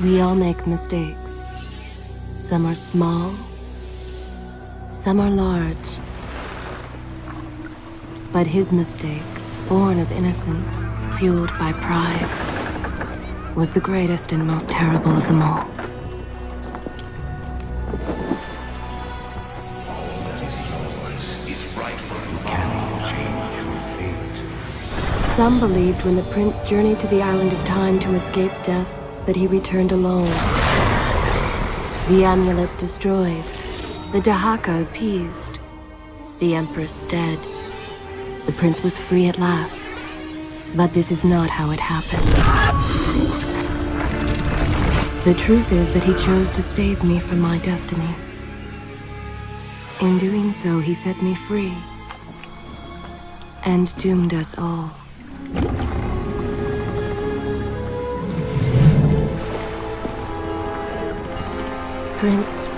We all make mistakes. Some are small, some are large. But his mistake, born of innocence, fueled by pride, was the greatest and most terrible of them all. Some believed when the prince journeyed to the island of time to escape death that he returned alone. The amulet destroyed, the Dahaka appeased, the empress dead. The prince was free at last. But this is not how it happened. The truth is that he chose to save me from my destiny. In doing so, he set me free and doomed us all. Prince,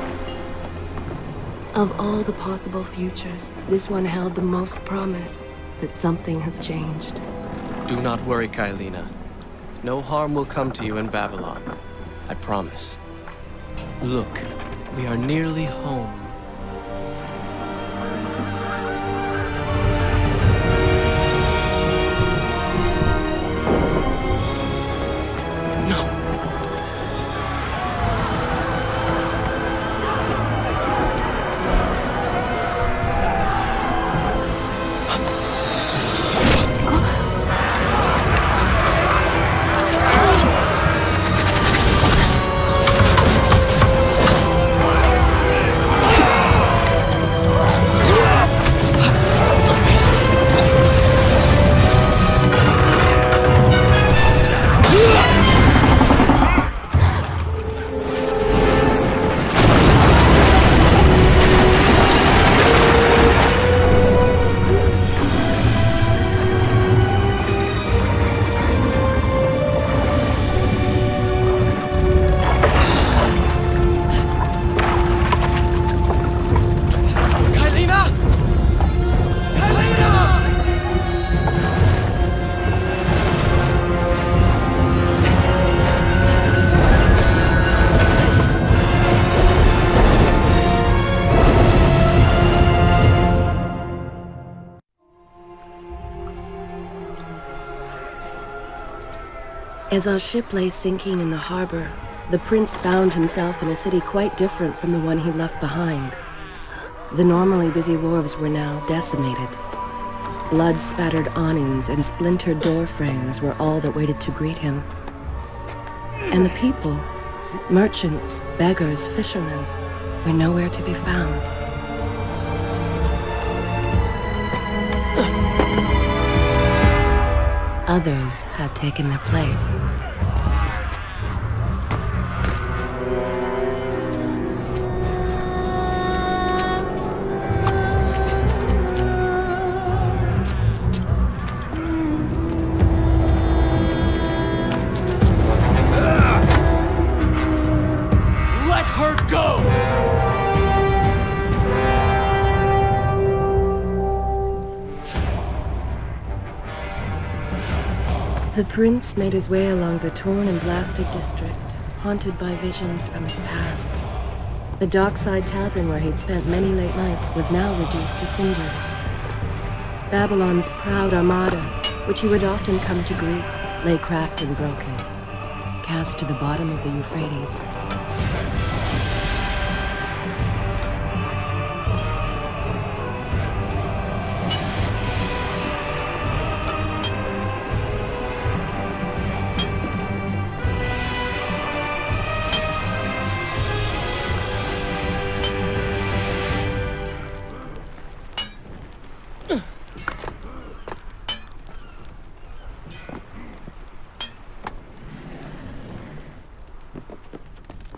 of all the possible futures, this one held the most promise that something has changed. Do not worry, Kailina. No harm will come to you in Babylon. I promise. Look, we are nearly home. As our ship lay sinking in the harbor, the prince found himself in a city quite different from the one he left behind. The normally busy wharves were now decimated. Blood-spattered awnings and splintered door frames were all that waited to greet him. And the people, merchants, beggars, fishermen, were nowhere to be found. Others had taken their place. Let her go! The prince made his way along the torn and blasted district, haunted by visions from his past. The dockside tavern where he'd spent many late nights was now reduced to cinders. Babylon's proud armada, which he would often come to greet, lay cracked and broken, cast to the bottom of the Euphrates.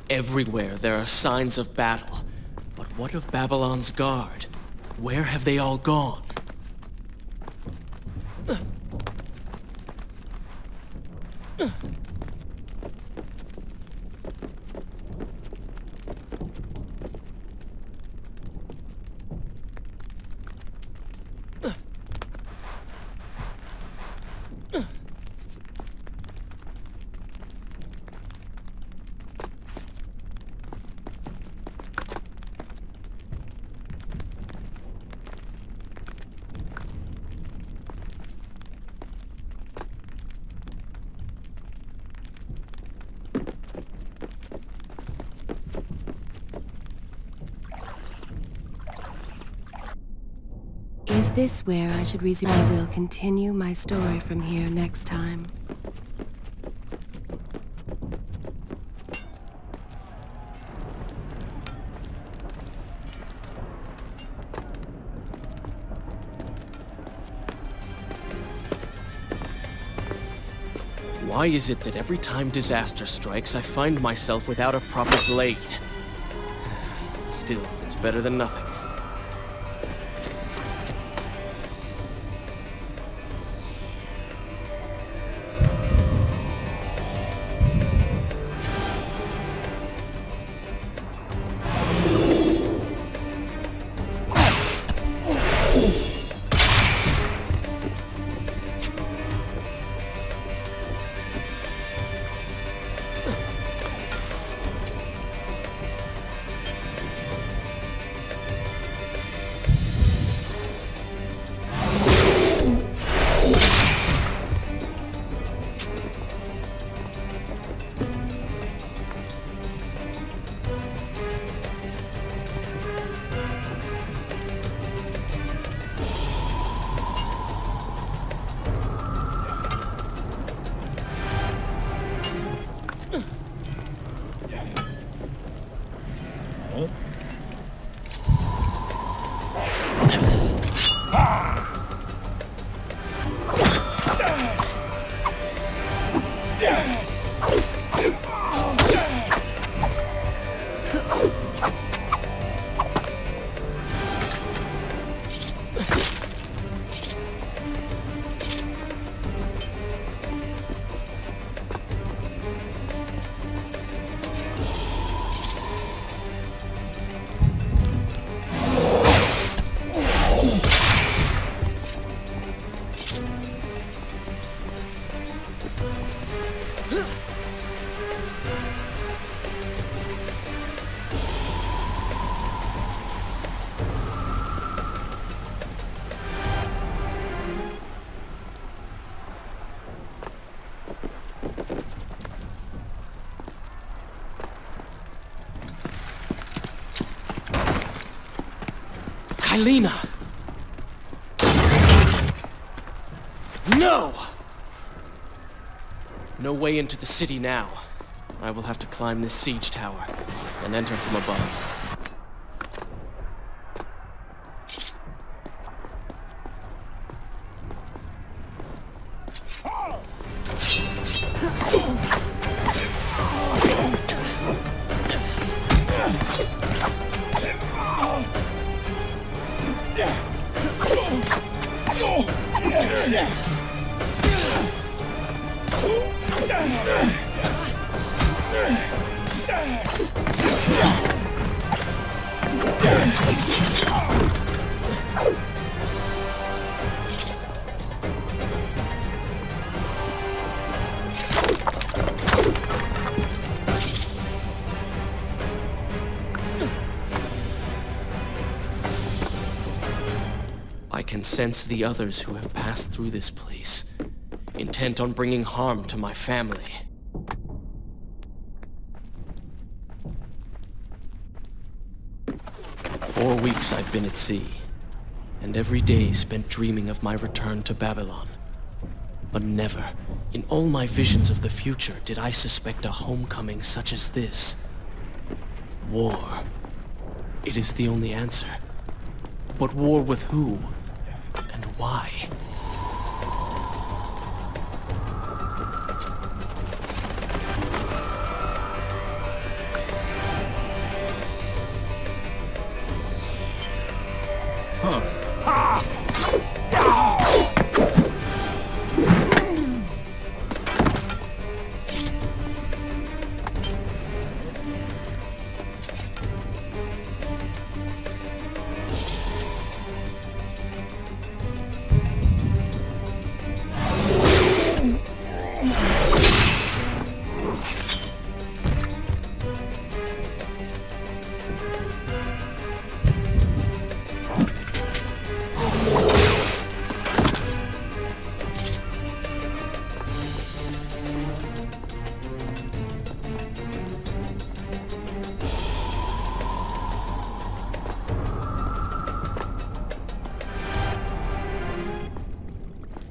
Everywhere there are signs of battle. But what of Babylon's guard? Where have they all gone? this where I should resume? I will continue my story from here next time. Why is it that every time disaster strikes, I find myself without a proper blade? Still, it's better than nothing. Kailina! No! No way into the city now. I will have to climb this siege tower and enter from above. I can sense the others who have passed through this place, intent on bringing harm to my family. For 4 weeks I've been at sea, and every day spent dreaming of my return to Babylon. But never, in all my visions of the future, did I suspect a homecoming such as this. War. It is the only answer. But war with who? And why?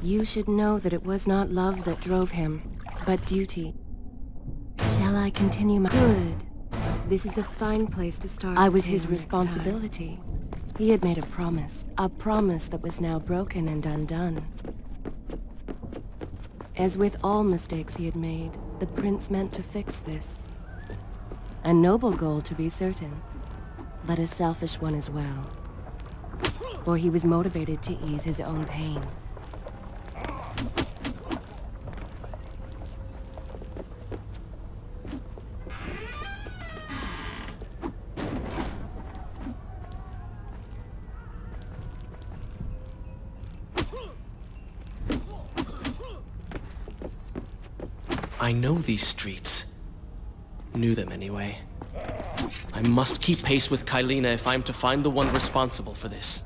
You should know that it was not love that drove him, but duty. Shall I continue my... Good. This is a fine place to start. I was his responsibility. He had made a promise that was now broken and undone. As with all mistakes he had made, the prince meant to fix this. A noble goal, to be certain, but a selfish one as well. For he was motivated to ease his own pain. I know these streets. Knew them anyway. I must keep pace with Kylina if I'm to find the one responsible for this.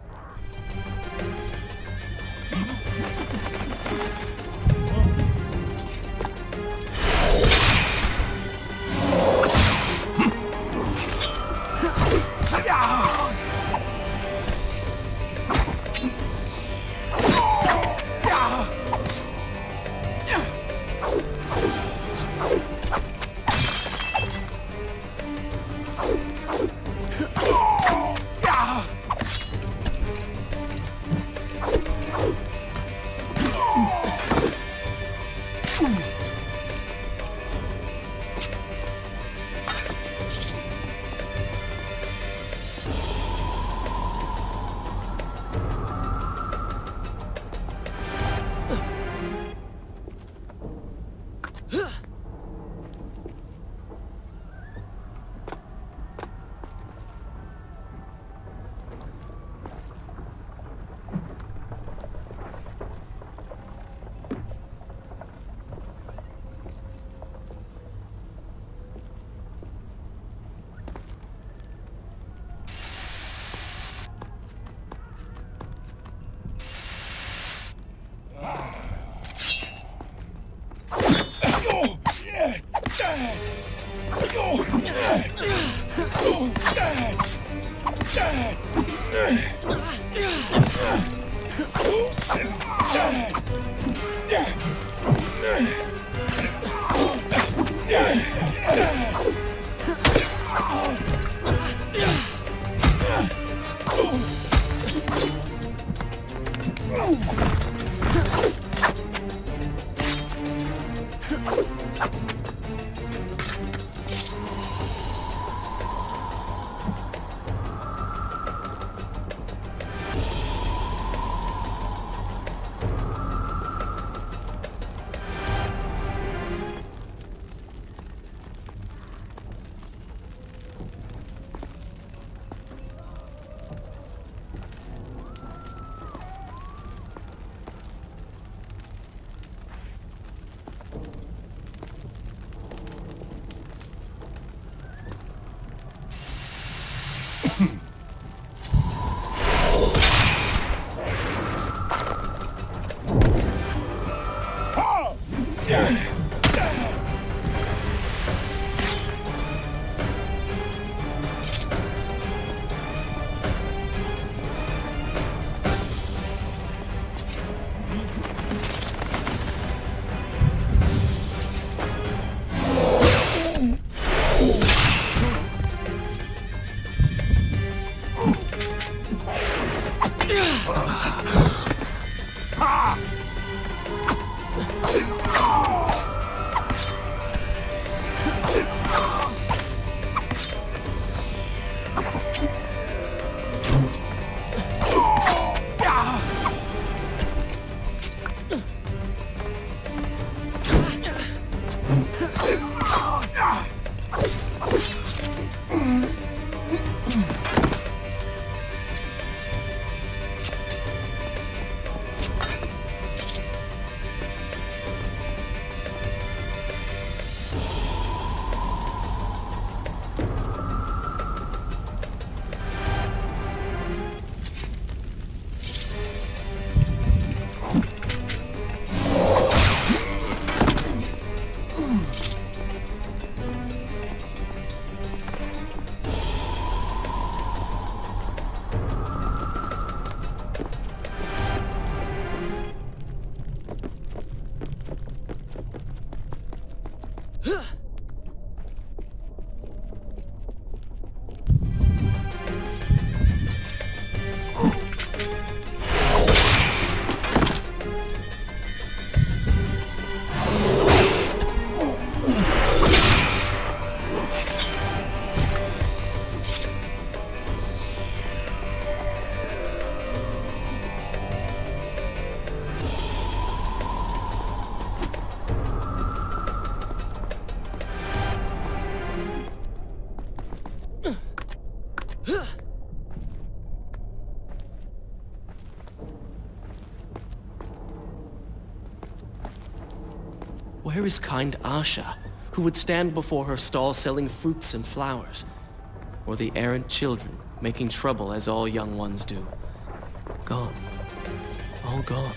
Where is kind Asha, who would stand before her stall selling fruits and flowers? Or the errant children, making trouble as all young ones do? Gone. All gone.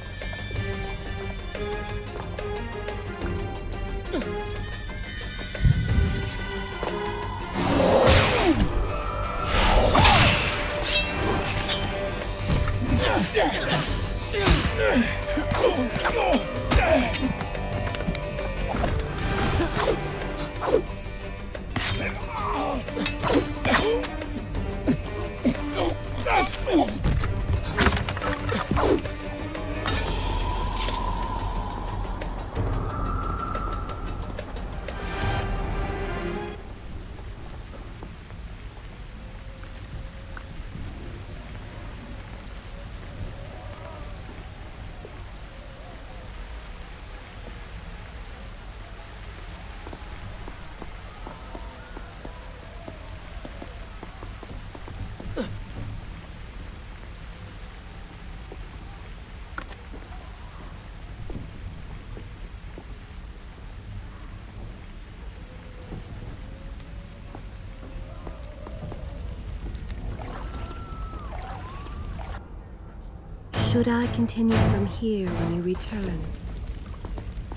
Should I continue from here when you return?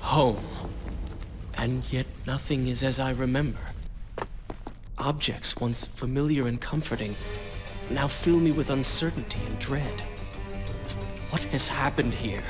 Home. And yet nothing is as I remember. Objects once familiar and comforting now fill me with uncertainty and dread. What has happened here?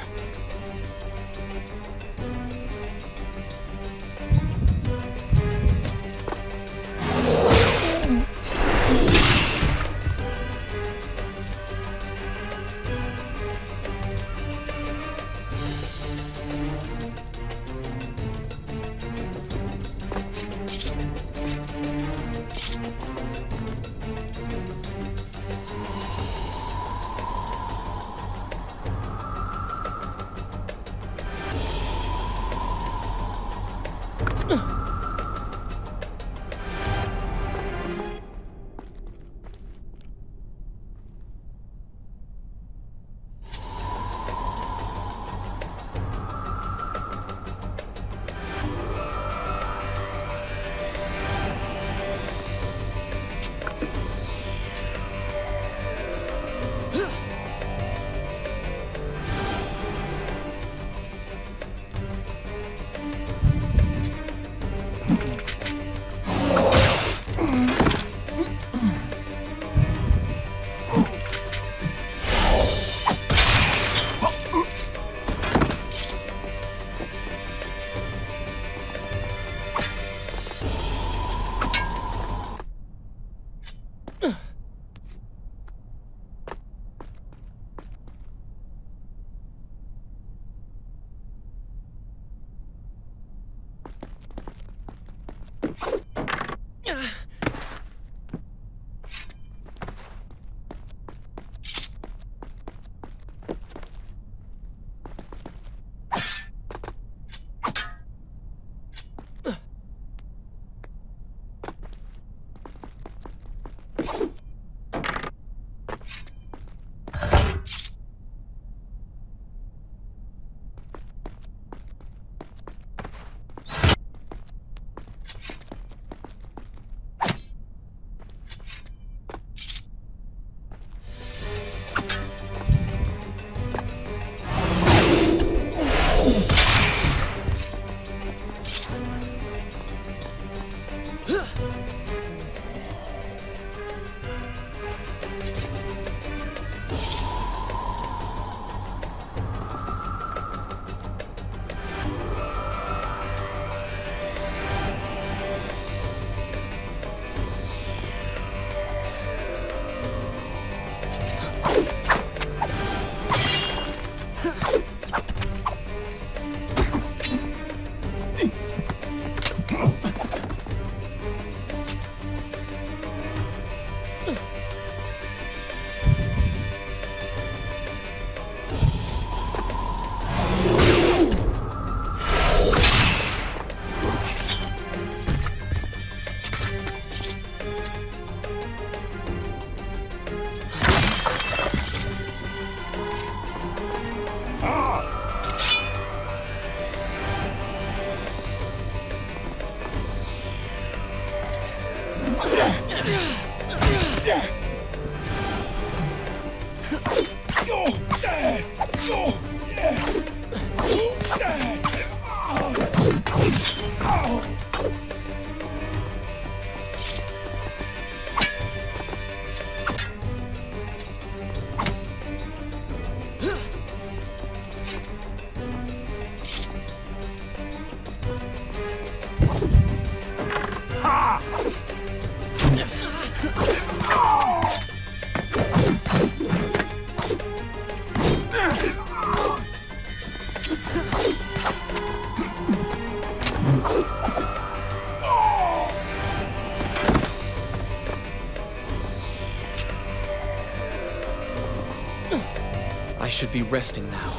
I should be resting now,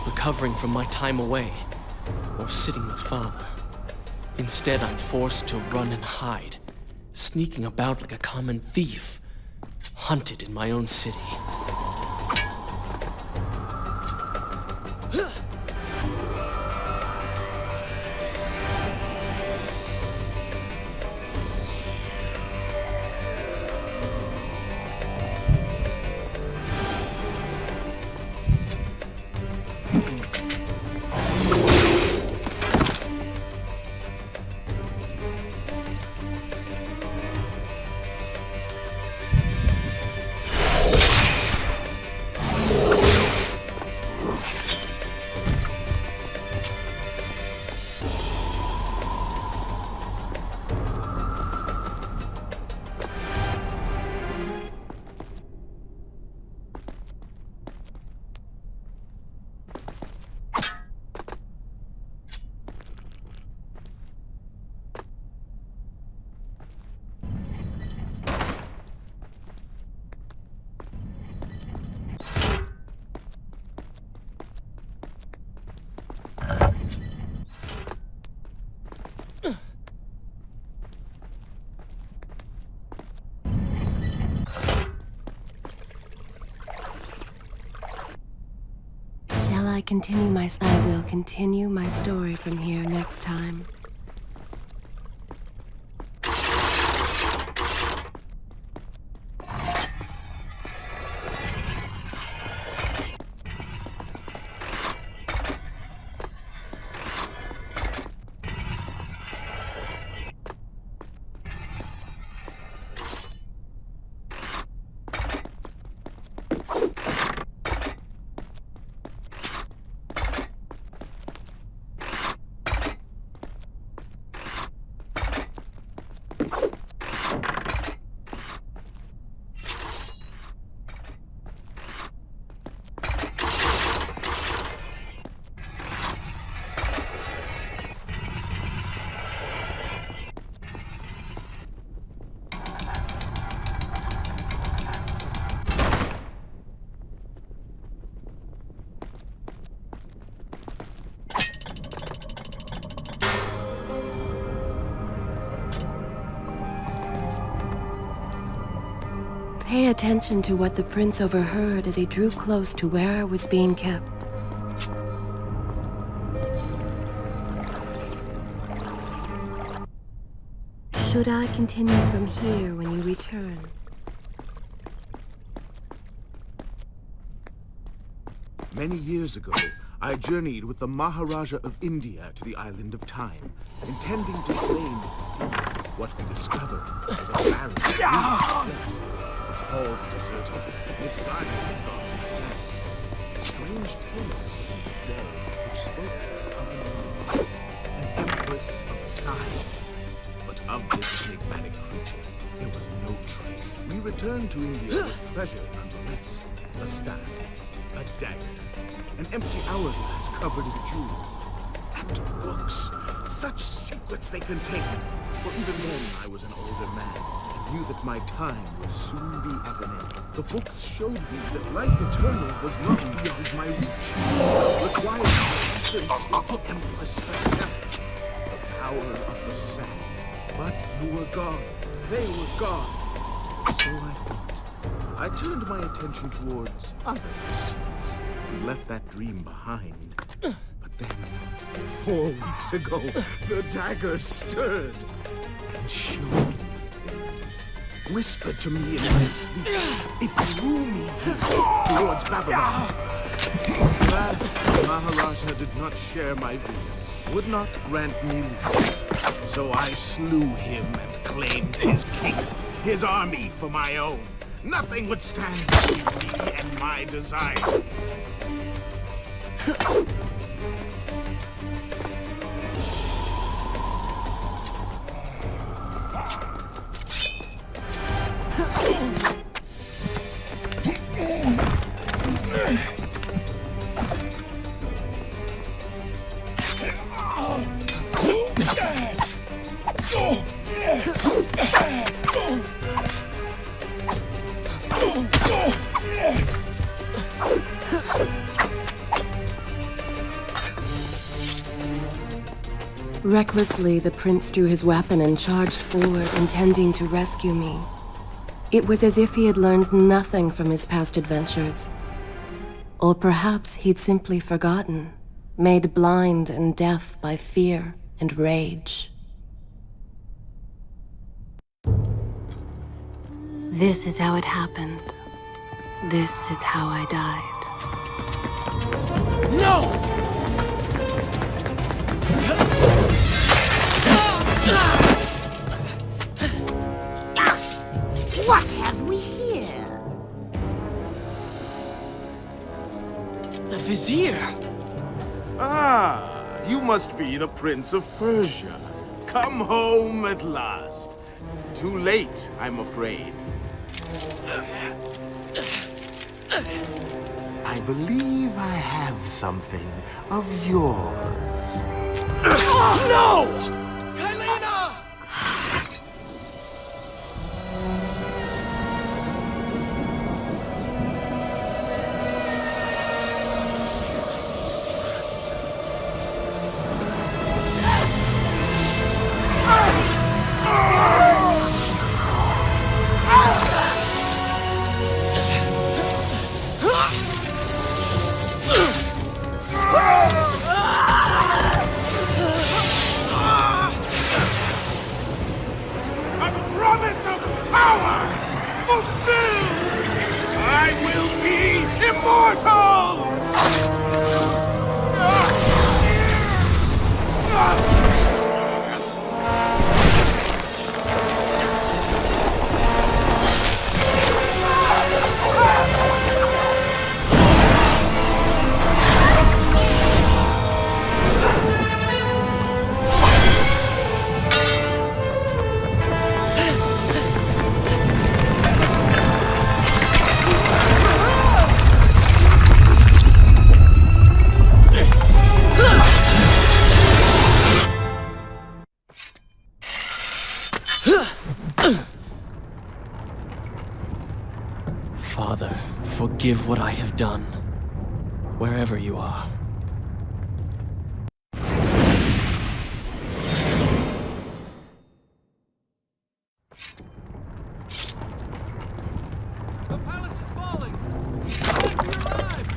recovering from my time away, or sitting with Father. Instead, I'm forced to run and hide, sneaking about like a common thief, hunted in my own city. I will continue my story from here next time. Pay attention to what the prince overheard as he drew close to where I was being kept. Should I continue from here when you return? Many years ago, I journeyed with the Maharaja of India to the island of Time, intending to claim its secrets. What we discovered was a barren, place. Its halls deserted, and its guardian has gone to sand. Strange tales within its walls, which spoke of an empress of time. But of this enigmatic creature, there was no trace. We returned to India with treasure nonetheless. A staff, a dagger, an empty hourglass covered in jewels, and books. Such secrets they contained. For even then, I was an older man, and knew that my time would soon be at an end. The books showed me that life eternal was not beyond my reach. It required the essence of the Empress herself, the power of the sand. But you were gone. They were gone. So I thought. I turned my attention towards other pursuits and left that dream behind. But then, 4 weeks ago, the dagger stirred and showed me things. whispered to me in my sleep. It drew me here, towards Babylon. Alas, the Maharaja did not share my vision, would not grant me leave. So I slew him and claimed his kingdom, his army for my own. Nothing would stand between me and my desire. Recklessly, the prince drew his weapon and charged forward, intending to rescue me. It was as if he had learned nothing from his past adventures. Or perhaps he'd simply forgotten, made blind and deaf by fear and rage. This is how it happened. This is how I died. No! What have we here? The Vizier! Ah, you must be the Prince of Persia. Come home at last. Too late, I'm afraid. I believe I have something of yours. No! Kylena! Father, forgive what I have done, wherever you are. The palace is falling! Run for your lives!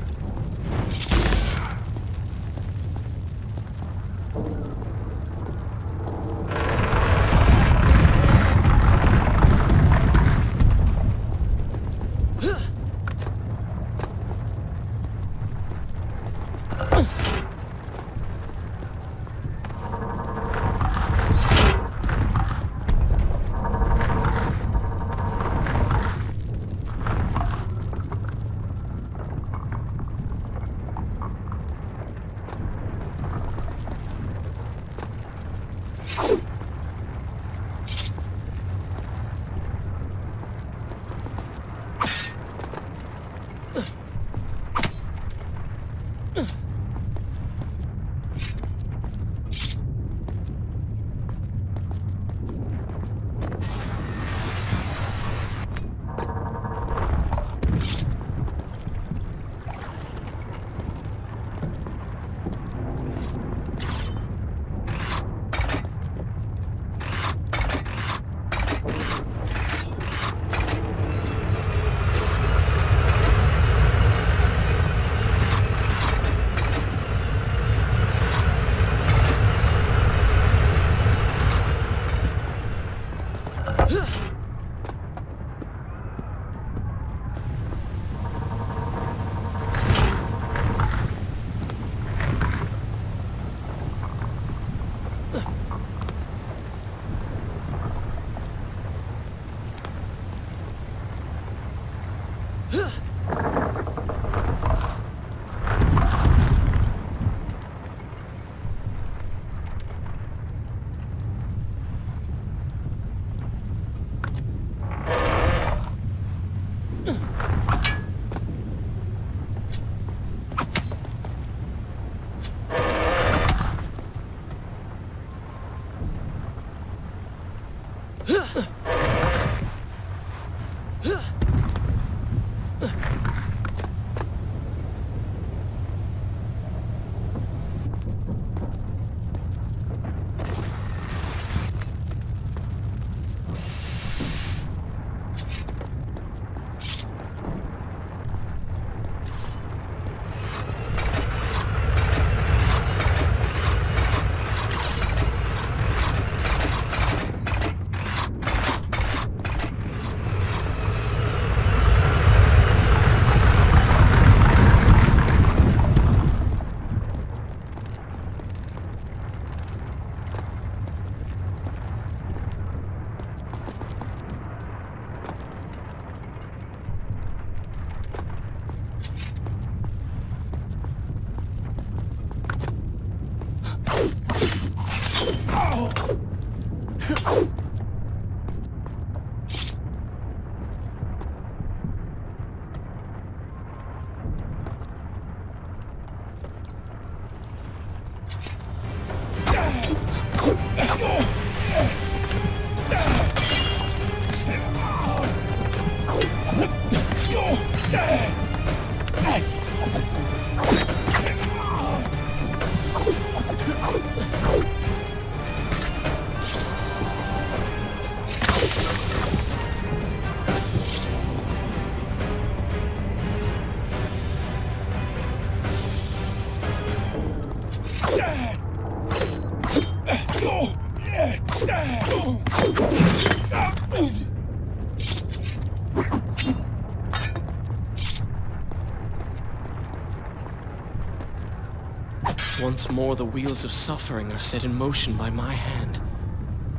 Once more, the wheels of suffering are set in motion by my hand.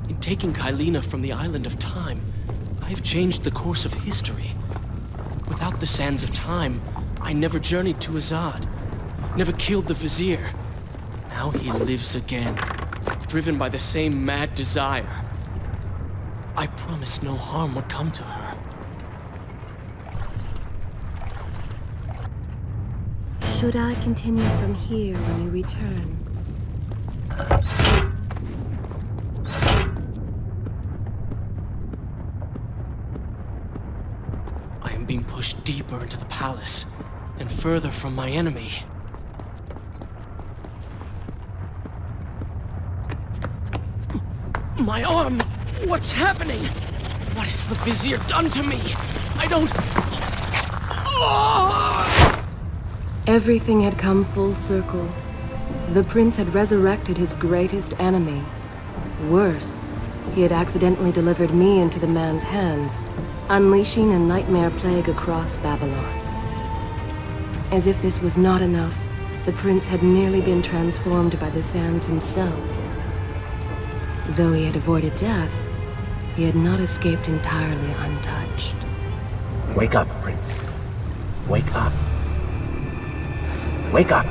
In taking Kylina from the island of time, I have changed the course of history. Without the sands of time, I never journeyed to Azad, never killed the Vizier. Now he lives again, driven by the same mad desire. I promised no harm would come to her. Should I continue from here when you return? I am being pushed deeper into the palace, and further from my enemy. My arm! What's happening? What has the Vizier done to me? I don't... Everything had come full circle. The prince had resurrected his greatest enemy. Worse, he had accidentally delivered me into the man's hands, unleashing a nightmare plague across Babylon. As if this was not enough, the prince had nearly been transformed by the sands himself. Though he had avoided death, he had not escaped entirely untouched. Wake up, Prince. Wake up. Wake up!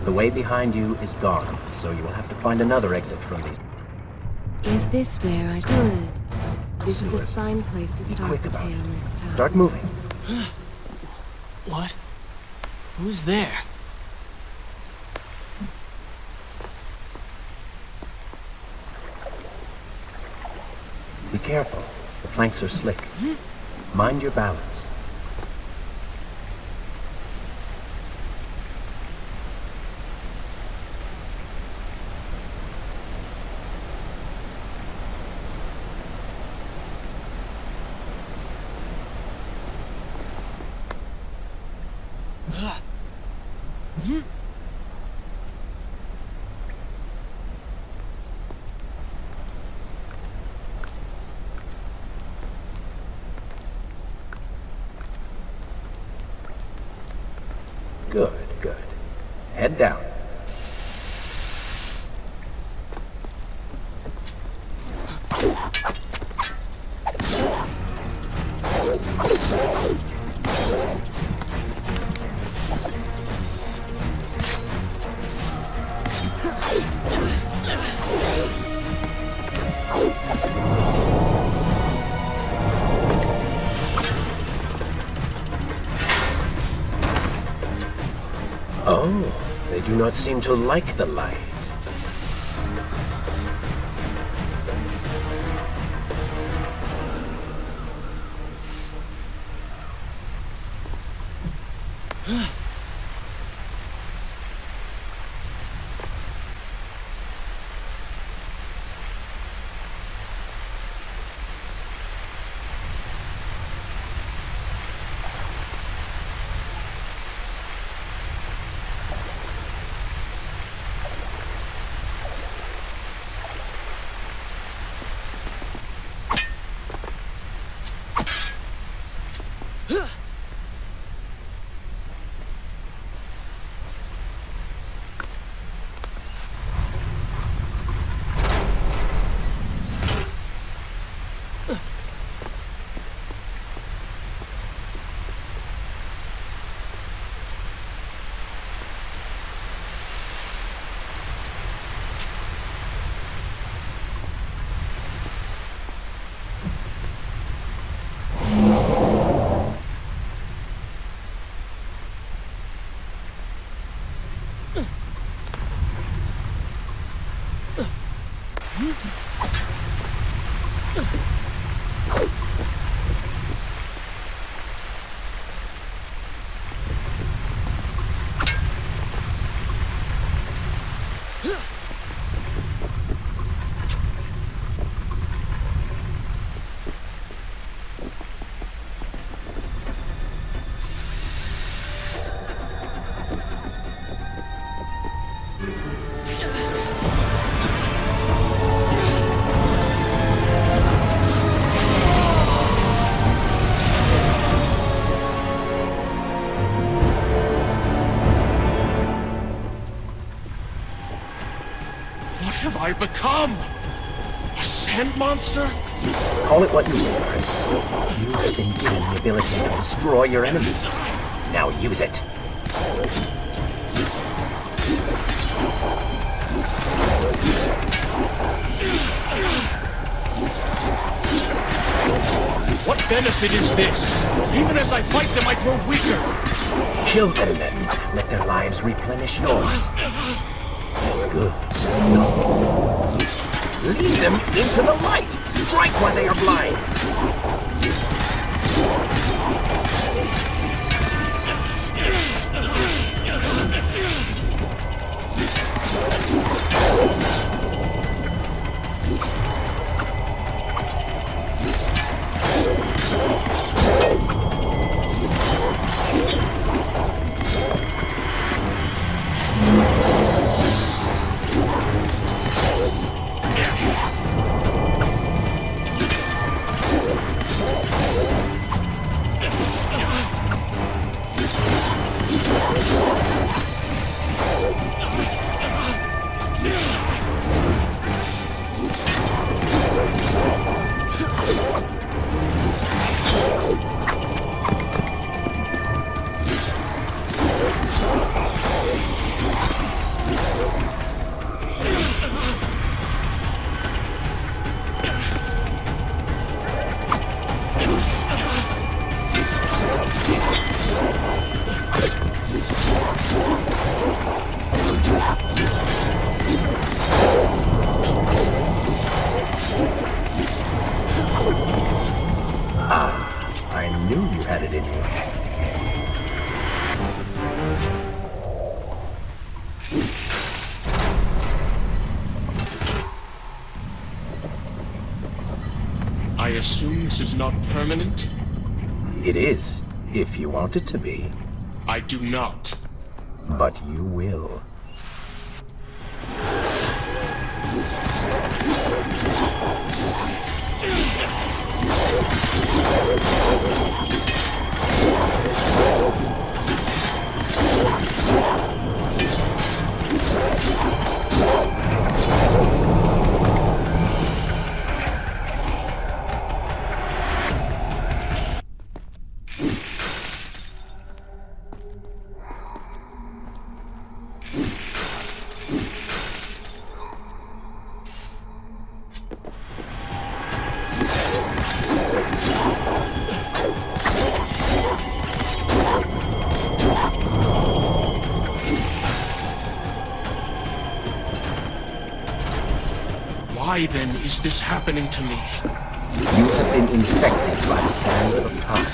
The way behind you is gone, so you will have to find another exit from these. Is this where I should? This is a sewers. fine place to Be start quick the about tale it. next time. Start moving. What? Who's there? Be careful. The planks are slick. Mind your balance. Good, good. Head down. Oh, they do not seem to like the light. What have I become? A sand monster? Call it what you will, Prince. You have been given the ability to destroy your enemies. Now use it. What benefit is this? Even as I fight them, I grow weaker. Kill them then. Let their lives replenish yours. That's good. That's enough. Lead them into the light. Strike while they are blind. I knew you had it in you. I assume this is not permanent? It is, if you want it to be. I do not. But you will. Why then is this happening to me? You have been infected by the sands of time,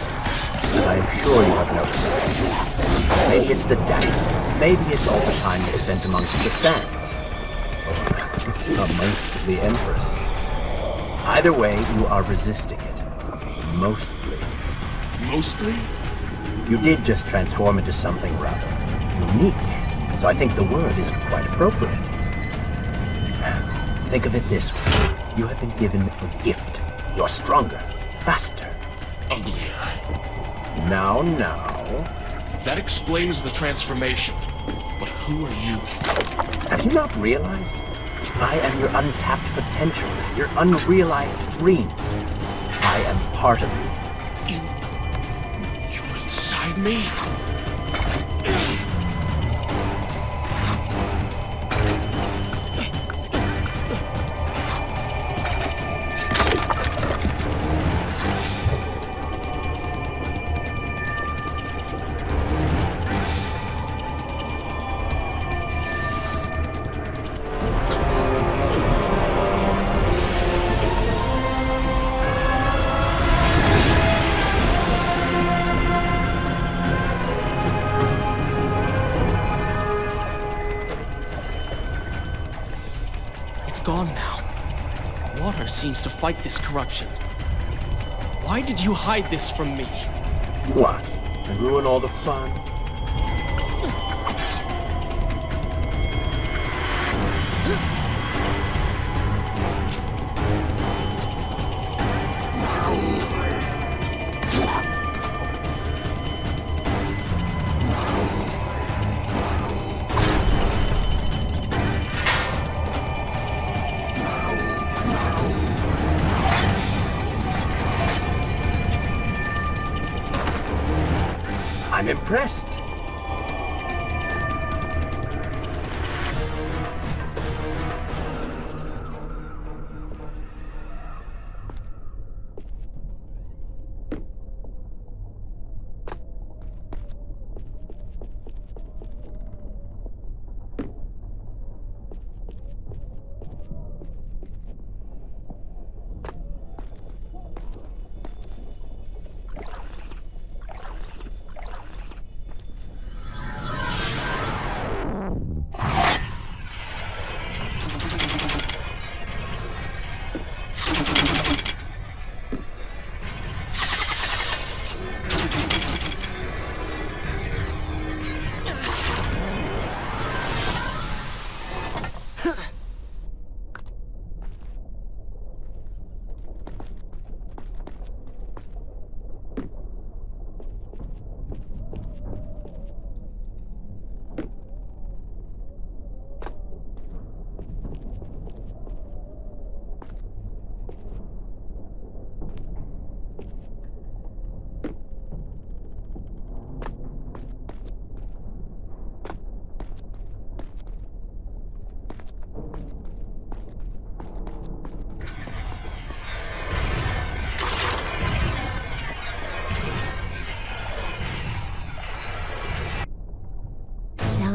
as I am sure you have noticed. Maybe it's the death. Maybe it's all the time you spent amongst the sands. Or amongst the Empress. Either way, you are resisting it. Mostly. Mostly? You did just transform into something rather unique, so I think the word is quite appropriate. Think of it this way. You have been given a gift. You're stronger, faster. Uglier. Now. That explains the transformation. But who are you? Have you not realized? I am your untapped potential, your unrealized dreams. I am part of you. You're inside me? Gone now. Water seems to fight this corruption. Why did you hide this from me? What? And ruin all the fun? I'm impressed.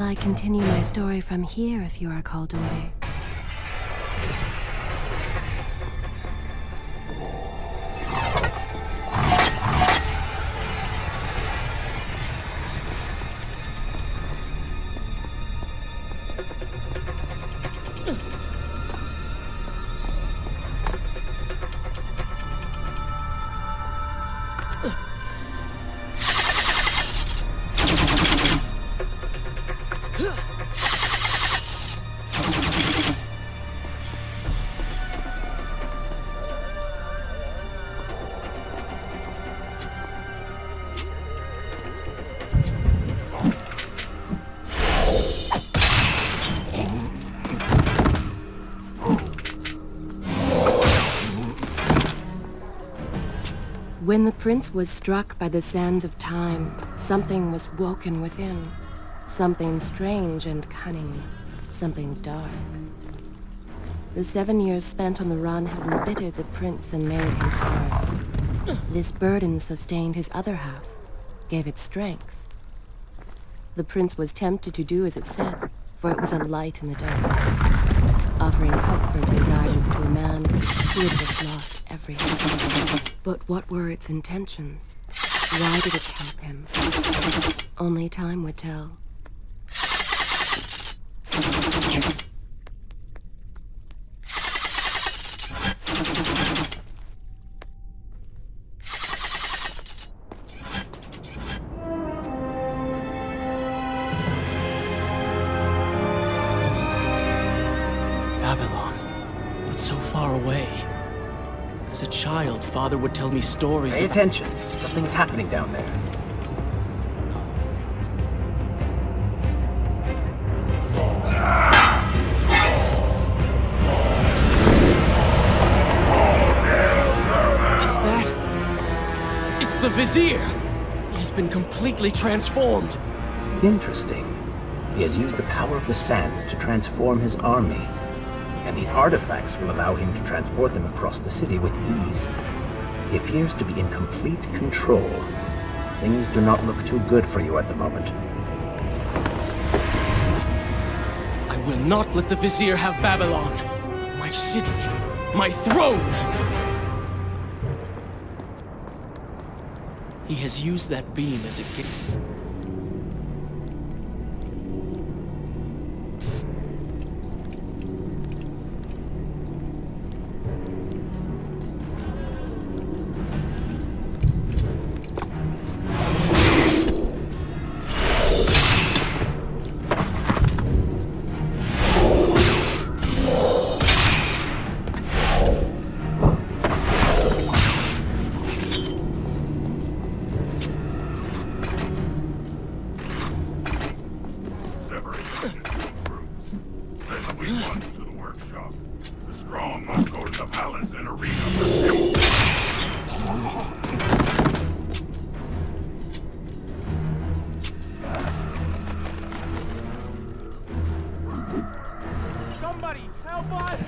I continue my story from here if you are called away. When the prince was struck by the sands of time, something was woken within. Something strange and cunning. Something dark. The 7 years spent on the run had embittered the prince and made him hard. This burden sustained his other half, gave it strength. The prince was tempted to do as it said, for it was a light in the darkness. offering comfort and guidance to a man who had just lost everything. But what were its intentions? Why did it help him? Only time would tell. Babylon, but so far away. As a child, Father would tell me stories Pay of... attention. Something is happening down there. Is that... It's the Vizier! He has been completely transformed. Interesting. He has used the power of the sands to transform his army. And these artifacts will allow him to transport them across the city with ease. He appears to be in complete control. Things do not look too good for you at the moment. I will not let the Vizier have Babylon. My city. My throne! He has used that beam as a gift. Somebody, help us!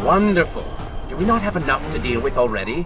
Wonderful. Do we not have enough to deal with already?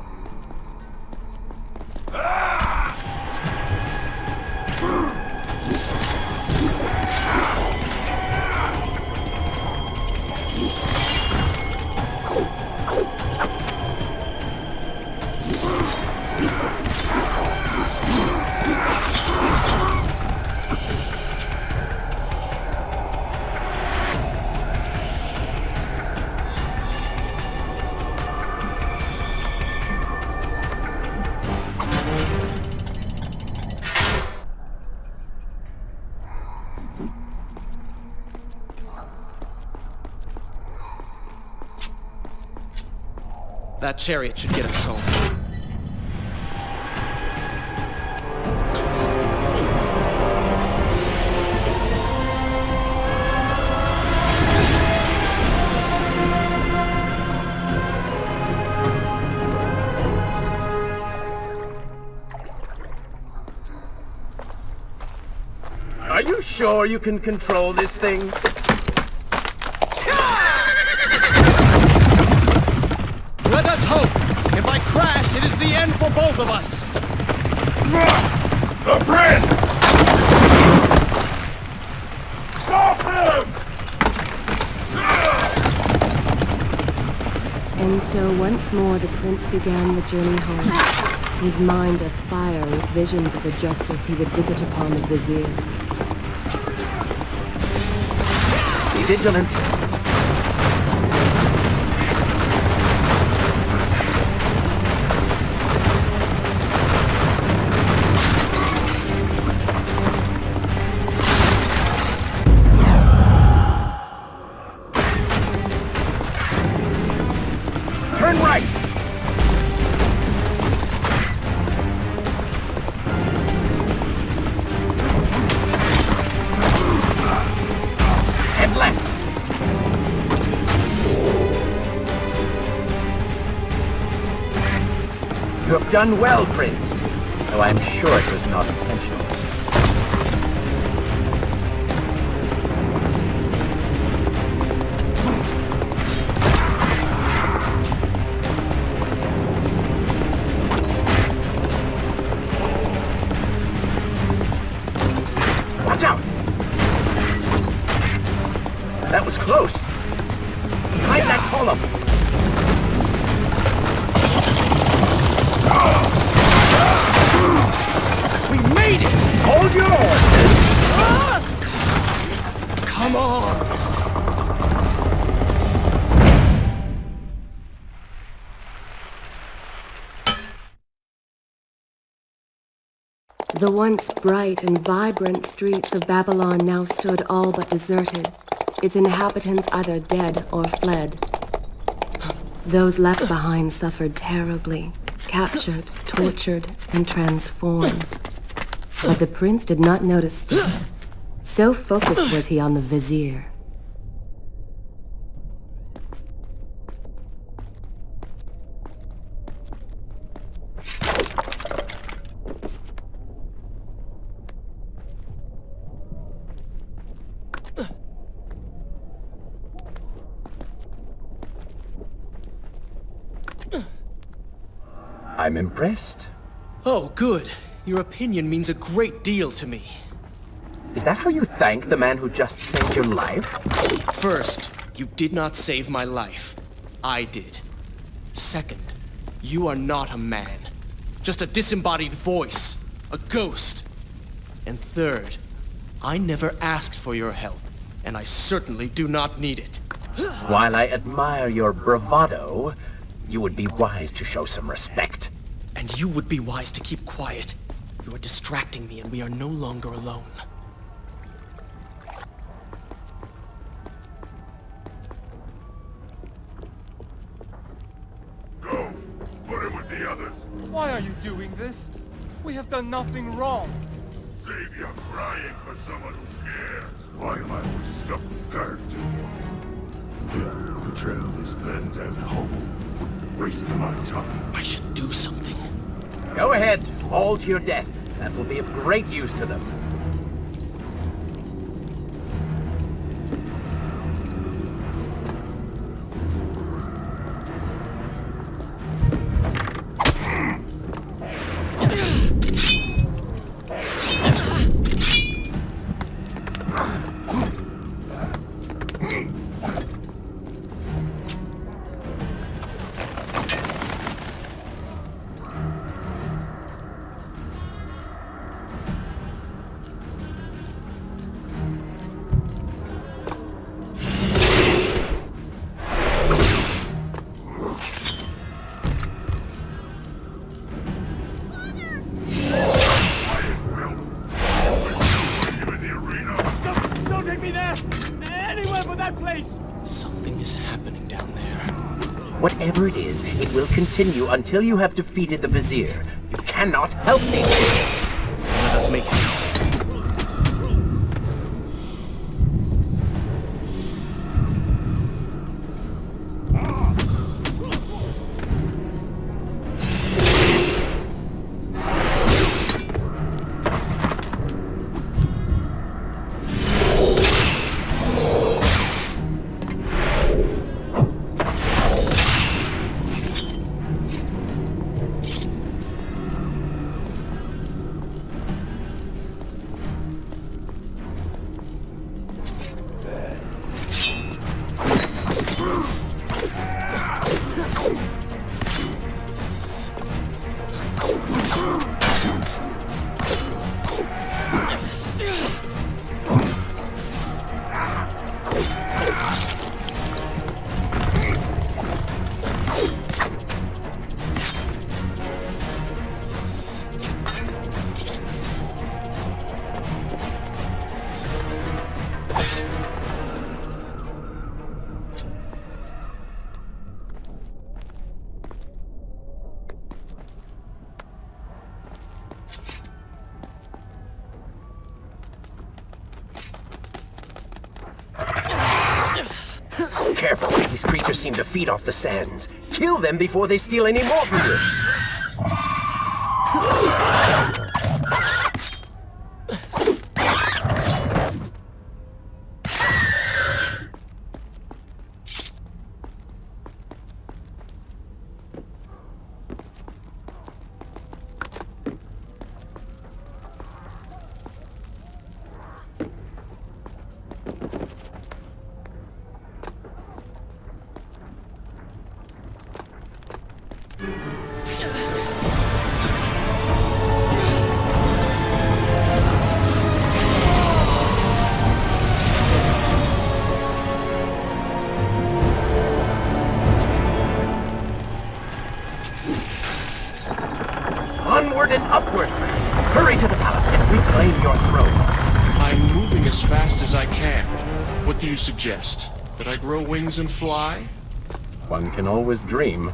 That chariot should get us home. Are you sure you can control this thing? Let us hope! If I crash, it is the end for both of us! The prince! Stop him! And so once more the prince began the journey home, his mind afire with visions of the justice he would visit upon the vizier. Be vigilant. Turn right! And left! You have done well, Prince, though I'm sure it was not intentional. Watch out! That was close. Behind that column. We made it! Hold your horses. Come on! The once bright and vibrant streets of Babylon now stood all but deserted, its inhabitants either dead or fled. Those left behind suffered terribly, captured, tortured, and transformed. But the prince did not notice this. So focused was he on the vizier. I'm impressed. Oh, good. Your opinion means a great deal to me. Is that how you thank the man who just saved your life? First, you did not save my life. I did. Second, you are not a man. Just a disembodied voice. A ghost. And third, I never asked for your help, and I certainly do not need it. While I admire your bravado, you would be wise to show some respect. And you would be wise to keep quiet. You are distracting me, and we are no longer alone. Go! Put him with the others! Why are you doing this? We have done nothing wrong. Save your crying for someone who cares! Why am I always stuck with guard duty? Betrayal is bent and hovel. Waste my time. I should do something. Go ahead, fall to your death. That will be of great use to them. Whatever it is, it will continue until you have defeated the Vizier. You cannot help me. Let us make haste. Careful, these creatures seem to feed off the sands. Kill them before they steal any more from you. Onward and upward, friends. Hurry to the palace and reclaim your throne. I'm moving as fast as I can. What do you suggest? That I grow wings and fly? One can always dream.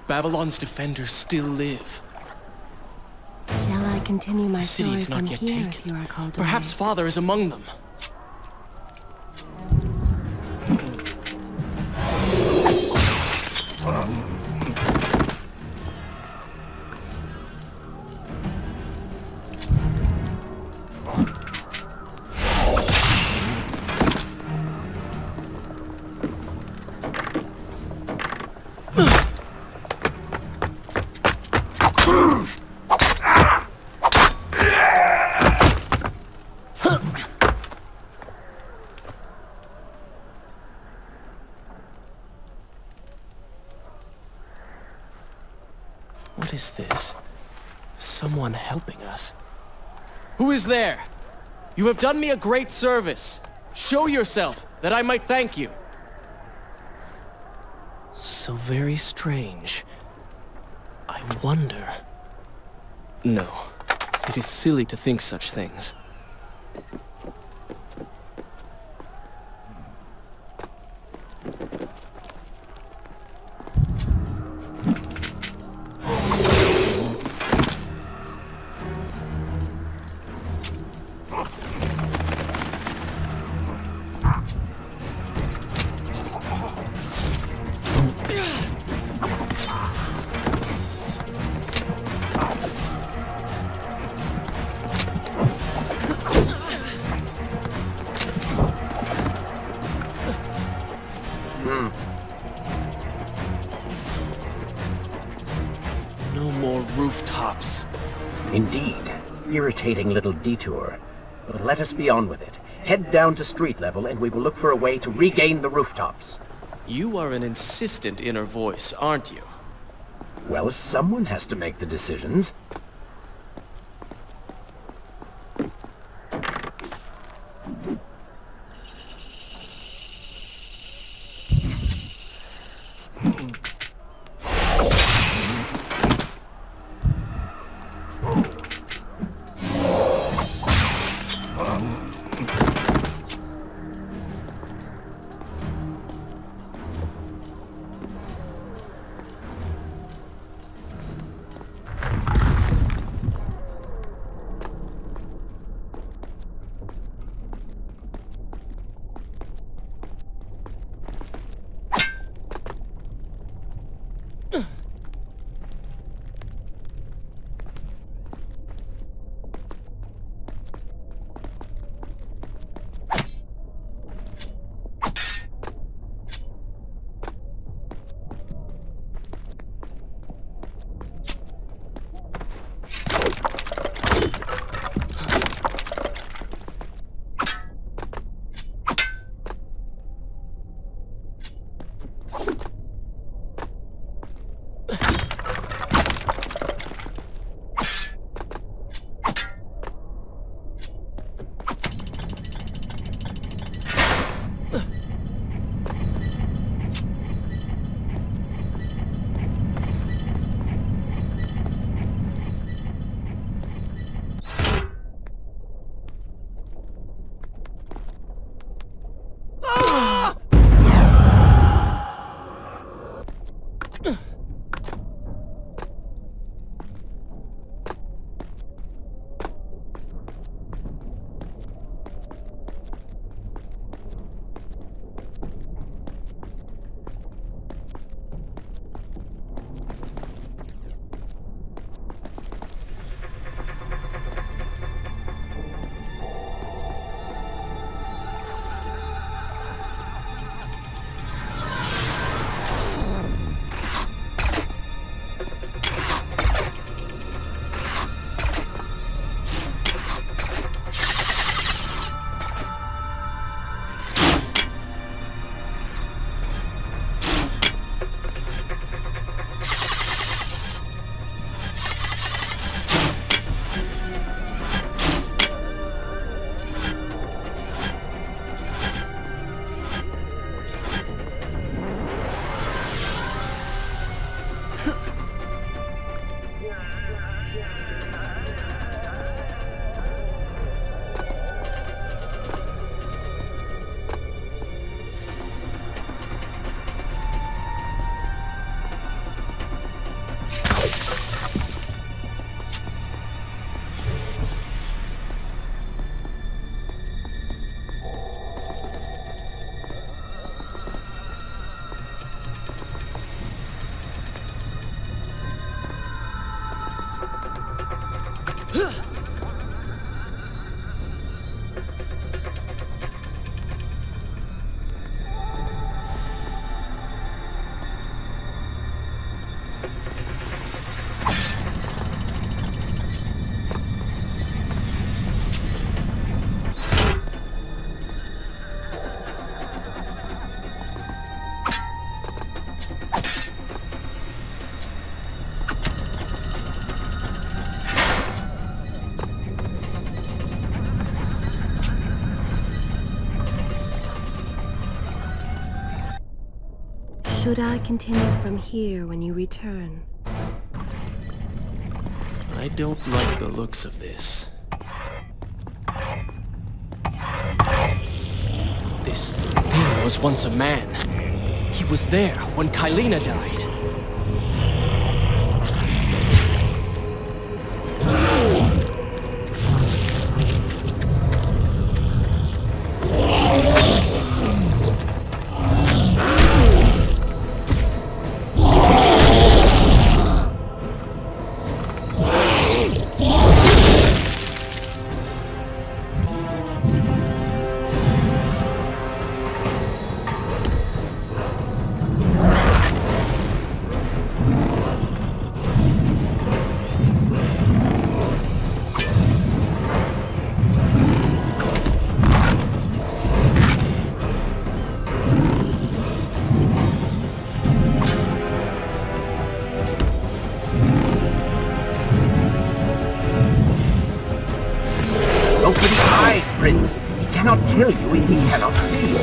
Babylon's defenders still live. Shall I continue my The city story is not from yet here if taken. you are called Perhaps away? Father is among them. What is this? Someone helping us. Who is there? You have done me a great service. Show yourself, that I might thank you. So very strange. I wonder... No, it is silly to think such things. No more rooftops. Indeed. Irritating little detour. But let us be on with it. Head down to street level and we will look for a way to regain the rooftops. You are an insistent inner voice, aren't you? Well, someone has to make the decisions. Should I continue from here when you return? I don't like the looks of this. This thing was once a man. He was there when Kylina died. cannot kill you if he cannot see you.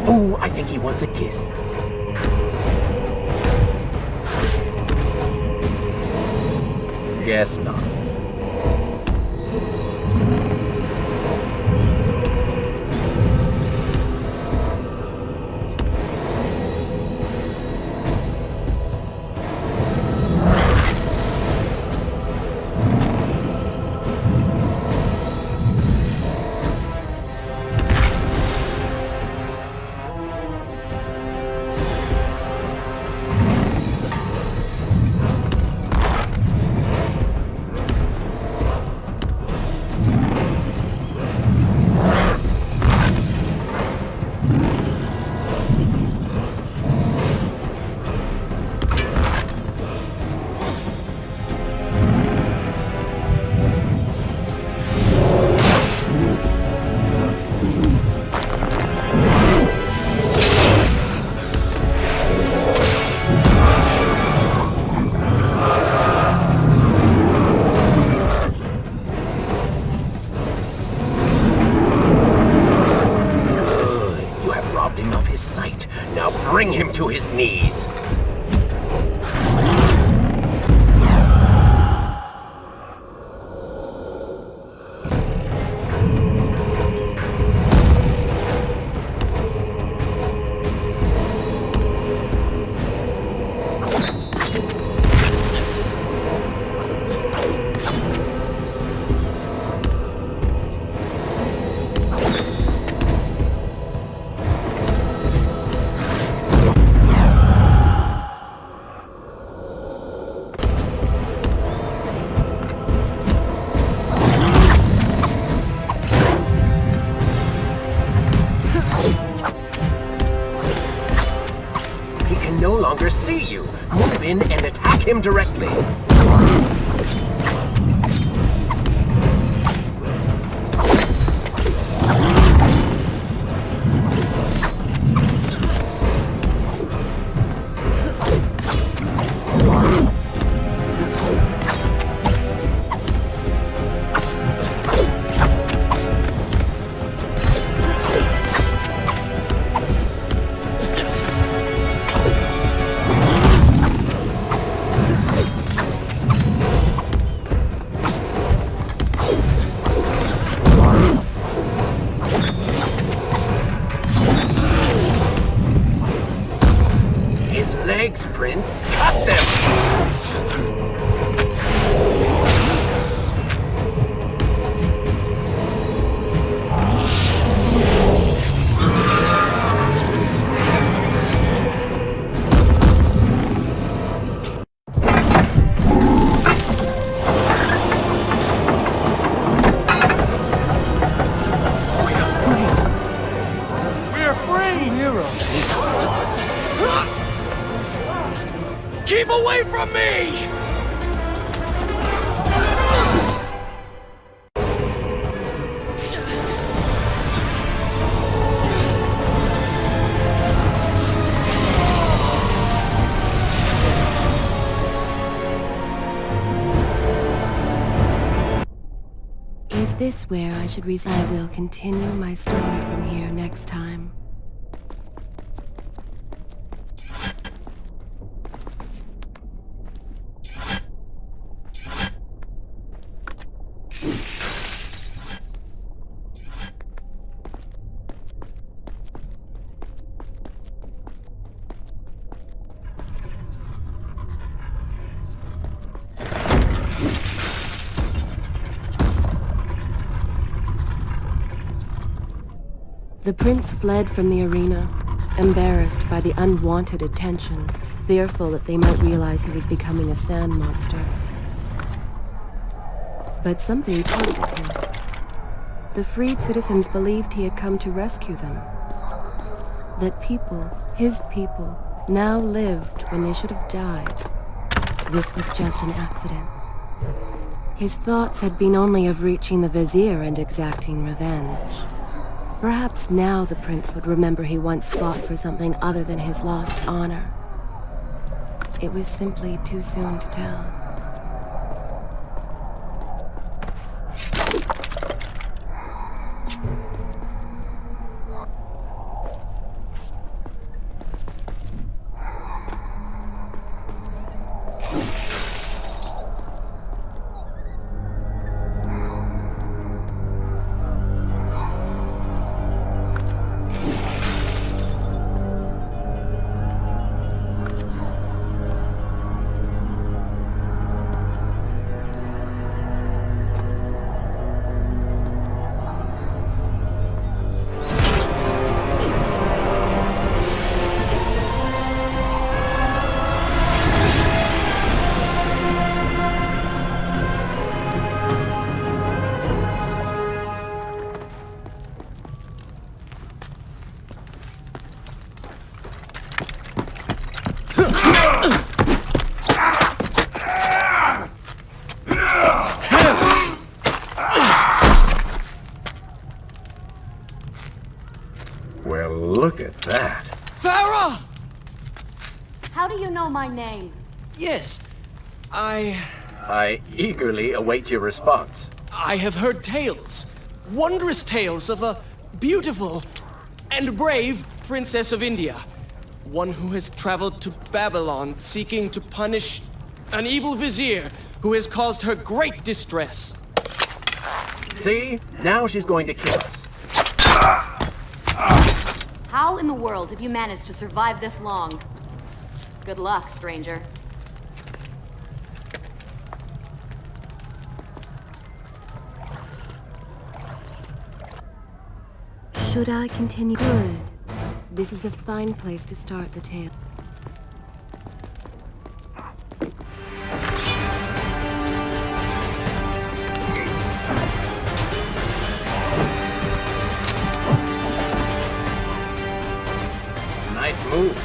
Oh, I think he wants a kiss. Guess not. Bring him to his knees. No longer see you. Move in and attack him directly. Legs, Prince! Cut them! We're free! Heroes! Keep away from me! Is this where I should resume? I will continue my story from here next time. The prince fled from the arena, embarrassed by the unwanted attention, fearful that they might realize he was becoming a sand monster. But something tugged at him. The freed citizens believed he had come to rescue them. That people, his people, now lived when they should have died. This was just an accident. His thoughts had been only of reaching the vizier and exacting revenge. Perhaps now the prince would remember he once fought for something other than his lost honor. It was simply too soon to tell. Well, look at that. Farah! How do you know my name? Yes, I eagerly await your response. have heard tales, wondrous tales of a beautiful and brave princess of India. One who has traveled to Babylon seeking to punish an evil vizier who has caused her great distress. See? Now she's going to kill us. How in the world have you managed to survive this long? Good luck, stranger. Should I continue? Good. This is a fine place to start the tale. Nice moves.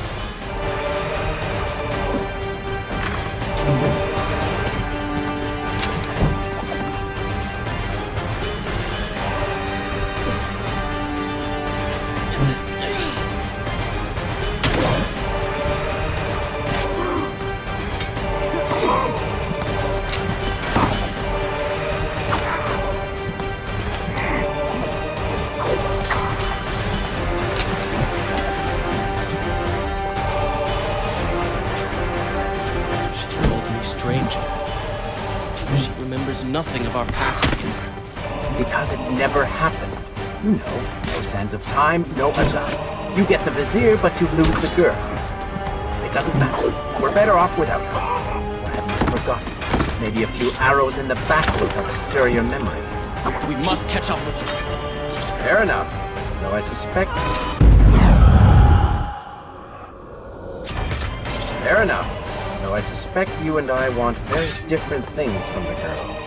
She remembers nothing of our past together. Because it never happened. You know, no sands of time, no Azad. You get the vizier, but you lose the girl. It doesn't matter. We're better off without her. Or have you forgotten? Maybe a few arrows in the back will help stir your memory. We must catch up with her. Fair enough. Though I suspect... Fair enough. Though I suspect you and I want very different things from the girl.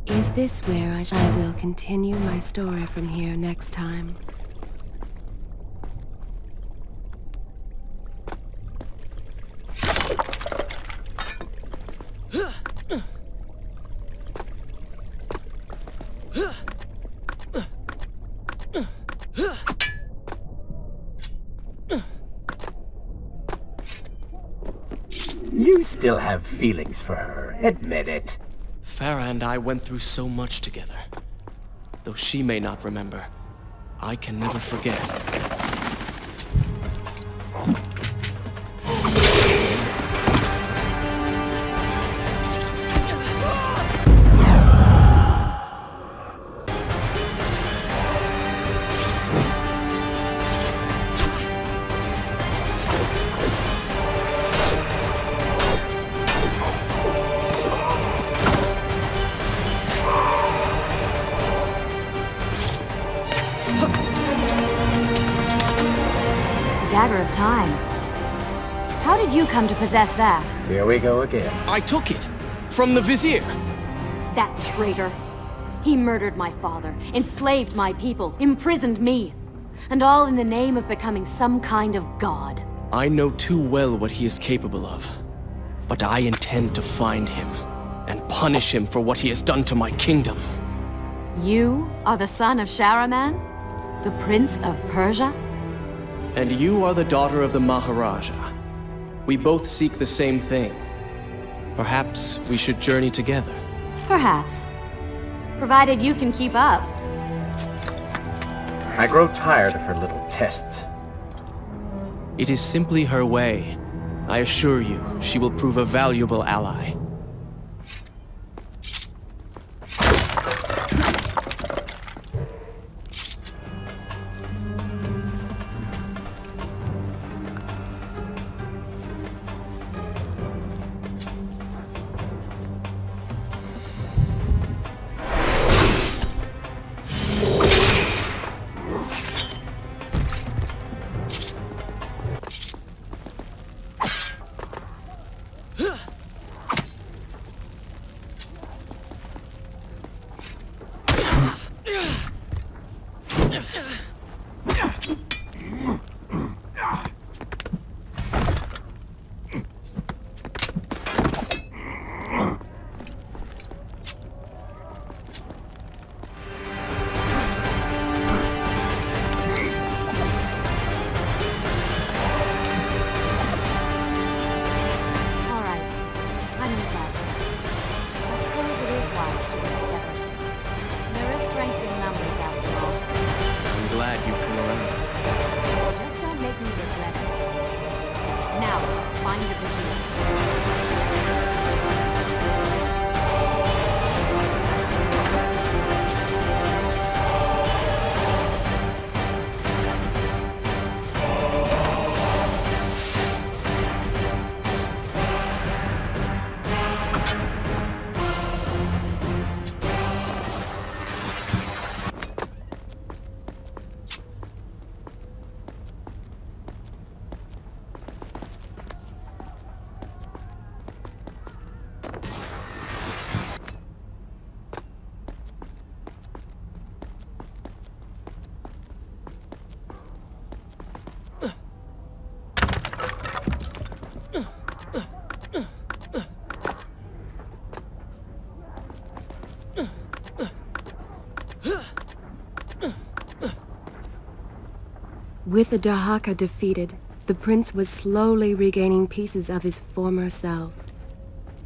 Is this where I will continue my story from here next time? You still have feelings for her. Admit it. Farah and I went through so much together. Though she may not remember, I can never forget. Dagger of Time. How did you come to possess that? Here we go again. I took it! From the Vizier! That traitor. He murdered my father, enslaved my people, imprisoned me. And all in the name of becoming some kind of god. I know too well what he is capable of. But I intend to find him, and punish him for what he has done to my kingdom. You are the son of Shahraman? The Prince of Persia? And you are the daughter of the Maharaja. We both seek the same thing. Perhaps we should journey together. Perhaps. Provided you can keep up. I grow tired of her little tests. It is simply her way. I assure you, she will prove a valuable ally. With the Dahaka defeated, the prince was slowly regaining pieces of his former self.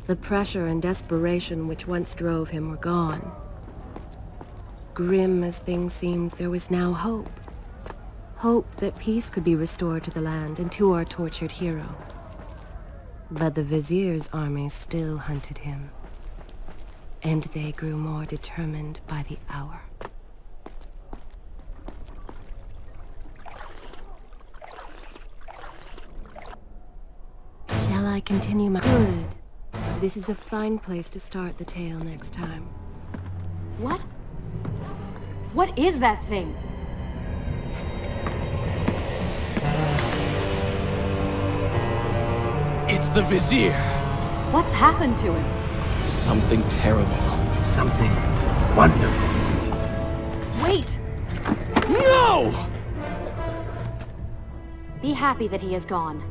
The pressure and desperation which once drove him were gone. Grim as things seemed, there was now hope. Hope that peace could be restored to the land and to our tortured hero. But the Vizier's army still hunted him, and they grew more determined by the hour. Shall I continue my... Good. This is a fine place to start the tale next time. What? What is that thing? It's the Vizier! What's happened to him? Something terrible. Something wonderful. Wait! No! Be happy that he is gone.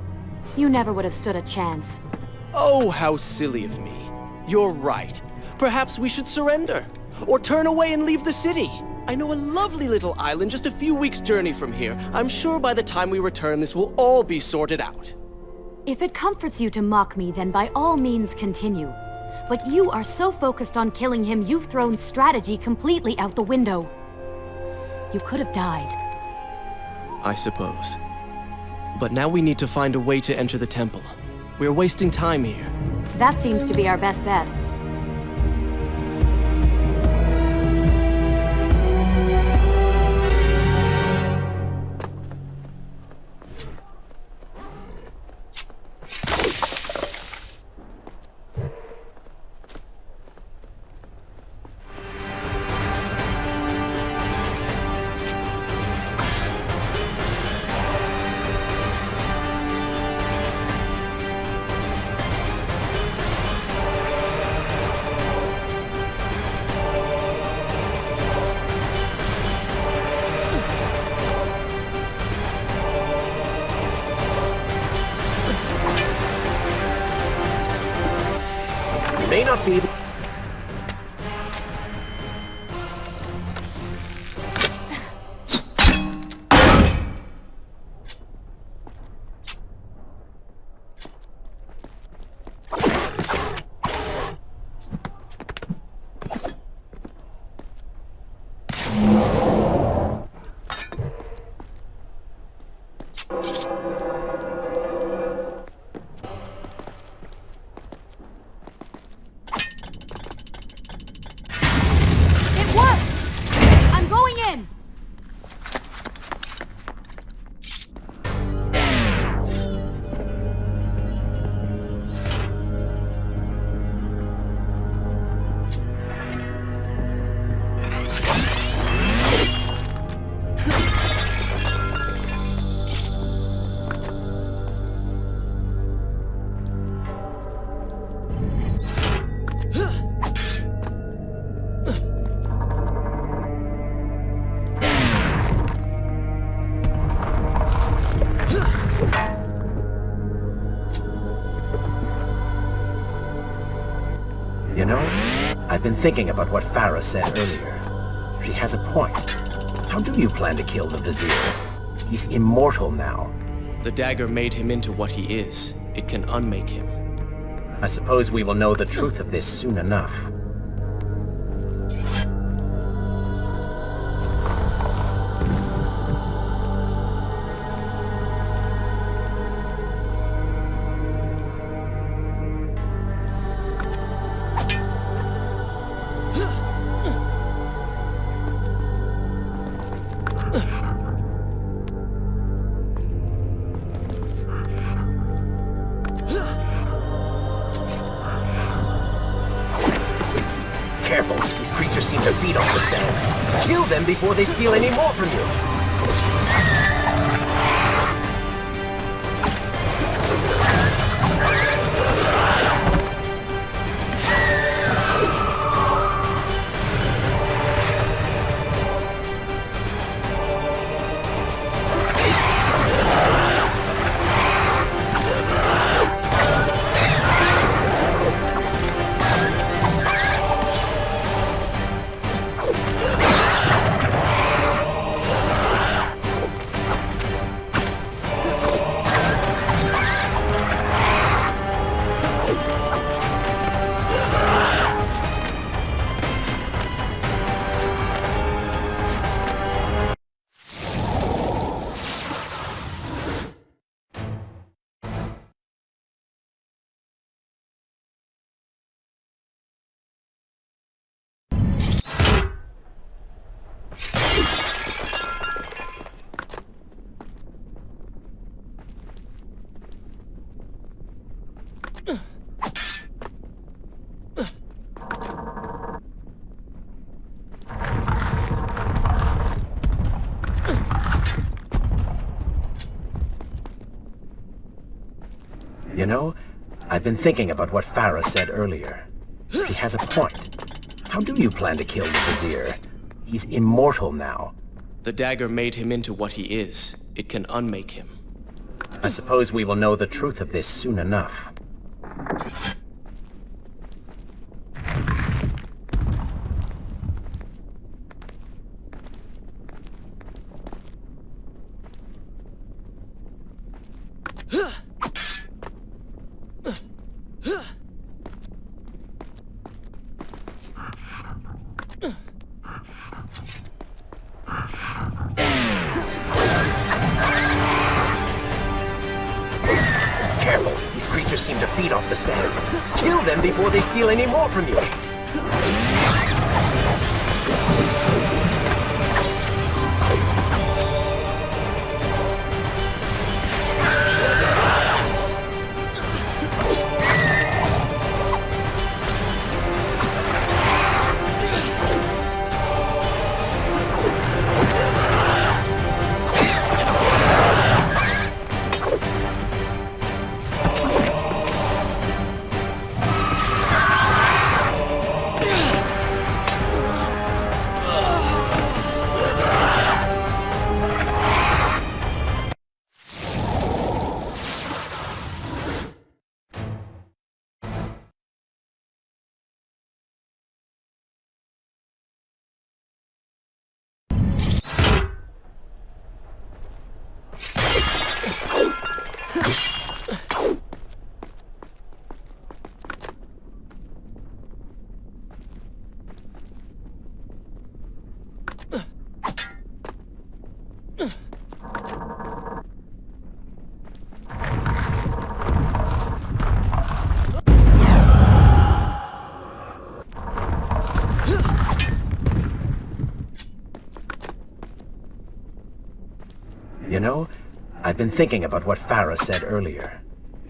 You never would have stood a chance. Oh, how silly of me. You're right. Perhaps we should surrender. Or turn away and leave the city. I know a lovely little island just a few weeks' journey from here. I'm sure by the time we return, this will all be sorted out. If it comforts you to mock me, then by all means continue. But you are so focused on killing him, you've thrown strategy completely out the window. You could have died. I suppose. But now we need to find a way to enter the temple. We're wasting time here. That seems to be our best bet. May not be... It worked! I'm going in! You know, I've been thinking about what Farah said earlier. She has a point. How do you plan to kill the Vizier? He's immortal now. The dagger made him into what he is. It can unmake him. I suppose we will know the truth of this soon enough. Careful, these creatures seem to feed off the sands. Kill them before they steal any more from you. know, I've been thinking about what Farah said earlier. She has a point. How do you plan to kill the Vizier? He's immortal now. The dagger made him into what he is. It can unmake him. I suppose we will know the truth of this soon enough. Careful, these creatures seem to feed off the sands. Kill them before they steal any more from you. You know, I've been thinking about what Farah said earlier.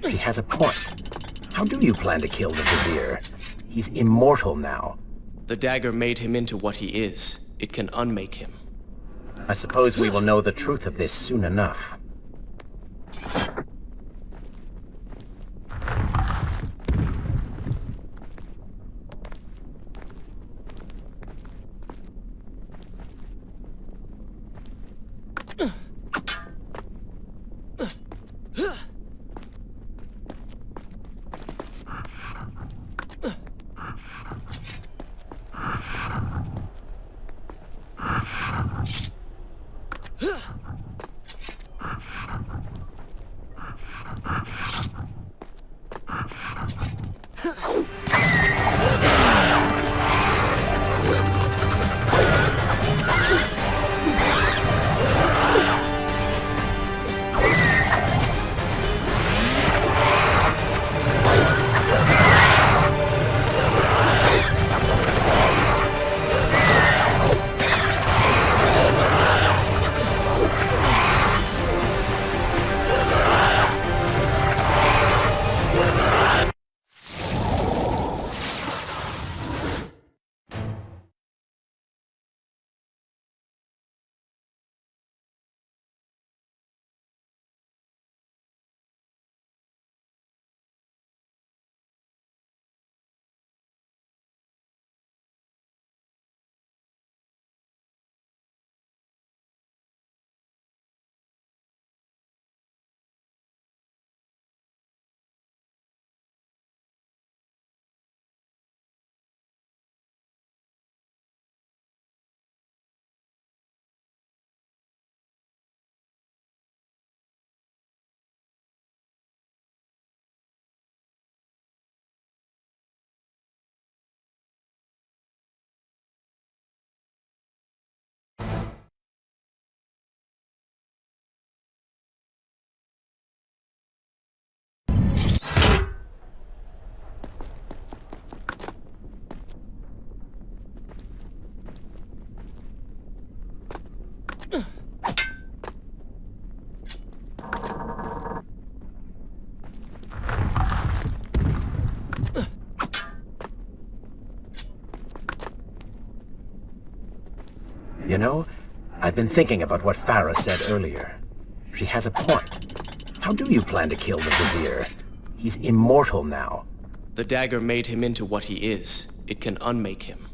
She has a point. How do you plan to kill the Vizier? He's immortal now. The dagger made him into what he is. It can unmake him. I suppose we will know the truth of this soon enough. You know, I've been thinking about what Farah said earlier. She has a point. How do you plan to kill the Vizier? He's immortal now. The dagger made him into what he is. It can unmake him.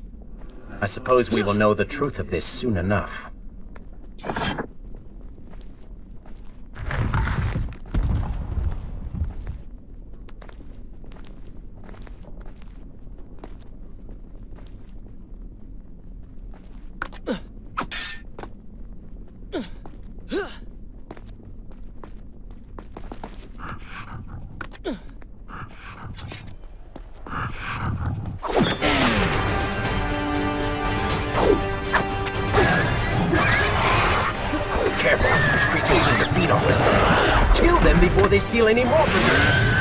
I suppose we will know the truth of this soon enough. Careful, these creatures seem to feed on the sands. Kill them before they steal any more from you.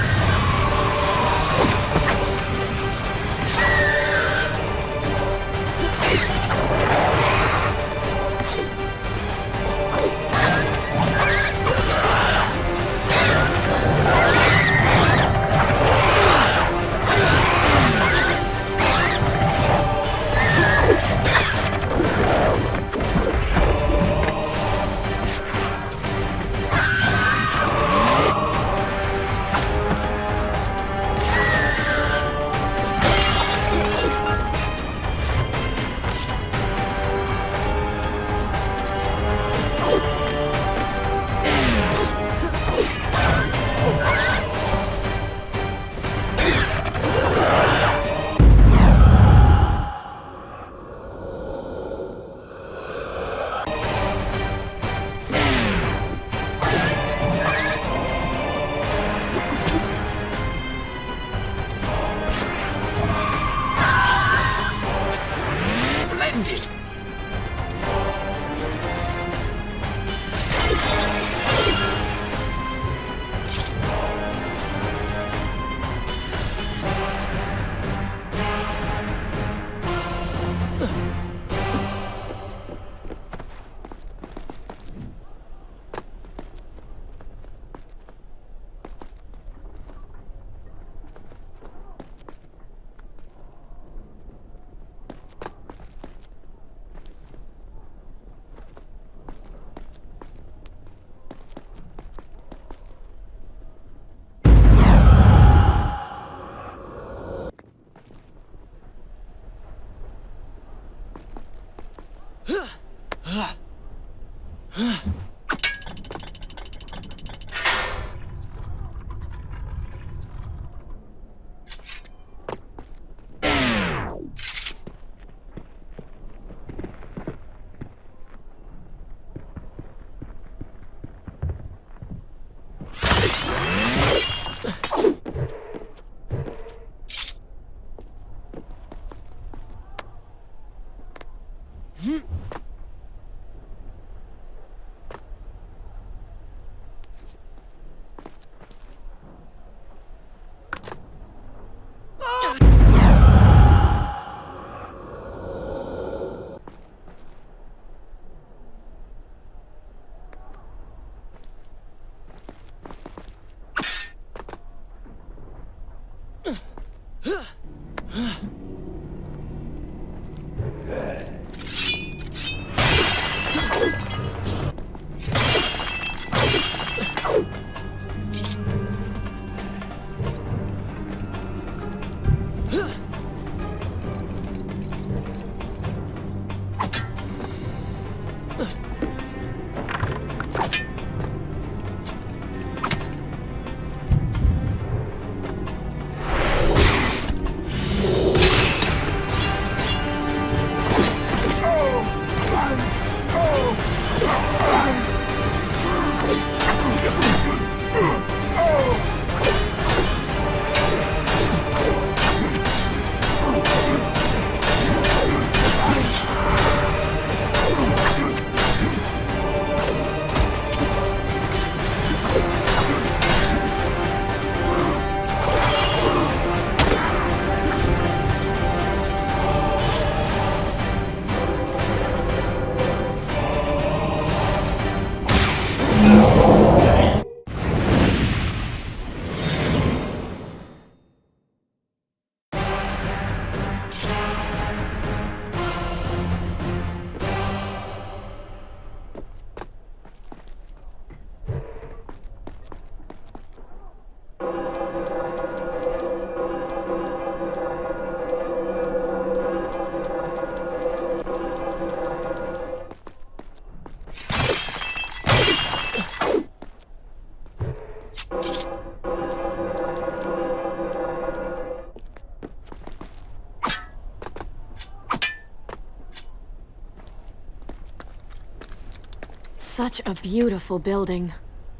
Such a beautiful building.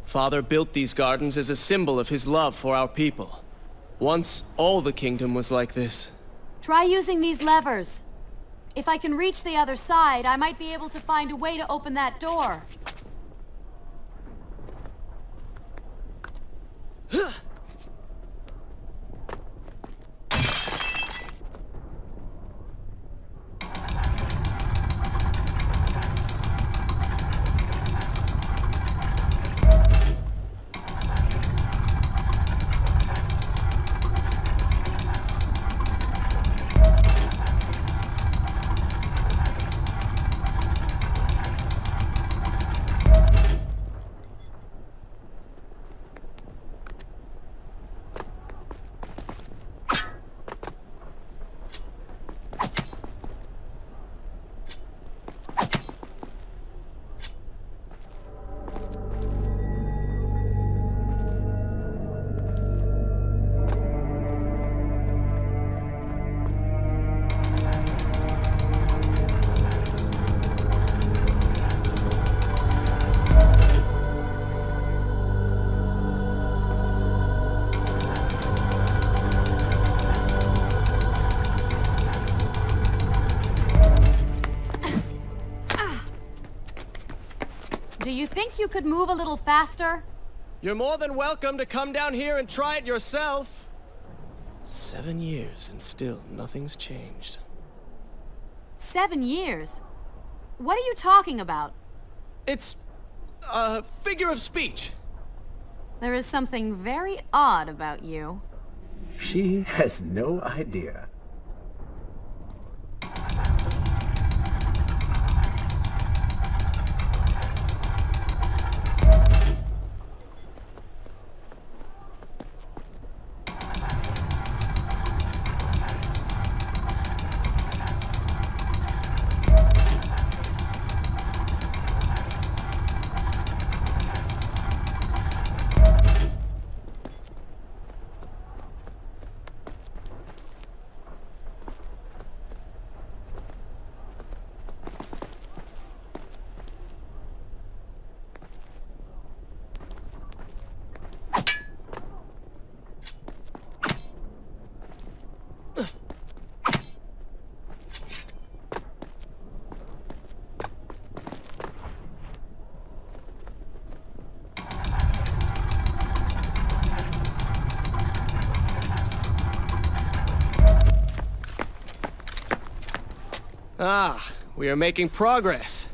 Father built these gardens as a symbol of his love for our people. Once, all the kingdom was like this. Try using these levers. If I can reach the other side, I might be able to find a way to open that door. Do you think you could move a little faster? You're more than welcome to come down here and try it yourself. 7 years and still nothing's changed. 7 years? What are you talking about? It's a figure of speech. There is something very odd about you. She has no idea. Ah, we are making progress.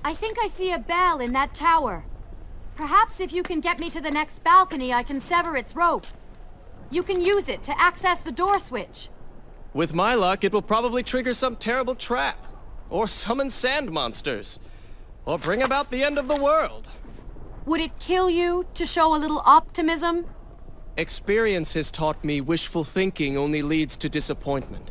I think I see a bell in that tower. Perhaps if you can get me to the next balcony, I can sever its rope. You can use it to access the door switch. With my luck, it will probably trigger some terrible trap. Or summon sand monsters. Or bring about the end of the world. Would it kill you to show a little optimism? Experience has taught me wishful thinking only leads to disappointment.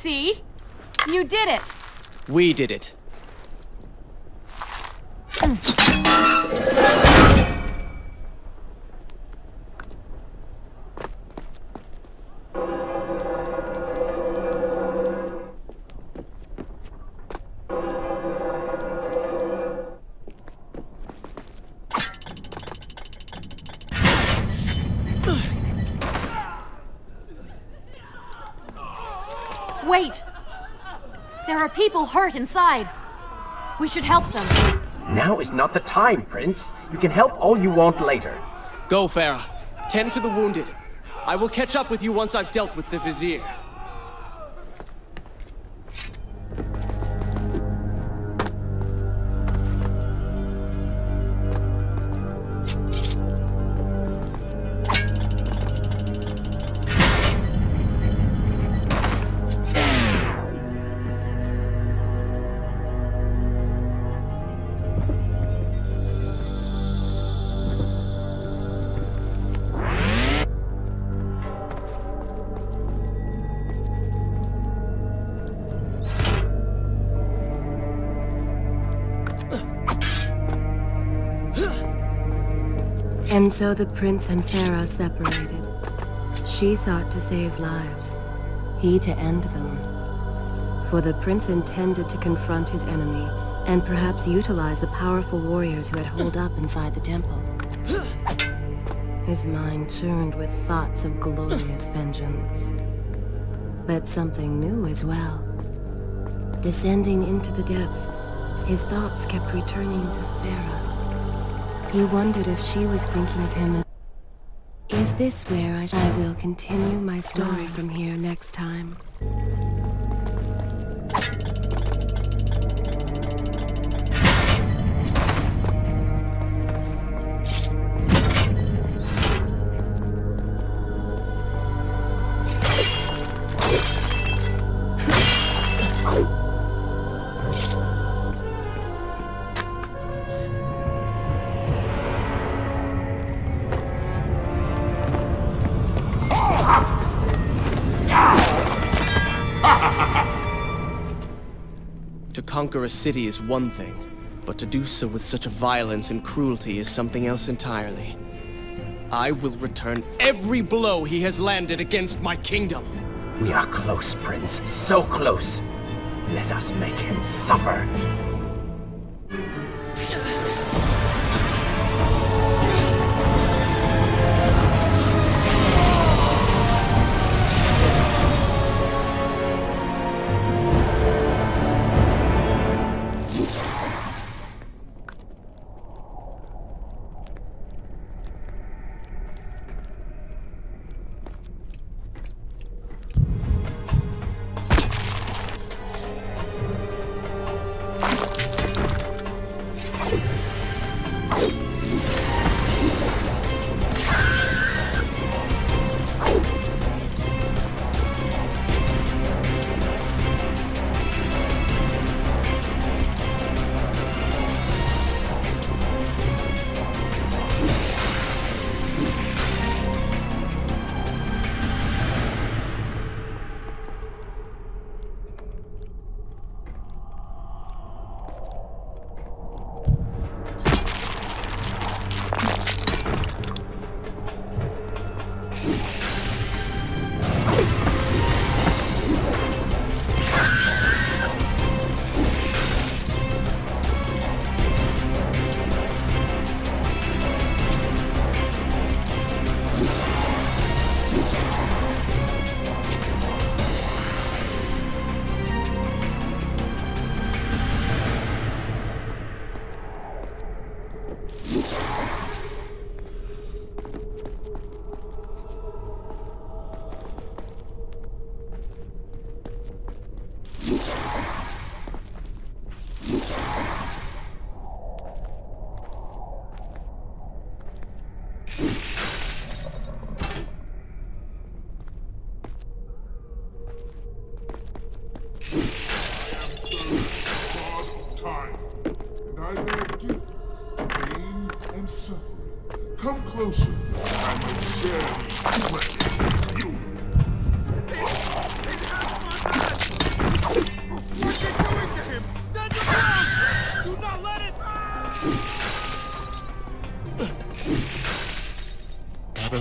See? You did it! We did it. Wait! There are people hurt inside. We should help them. Now is not the time, Prince. You can help all you want later. Go, Farah. Tend to the wounded. I will catch up with you once I've dealt with the Vizier. And so the prince and Farah separated. She sought to save lives, he to end them. For the prince intended to confront his enemy, and perhaps utilize the powerful warriors who had holed up inside the temple. His mind churned with thoughts of glorious vengeance. But something new as well. Descending into the depths, his thoughts kept returning to Farah. He wondered if she was thinking of him as... Is this where I will continue my story from here next time? To conquer a city is one thing, but to do so with such violence and cruelty is something else entirely. I will return every blow he has landed against my kingdom. We are close, Prince. So close. Let us make him suffer. Come closer. I will share these pleasures with you.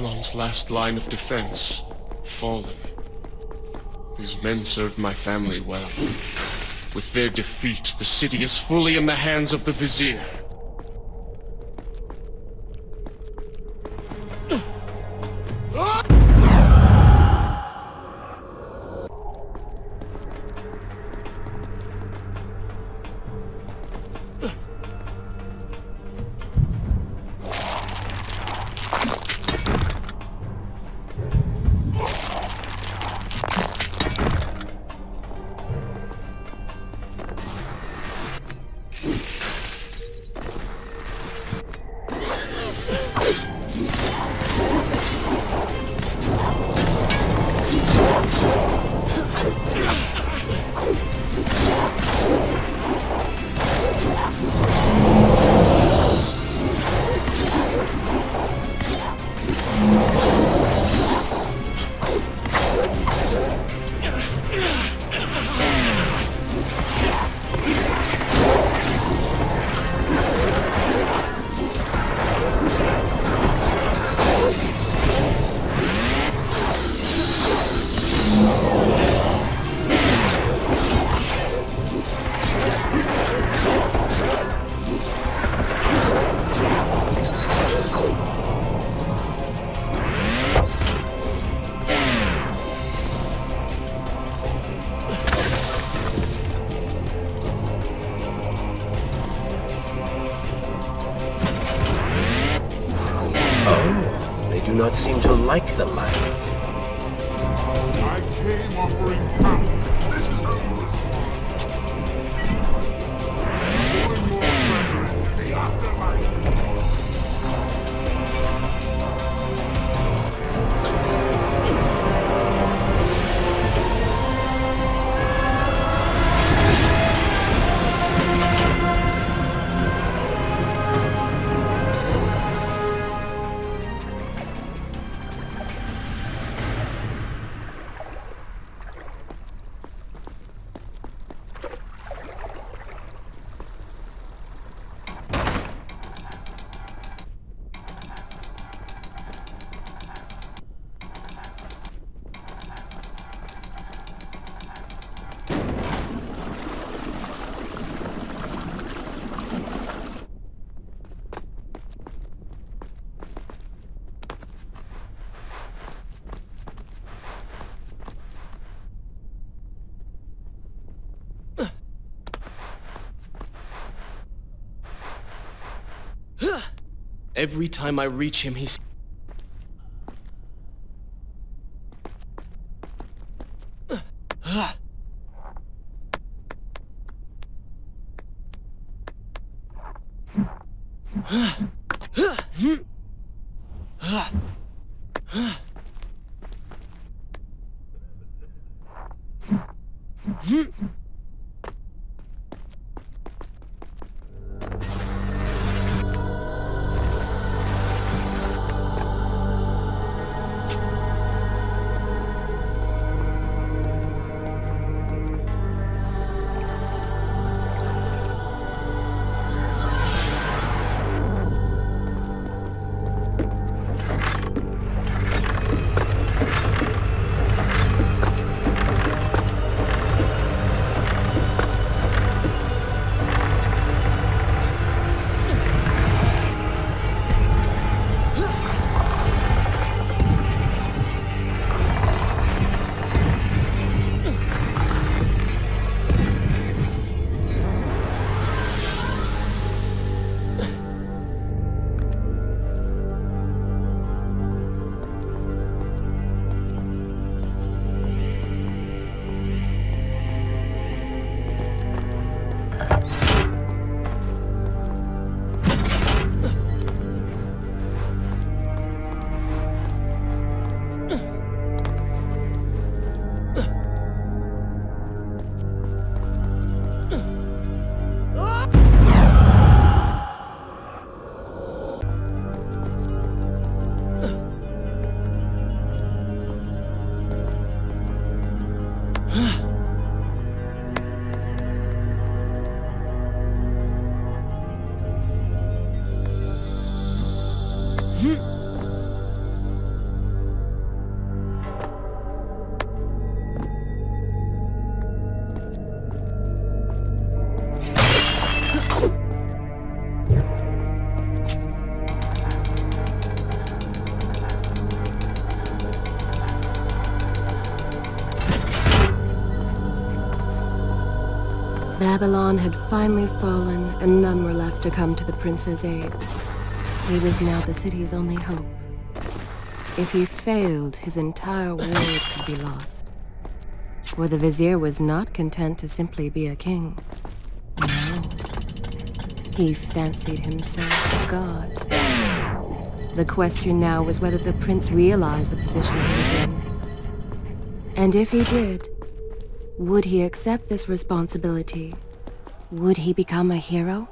Babylon's last line of defense, fallen. These men served my family well. With their defeat, the city is fully in the hands of the Vizier. Do not seem to like the light. I came offering power. This is how you respond. More and more brethren in the afterlife. Every time I reach him, he's... Babylon had finally fallen, and none were left to come to the prince's aid. He was now the city's only hope. If he failed, his entire world could be lost. For the vizier was not content to simply be a king. No. He fancied himself God. The question now was whether the prince realized the position he was in. And if he did, would he accept this responsibility? Would he become a hero?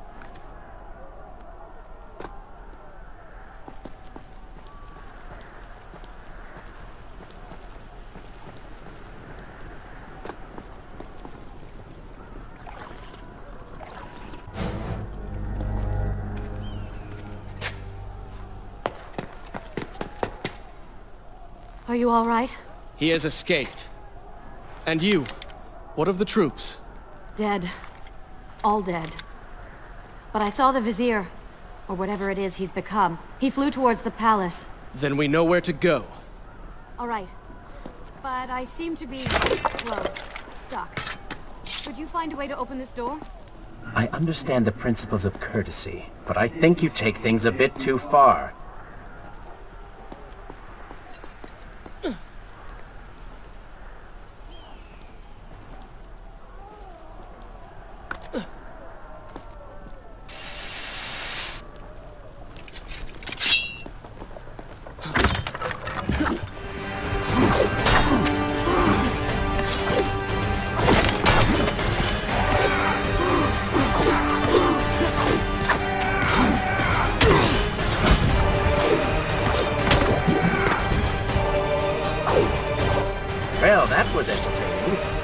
Are you all right? He has escaped. And you? What of the troops? Dead. All dead. But I saw the vizier, or whatever it is he's become. He flew towards the palace. Then we know where to go. All right. But I seem to be, well, stuck. Could you find a way to open this door? I understand the principles of courtesy, but I think you take things a bit too far. Well, that was entertaining.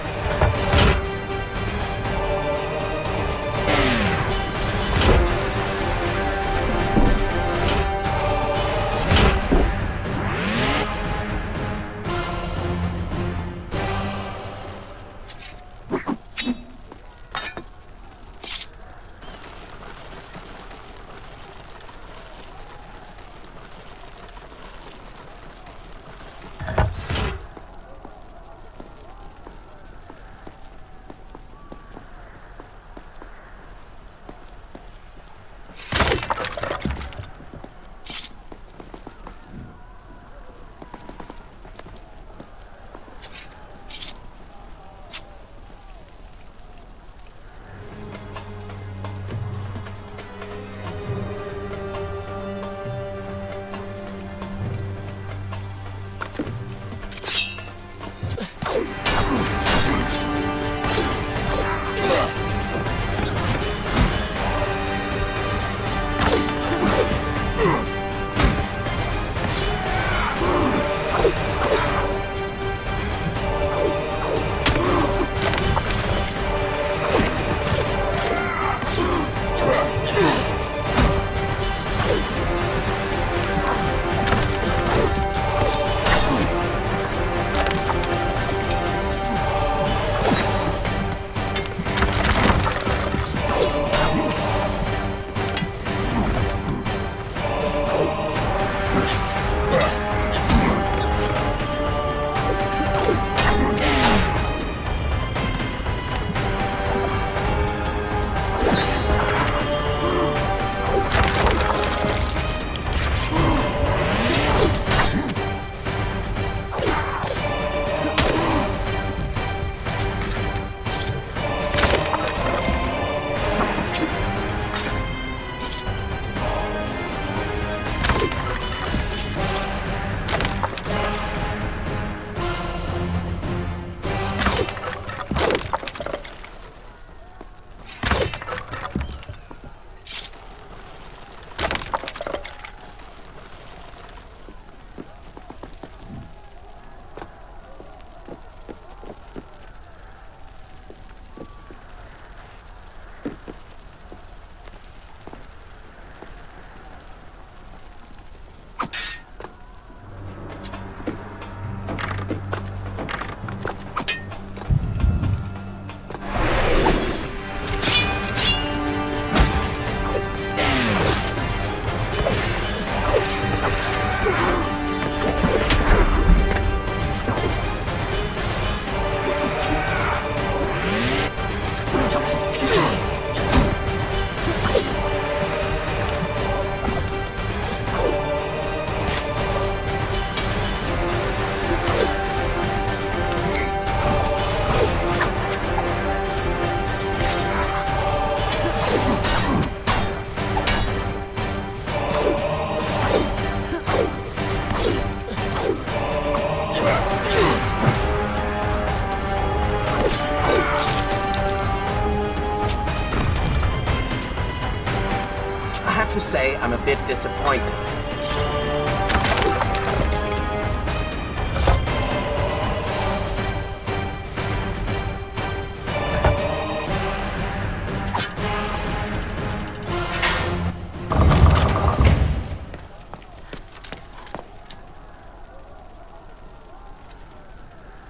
I'm a bit disappointed.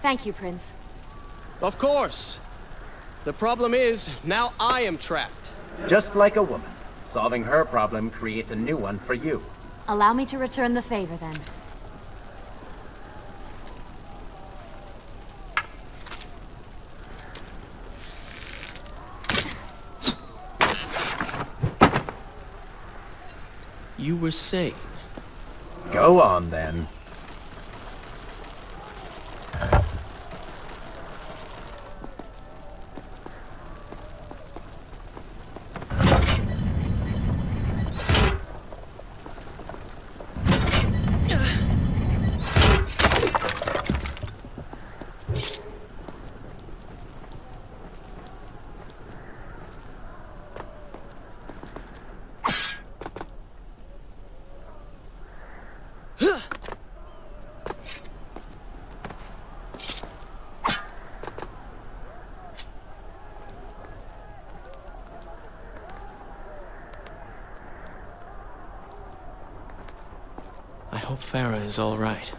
Thank you, Prince. Of course. The problem is, now I am trapped. Just like a woman. Solving her problem creates a new one for you. Allow me to return the favor, then. You were saying... Go on, then. I hope Farah is all right.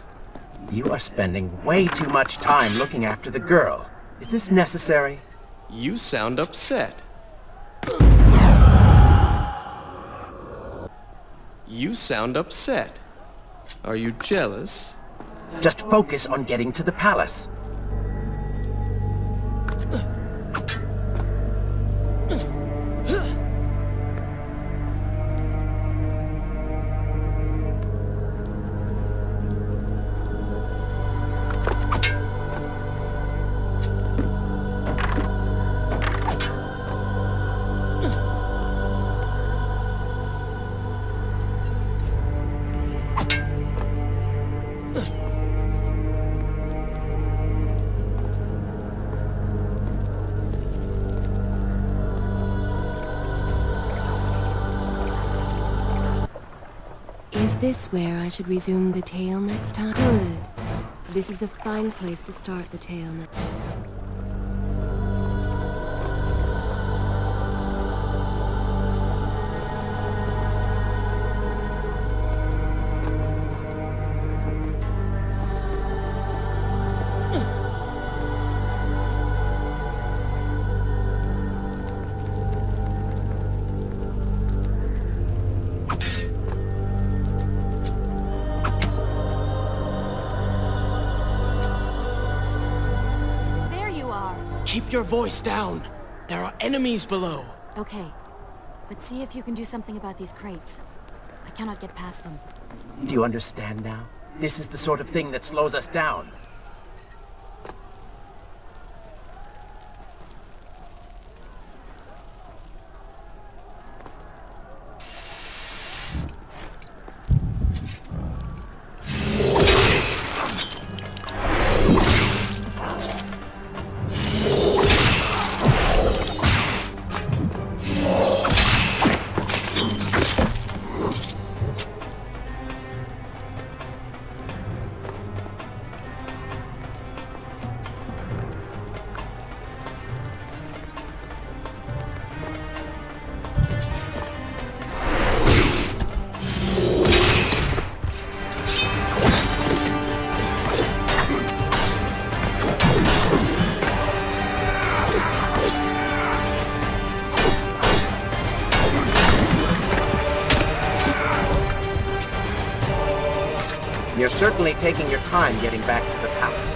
You are spending way too much time looking after the girl. Is this necessary? You sound upset. You sound upset. Are you jealous? Just focus on getting to the palace. Is this where I should resume the tale next time? Good. This is a fine place to start the tale next. Keep your voice down. There are enemies below. Okay. But see if you can do something about these crates. I cannot get past them. Do you understand now? This is the sort of thing that slows us down. You're certainly taking your time getting back to the palace.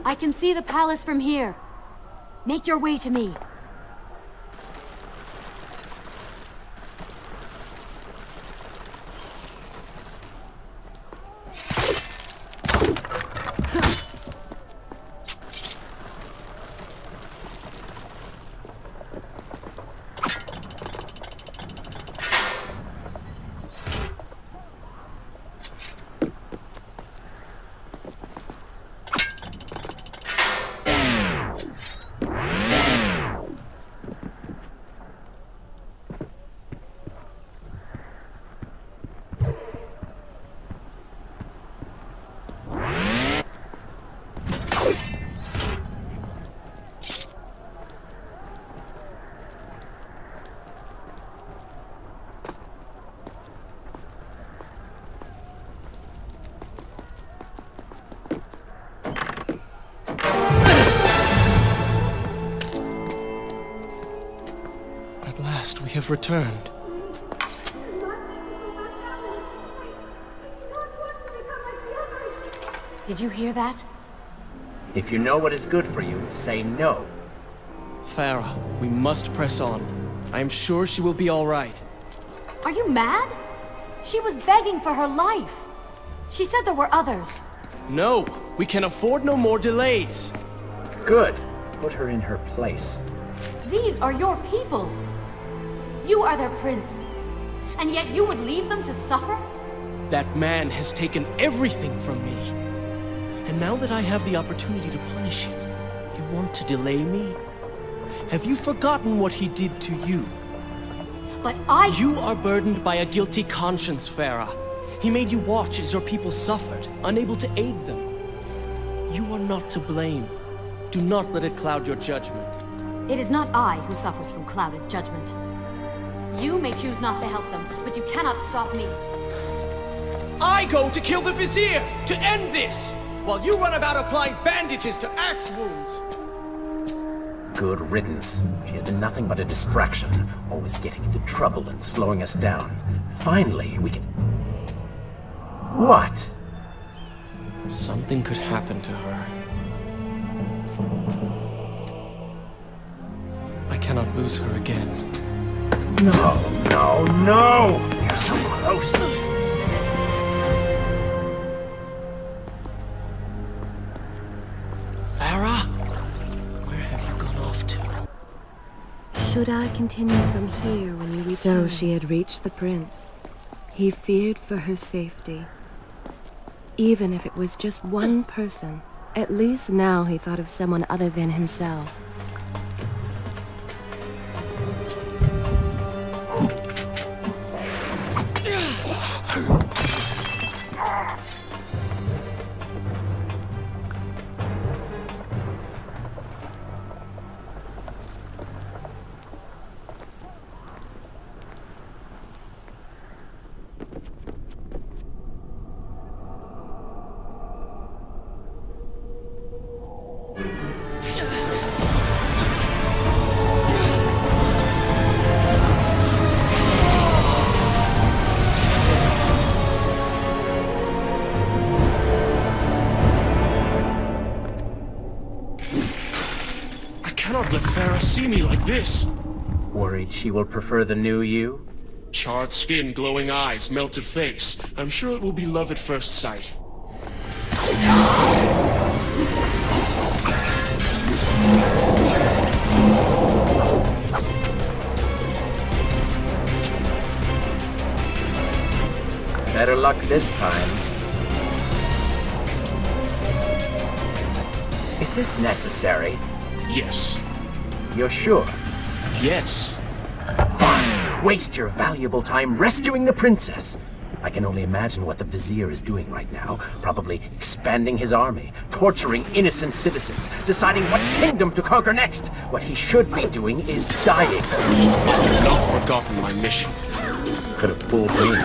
I can see the palace from here. Make your way to me. At last, we have returned. Did you hear that? If you know what is good for you, say no. Farah, we must press on. I am sure she will be all right. Are you mad? She was begging for her life. She said there were others. No, we can afford no more delays. Good. Put her in her place. These are your people. You are their prince. And yet you would leave them to suffer? That man has taken everything from me. And now that I have the opportunity to punish him, you want to delay me? Have you forgotten what he did to you? But You are burdened by a guilty conscience, Farah. He made you watch as your people suffered, unable to aid them. You are not to blame. Do not let it cloud your judgment. It is not I who suffers from clouded judgment. You may choose not to help them, but you cannot stop me. I go to kill the Vizier, to end this, while you run about applying bandages to axe wounds. Good riddance. She has been nothing but a distraction, always getting into trouble and slowing us down. Finally, we can... What? Something could happen to her. I cannot lose her again. No, no, no! You're so close! Farah? Where have you gone off to? Should I continue from here when you return? So she had reached the prince. He feared for her safety. Even if it was just one person, at least now he thought of someone other than himself. Cannot let Farah see me like this. Worried she will prefer the new you? Charred skin, glowing eyes, melted face. I'm sure it will be love at first sight. Better luck this time. Is this necessary? Yes. You're sure? Yes. Fine. Waste your valuable time rescuing the princess. I can only imagine what the Vizier is doing right now. Probably expanding his army, torturing innocent citizens, deciding what kingdom to conquer next. What he should be doing is dying. I have not forgotten my mission. Could have fooled me.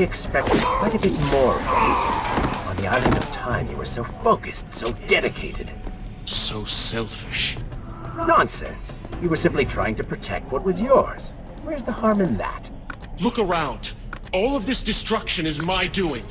expected quite a bit more from you. On the Island of Time, you were so focused, so dedicated. So selfish. Nonsense. You were simply trying to protect what was yours. Where's the harm in that? Look around. All of this destruction is my doing.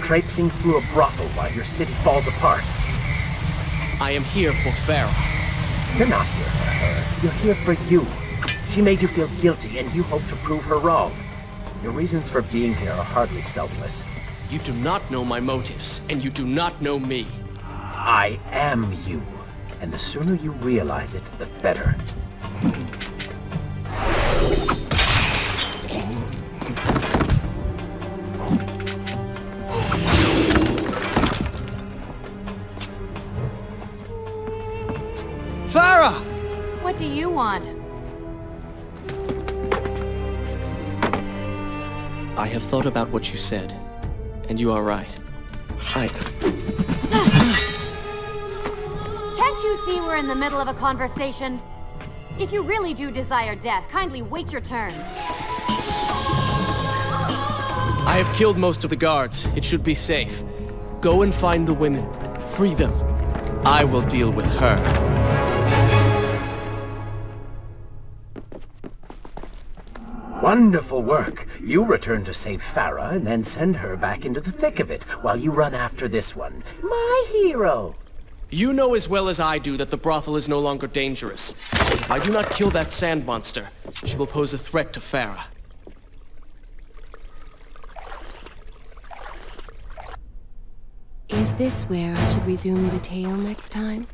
Traipsing through a brothel while your city falls apart. I am here for Farah. You're not here for her. You're here for you. She made you feel guilty, and you hope to prove her wrong. Your reasons for being here are hardly selfless. You do not know my motives, and you do not know me. I am you. And the sooner you realize it, the better. Farah! What do you want? I have thought about what you said, and you are right. Can't you see we're in the middle of a conversation? If you really do desire death, kindly wait your turn. I have killed most of the guards. It should be safe. Go and find the women. Free them. I will deal with her. Wonderful work. You return to save Farah and then send her back into the thick of it while you run after this one. My hero! You know as well as I do that the brothel is no longer dangerous. If I do not kill that sand monster, she will pose a threat to Farah. Is this where I should resume the tale next time?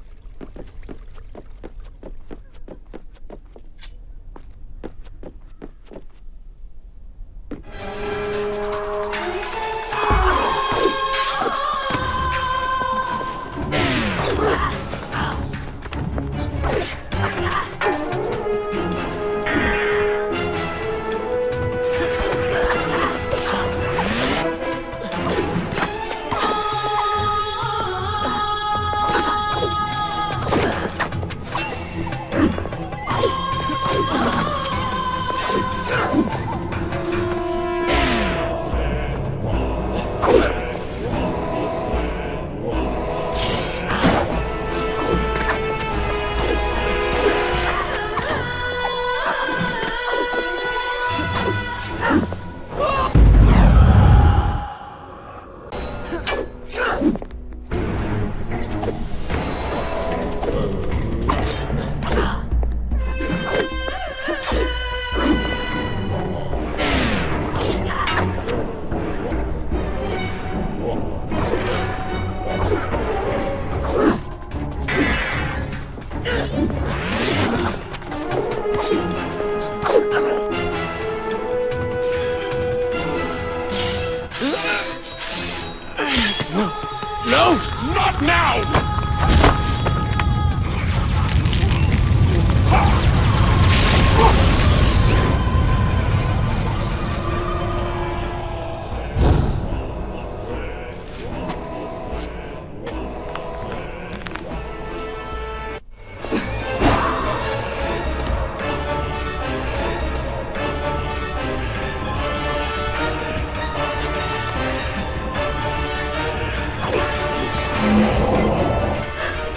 No! Not now!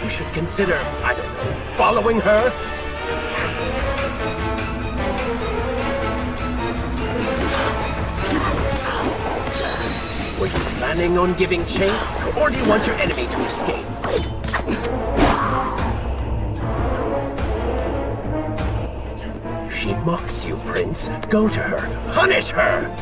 You should consider, I don't know, following her? Were you planning on giving chase, or do you want your enemy to escape? She mocks you, Prince. Go to her. Punish her!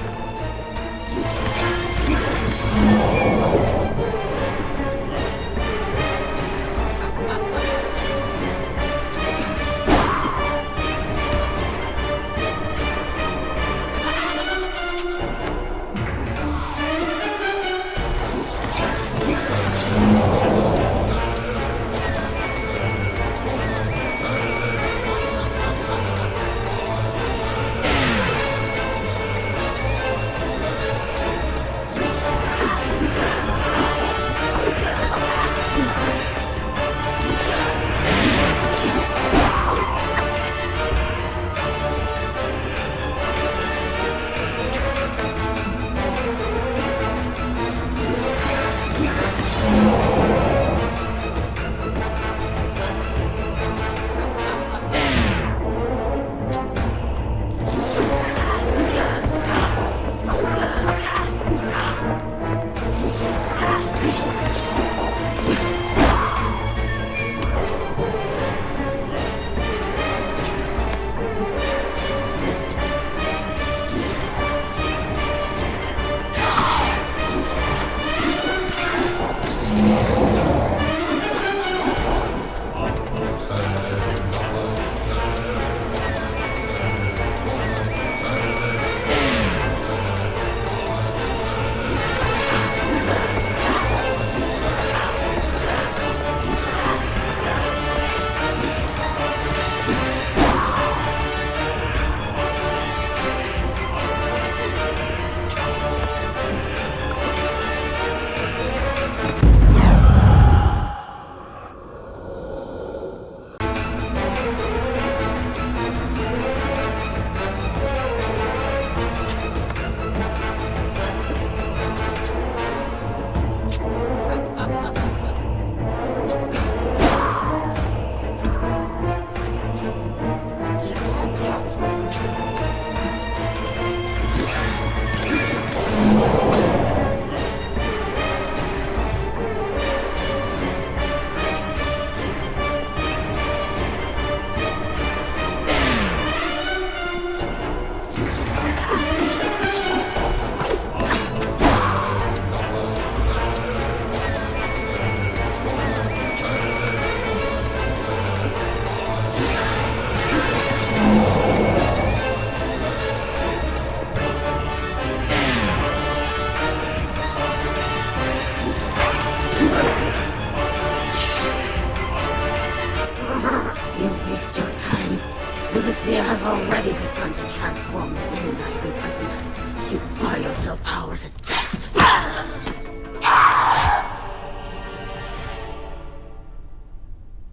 Persia has already begun to transform the women I have imprisoned. You buy yourself hours at best.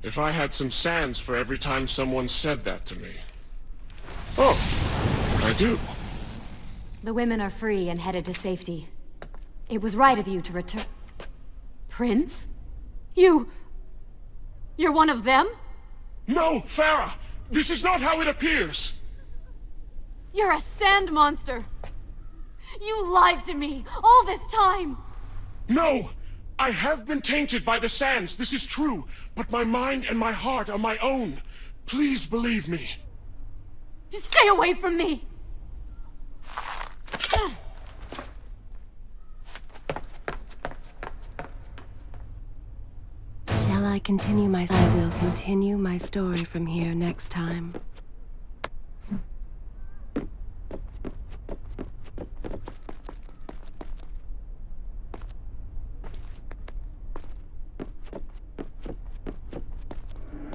If I had some sands for every time someone said that to me. Oh, I do. The women are free and headed to safety. It was right of you to return... Prince? You're one of them? No, Farah! This is not how it appears! You're a sand monster! You lied to me all this time! No! I have been tainted by the sands, this is true. But my mind and my heart are my own. Please believe me. Stay away from me! Shall I continue my... I will continue my story from here next time.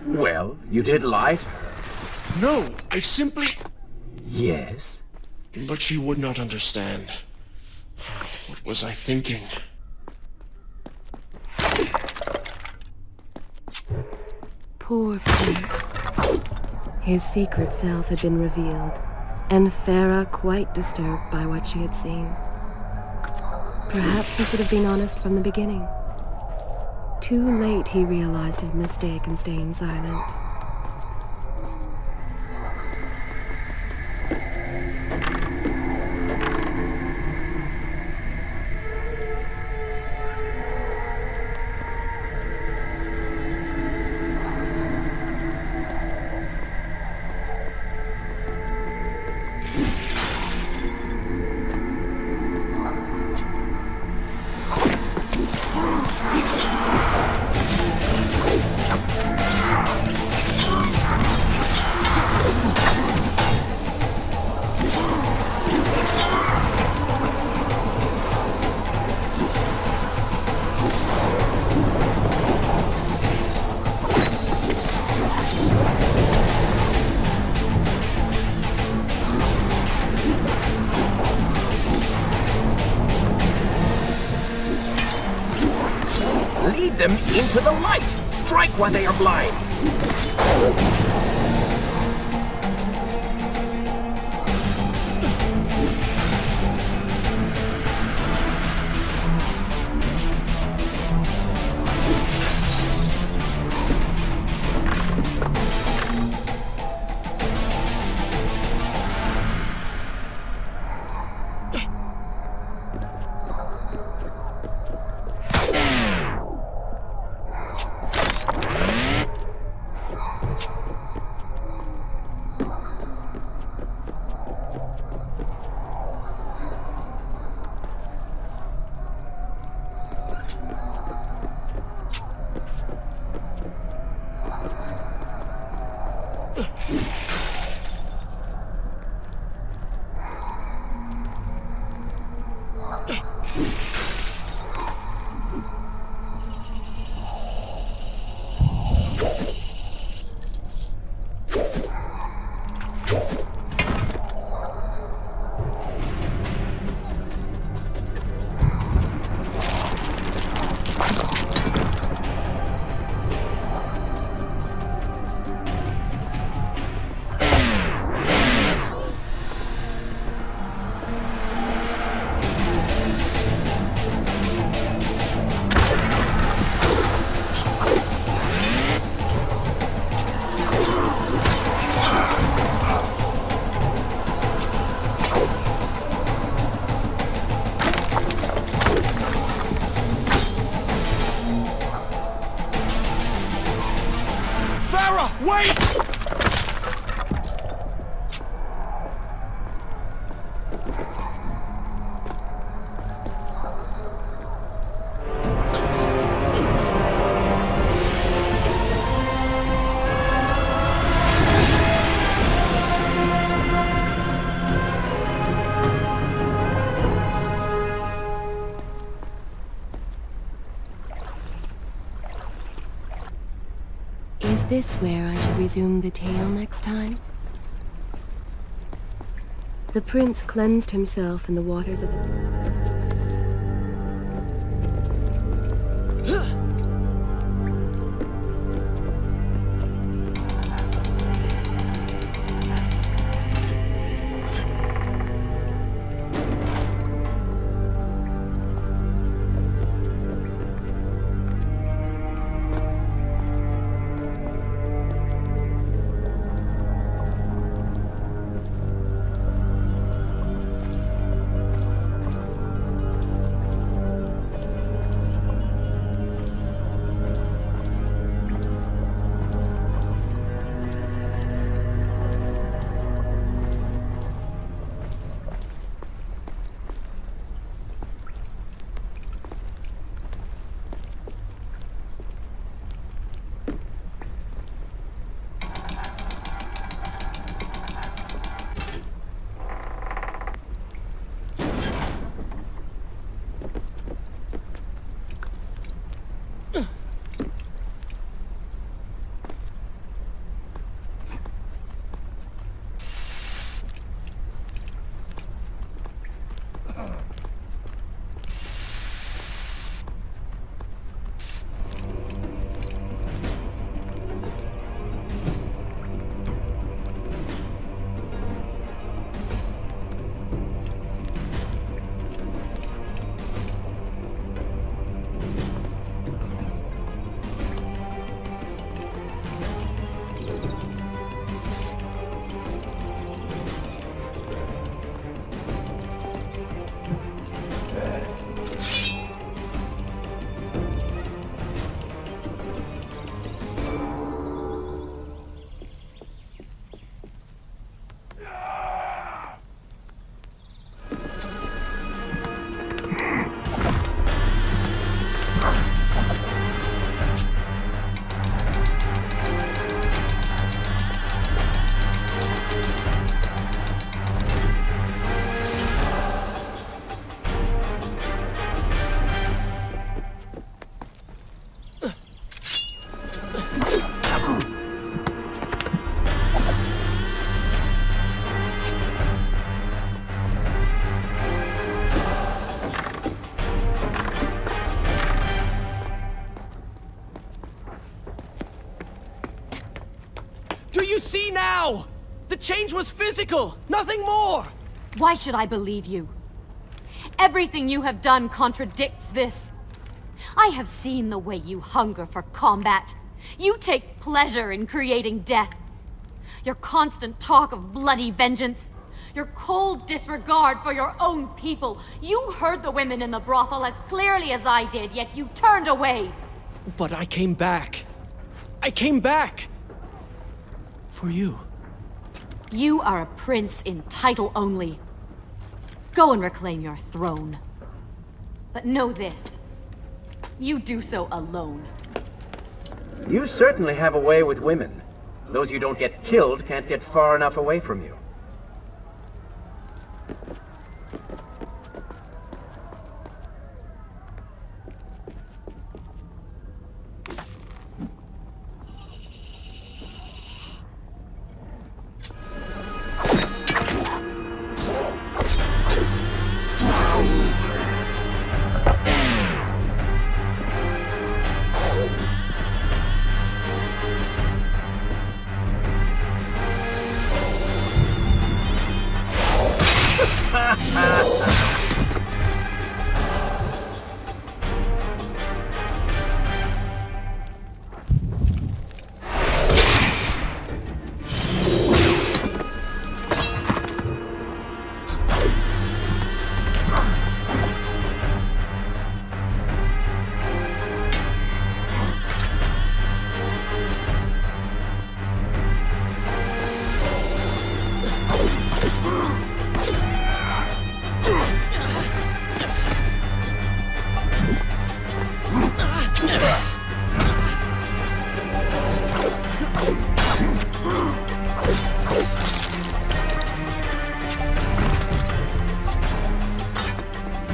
Well, you did lie to her. No, I simply... Yes? But she would not understand. What was I thinking? Poor Prince. His secret self had been revealed, and Farah quite disturbed by what she had seen. Perhaps he should have been honest from the beginning. Too late he realized his mistake in staying silent. Lead them into the light! Strike while they are blind! Is this where I should resume the tale next time? The prince cleansed himself in the waters of the... see now! The change was physical, nothing more! Why should I believe you? Everything you have done contradicts this. I have seen the way you hunger for combat. You take pleasure in creating death. Your constant talk of bloody vengeance. Your cold disregard for your own people. You heard the women in the brothel as clearly as I did, yet you turned away. But I came back. I came back! For you. You are a prince in title only. Go and reclaim your throne. But know this. You do so alone. You certainly have a way with women. Those you don't get killed can't get far enough away from you.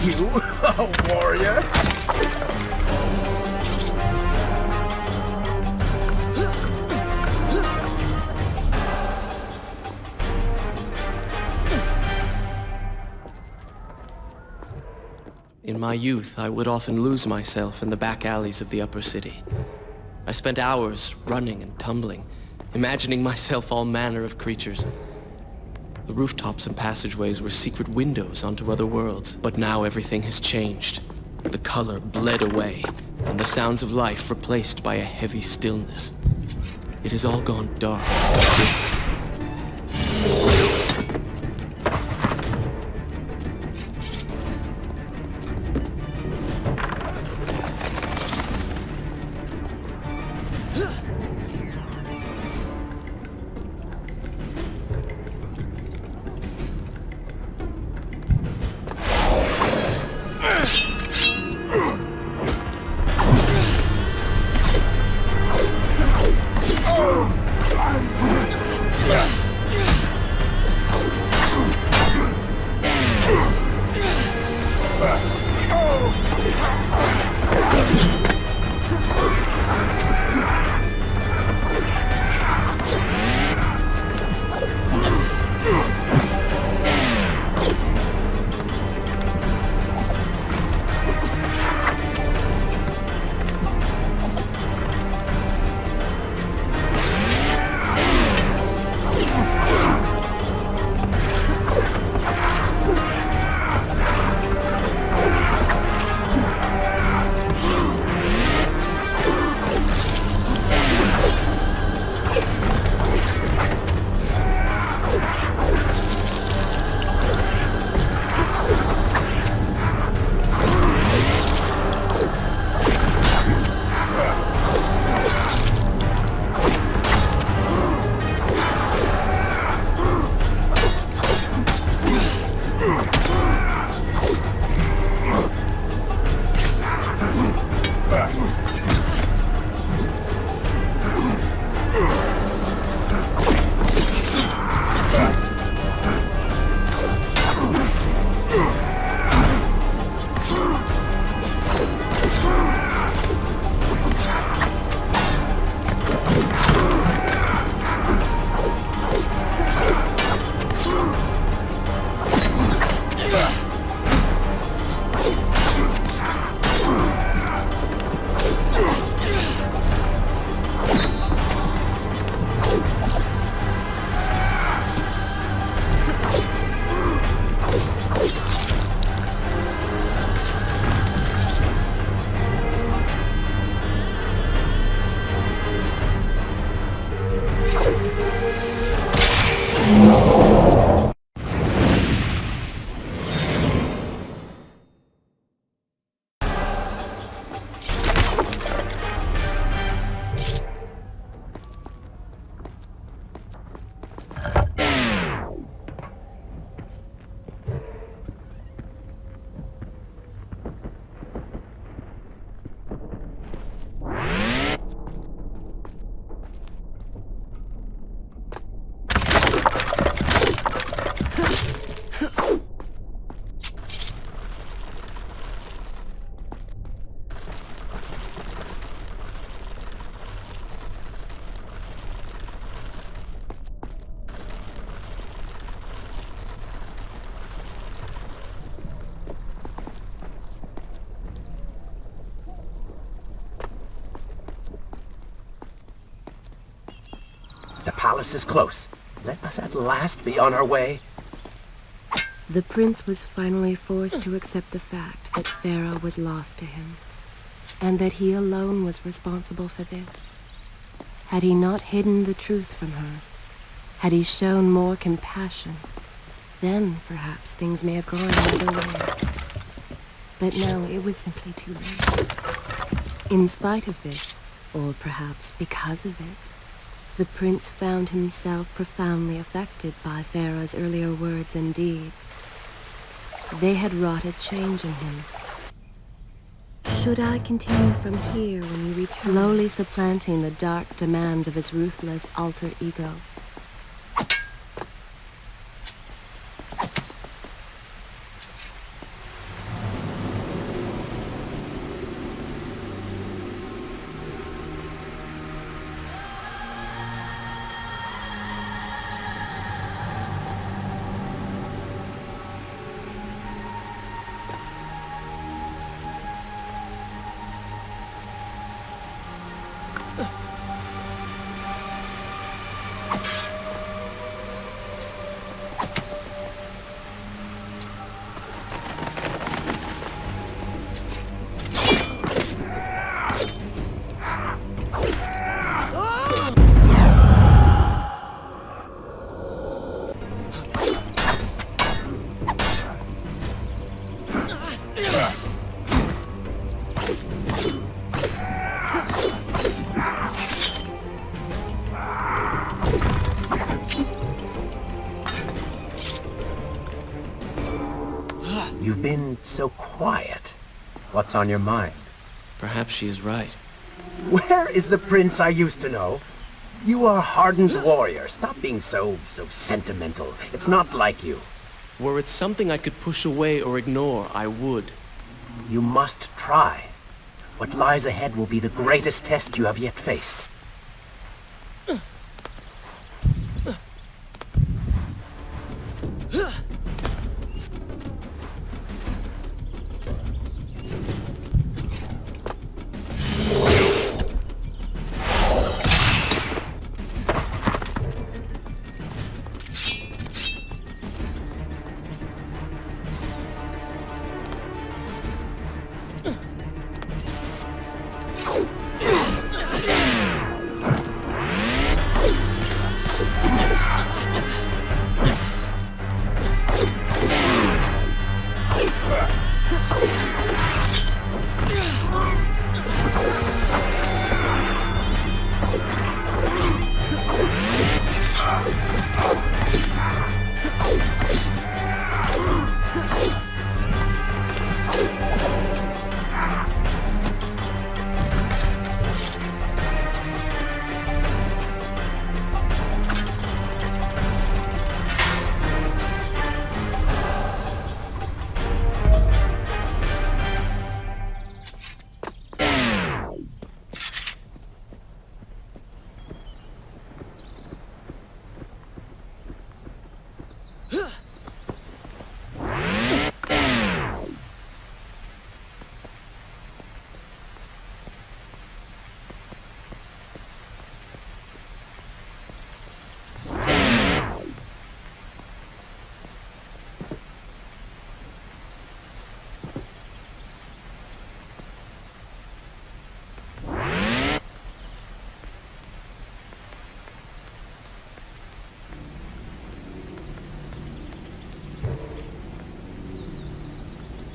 You, a warrior? In my youth, I would often lose myself in the back alleys of the upper city. I spent hours running and tumbling, imagining myself all manner of creatures. The rooftops and passageways were secret windows onto other worlds. But now everything has changed. The color bled away, and the sounds of life replaced by a heavy stillness. It has all gone dark. palace is close. Let us at last be on our way. The prince was finally forced to accept the fact that Farah was lost to him, and that he alone was responsible for this. Had he not hidden the truth from her, had he shown more compassion, then perhaps things may have gone another way. But no, it was simply too late. In spite of this, or perhaps because of it, the prince found himself profoundly affected by Farah's earlier words and deeds. They had wrought a change in him. Should I continue from here when you return? Slowly supplanting the dark demands of his ruthless alter ego. You've been so quiet. What's on your mind? Perhaps she is right. Where is the prince I used to know? You are a hardened warrior. Stop being so sentimental. It's not like you. Were it something I could push away or ignore, I would. You must try. What lies ahead will be the greatest test you have yet faced.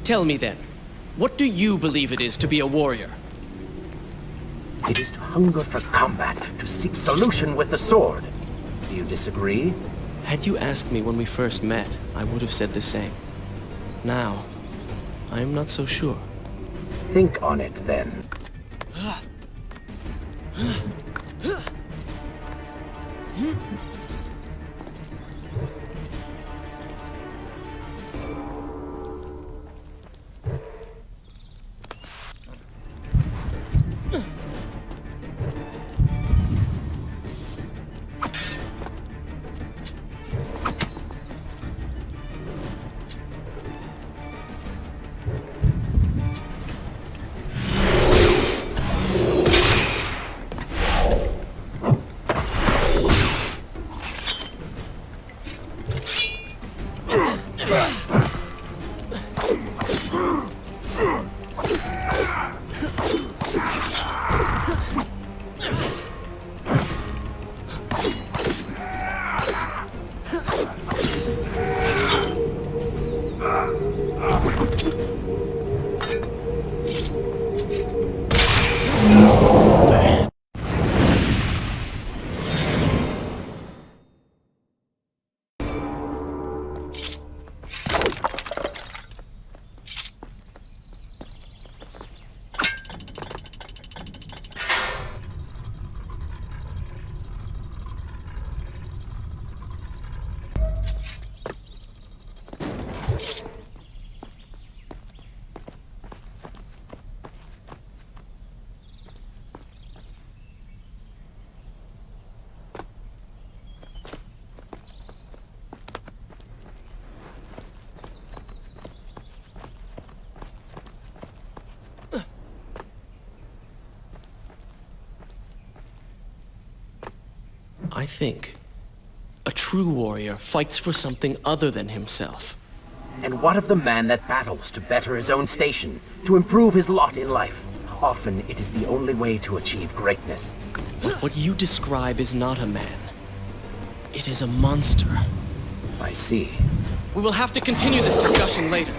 Tell me then, what do you believe it is to be a warrior? It is to hunger for combat, to seek solution with the sword. Do you disagree? Had you asked me when we first met, I would have said the same. Now, I am not so sure. Think on it then. I think a true warrior fights for something other than himself. And what of the man that battles to better his own station, to improve his lot in life? Often it is the only way to achieve greatness. But what you describe is not a man. It is a monster. I see. We will have to continue this discussion later.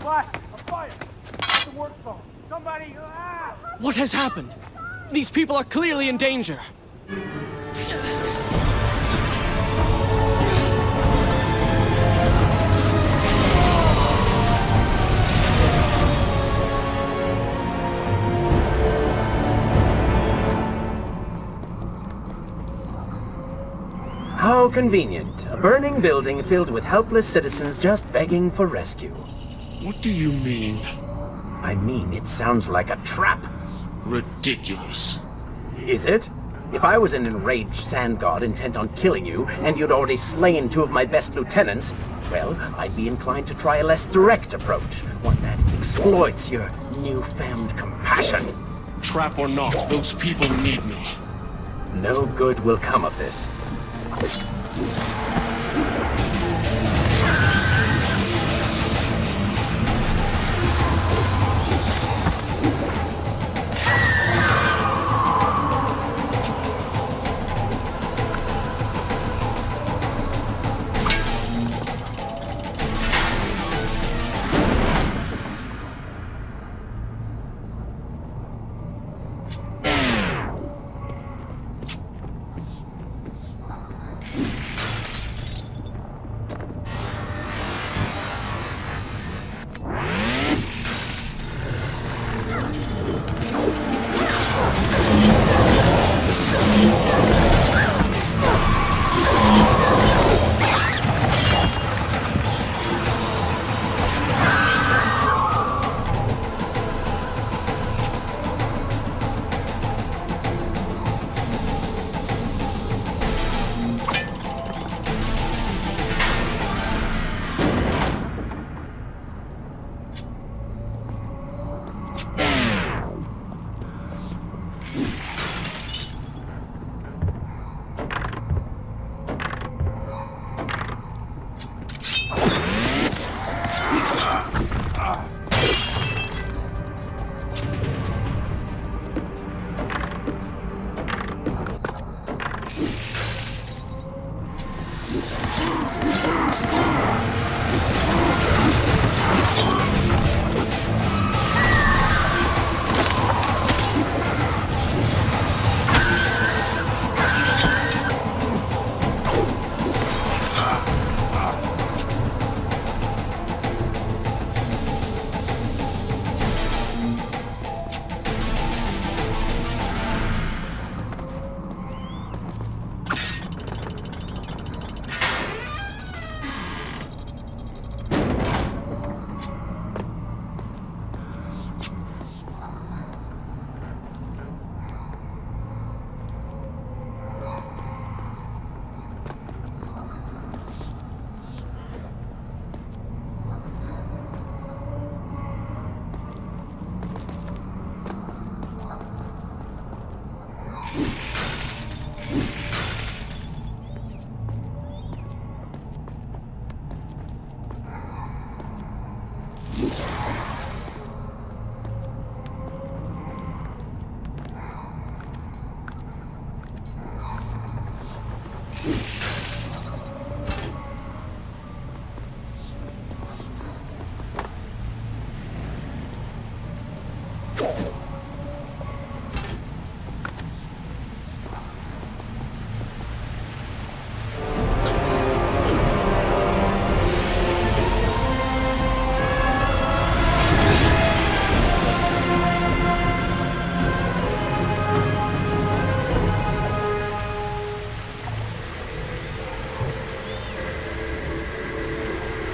Black, a fire! It's the work phone. Somebody, What has happened? These people are clearly in danger. How convenient. A burning building filled with helpless citizens just begging for rescue. What do you mean? I mean, it sounds like a trap. Ridiculous. Is it? If I was an enraged sand god intent on killing you, and you'd already slain two of my best lieutenants, well, I'd be inclined to try a less direct approach. One that exploits your newfound compassion. Trap or not, those people need me. No good will come of this.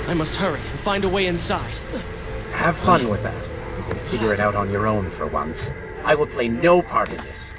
I must hurry and find a way inside. Have fun with that. You can figure it out on your own for once. I will play no part in this.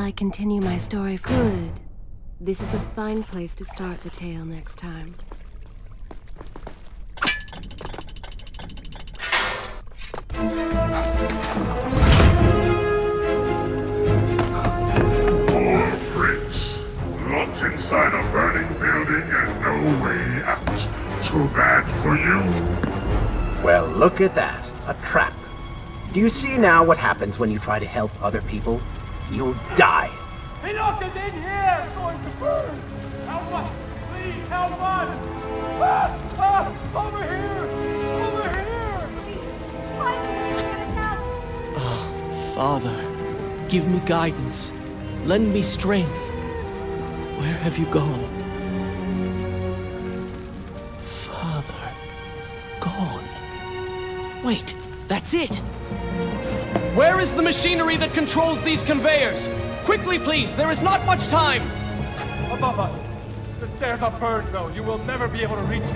I continue my story? Good. This is a fine place to start the tale next time. Poor prince, locked inside a burning building and no way out. too bad for you. Well, look at that. A trap. Do you see now what happens when you try to help other people? You die. Hey, look, it's in here! It's going to burn! Help us! Please, help us! Over here! Over here! Father, give me guidance. Lend me strength. Where have you gone? Father, gone. Wait, that's it! Where is the machinery that controls these conveyors? Quickly, please, there is not much time! Above us. The stairs are burned, though. You will never be able to reach it.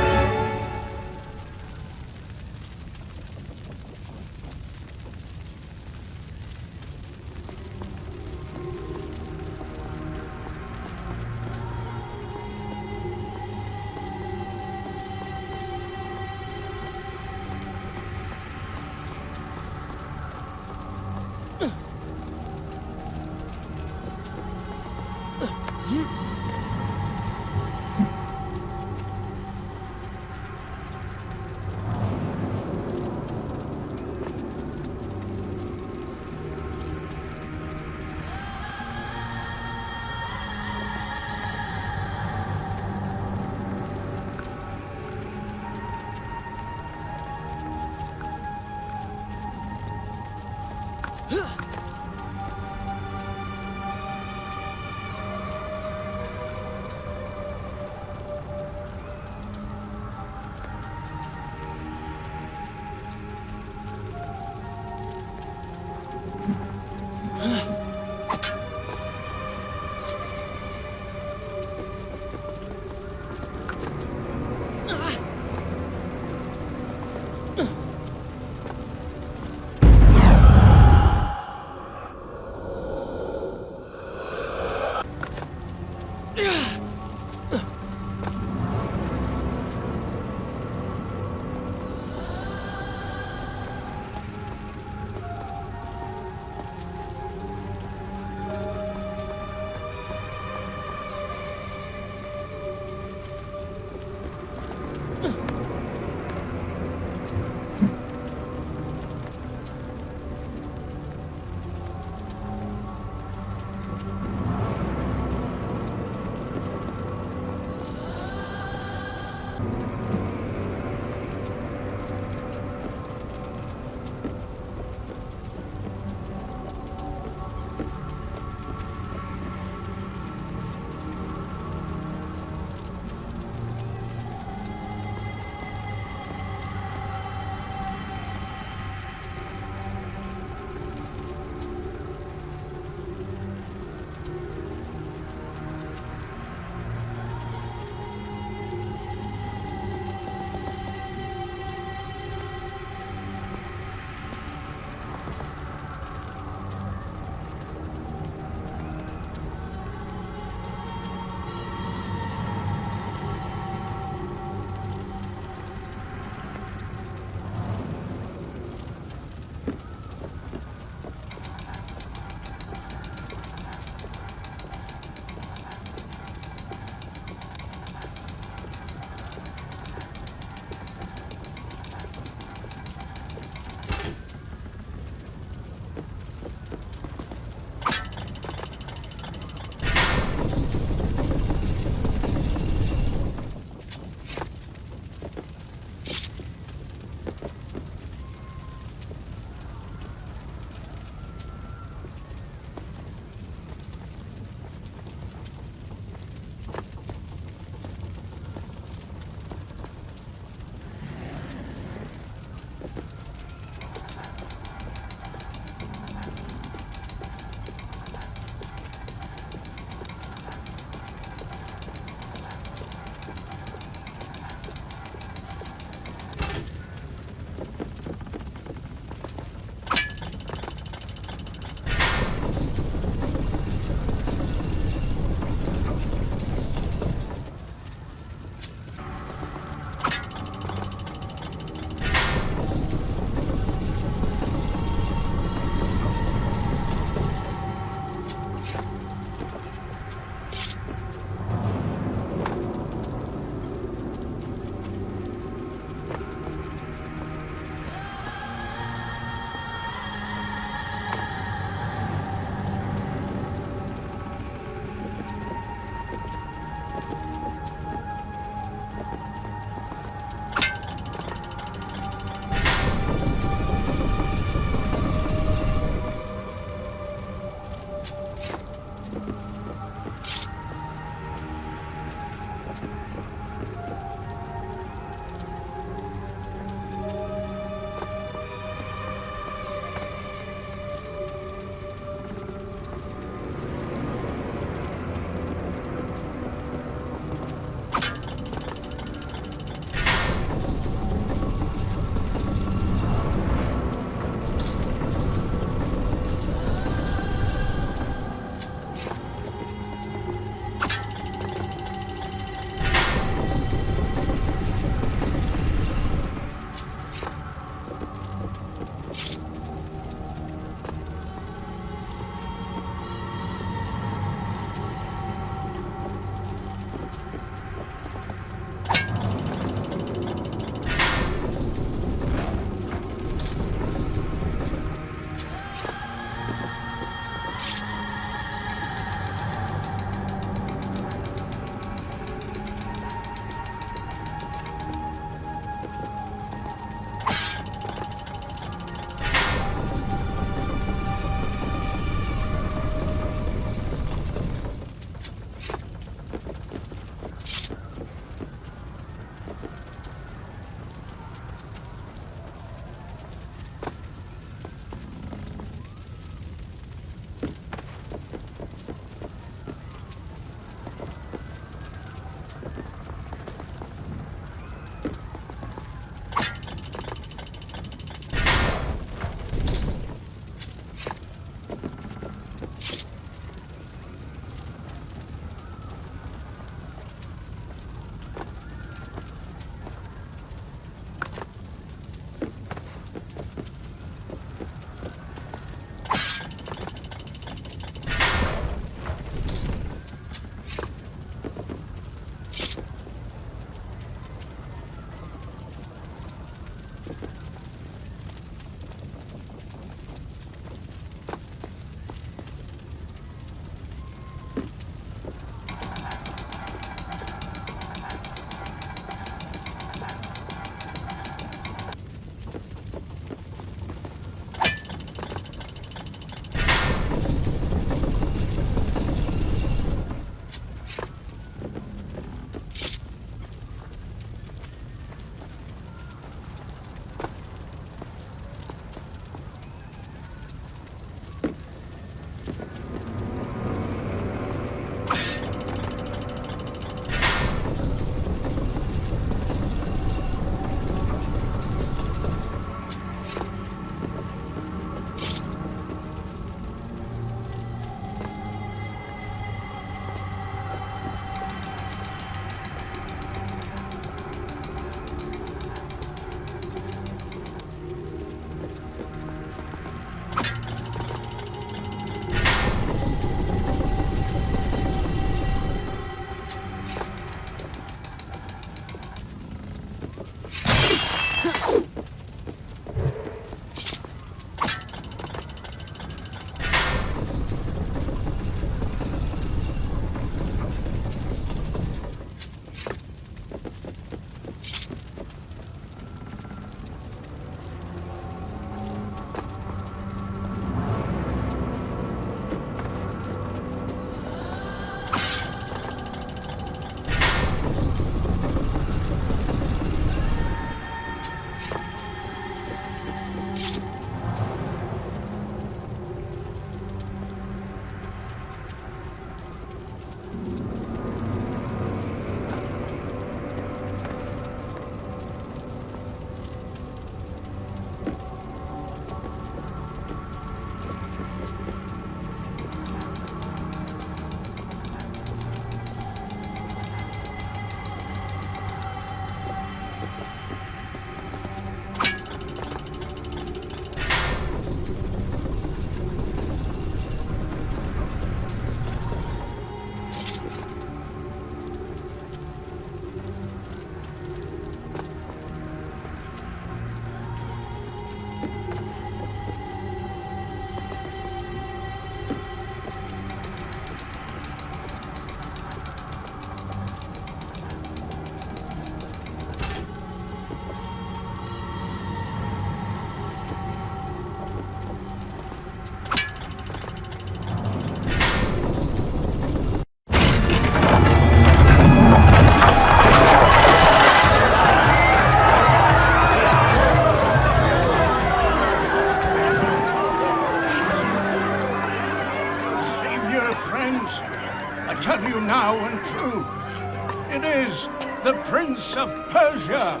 The Prince of Persia!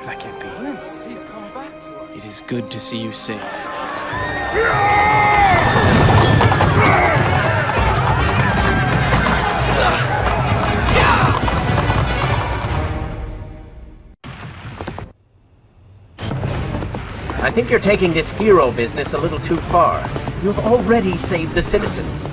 That can't be. Prince, he's come back to us. It is good to see you safe. I think you're taking this hero business a little too far. You've already saved the citizens.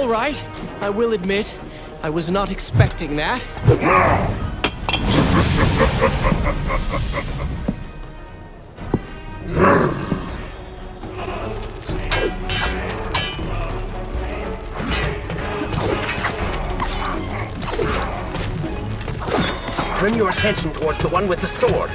All right, I will admit, I was not expecting that. Turn your attention towards the one with the sword.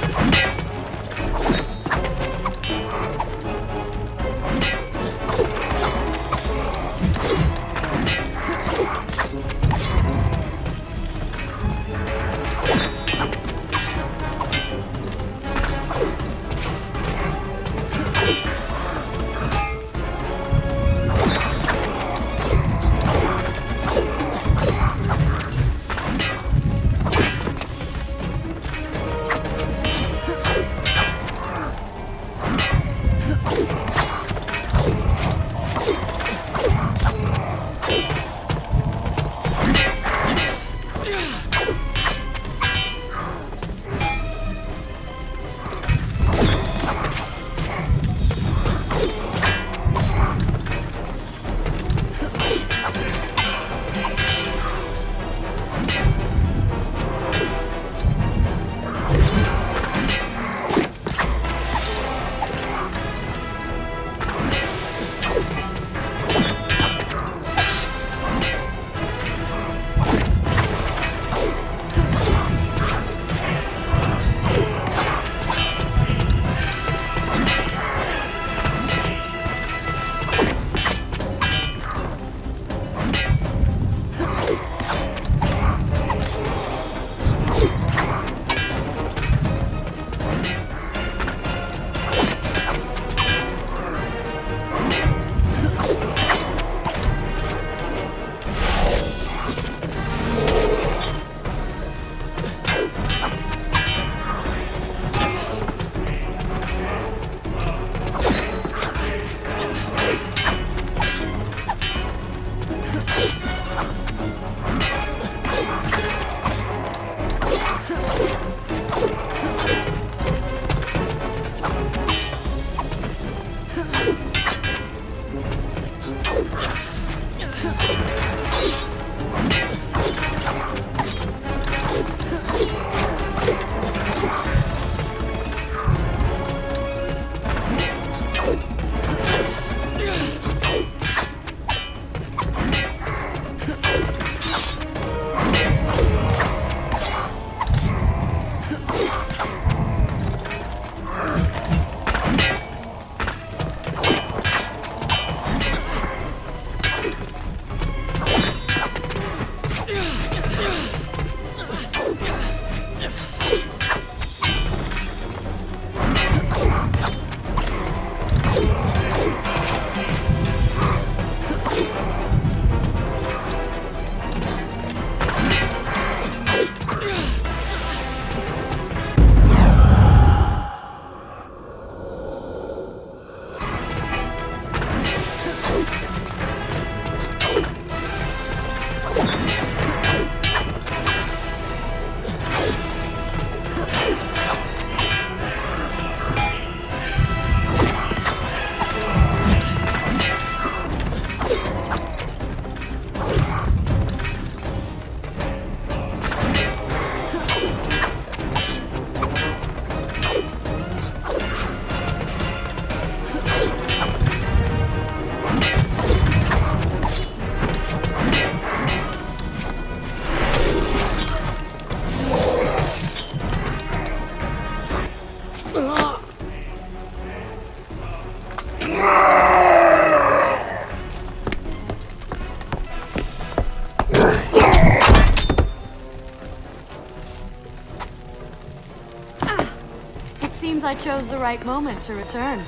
seems I chose the right moment to return.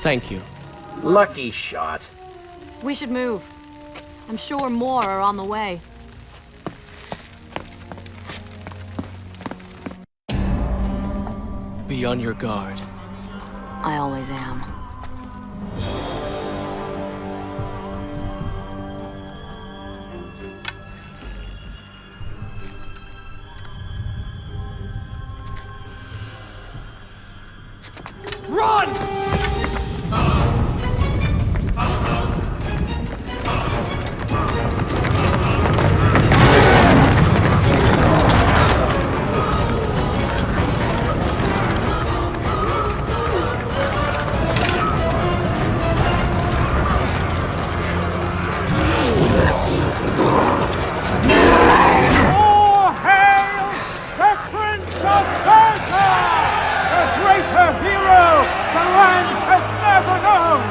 Thank you. Lucky shot. We should move. I'm sure more are on the way. Be on your guard. I always am. All hail the Prince of Persia! The greater hero the land has never known!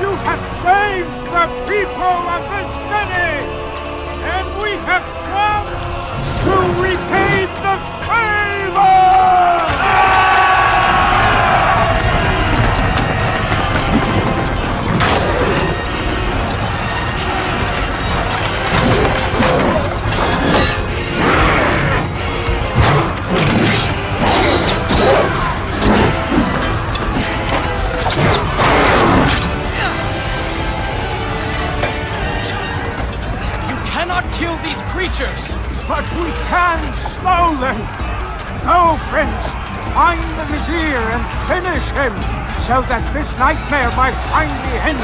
You have saved the people of the city! And we have come to repay the favor! Kill these creatures! But we can slow them! Go, Prince! Find the Vizier and finish him, so that this nightmare might finally end!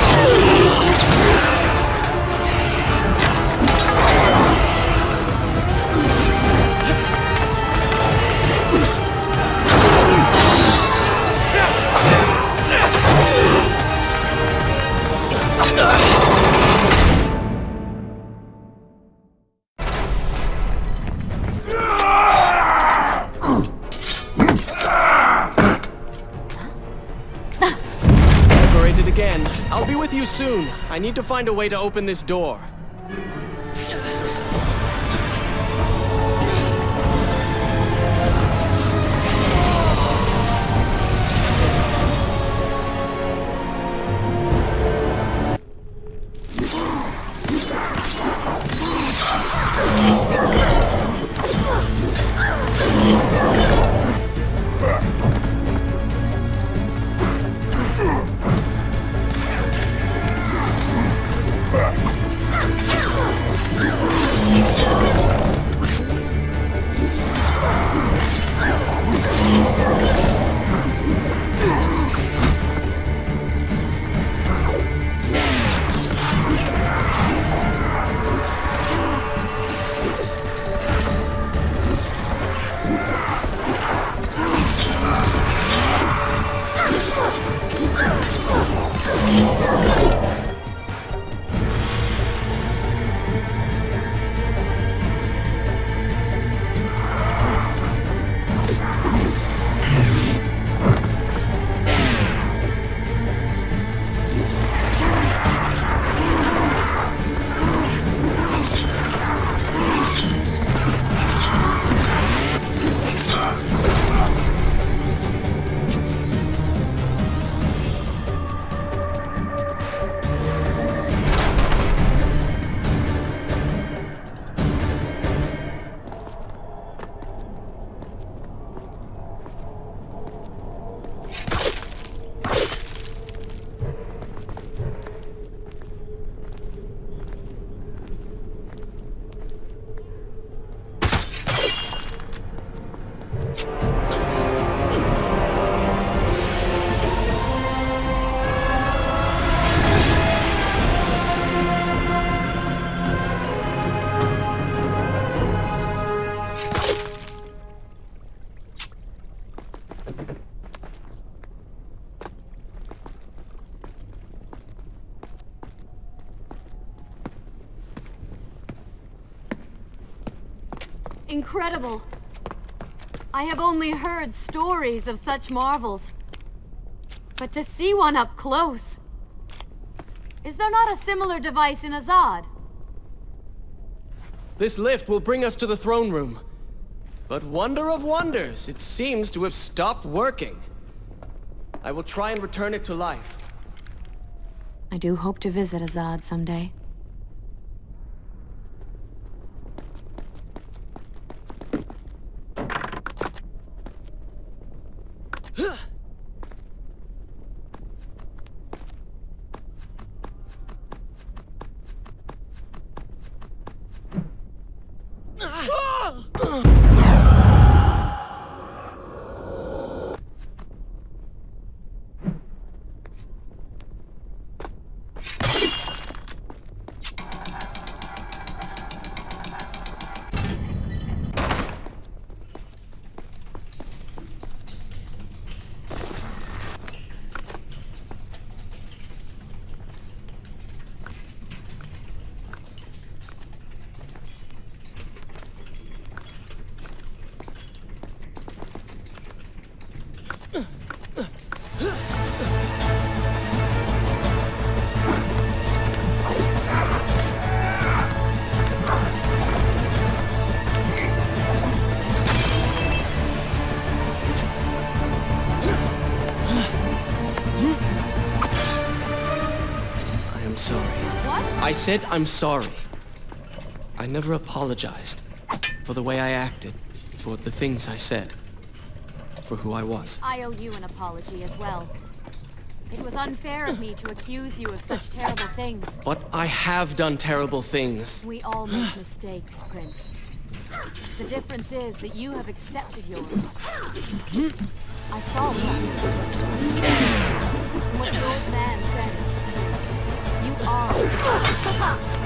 Separated again. I'll be with you soon. I need to find a way to open this door. Incredible. I have only heard stories of such marvels. But to see one up close... Is there not a similar device in Azad? This lift will bring us to the throne room. But wonder of wonders, it seems to have stopped working. I will try and return it to life. I do hope to visit Azad someday. I said I'm sorry. I never apologized for the way I acted, for the things I said, for who I was. I owe you an apology as well. It was unfair of me to accuse you of such terrible things. But I have done terrible things. We all make mistakes, Prince. The difference is that you have accepted yours. I saw what you did. What the old man said is true. You are.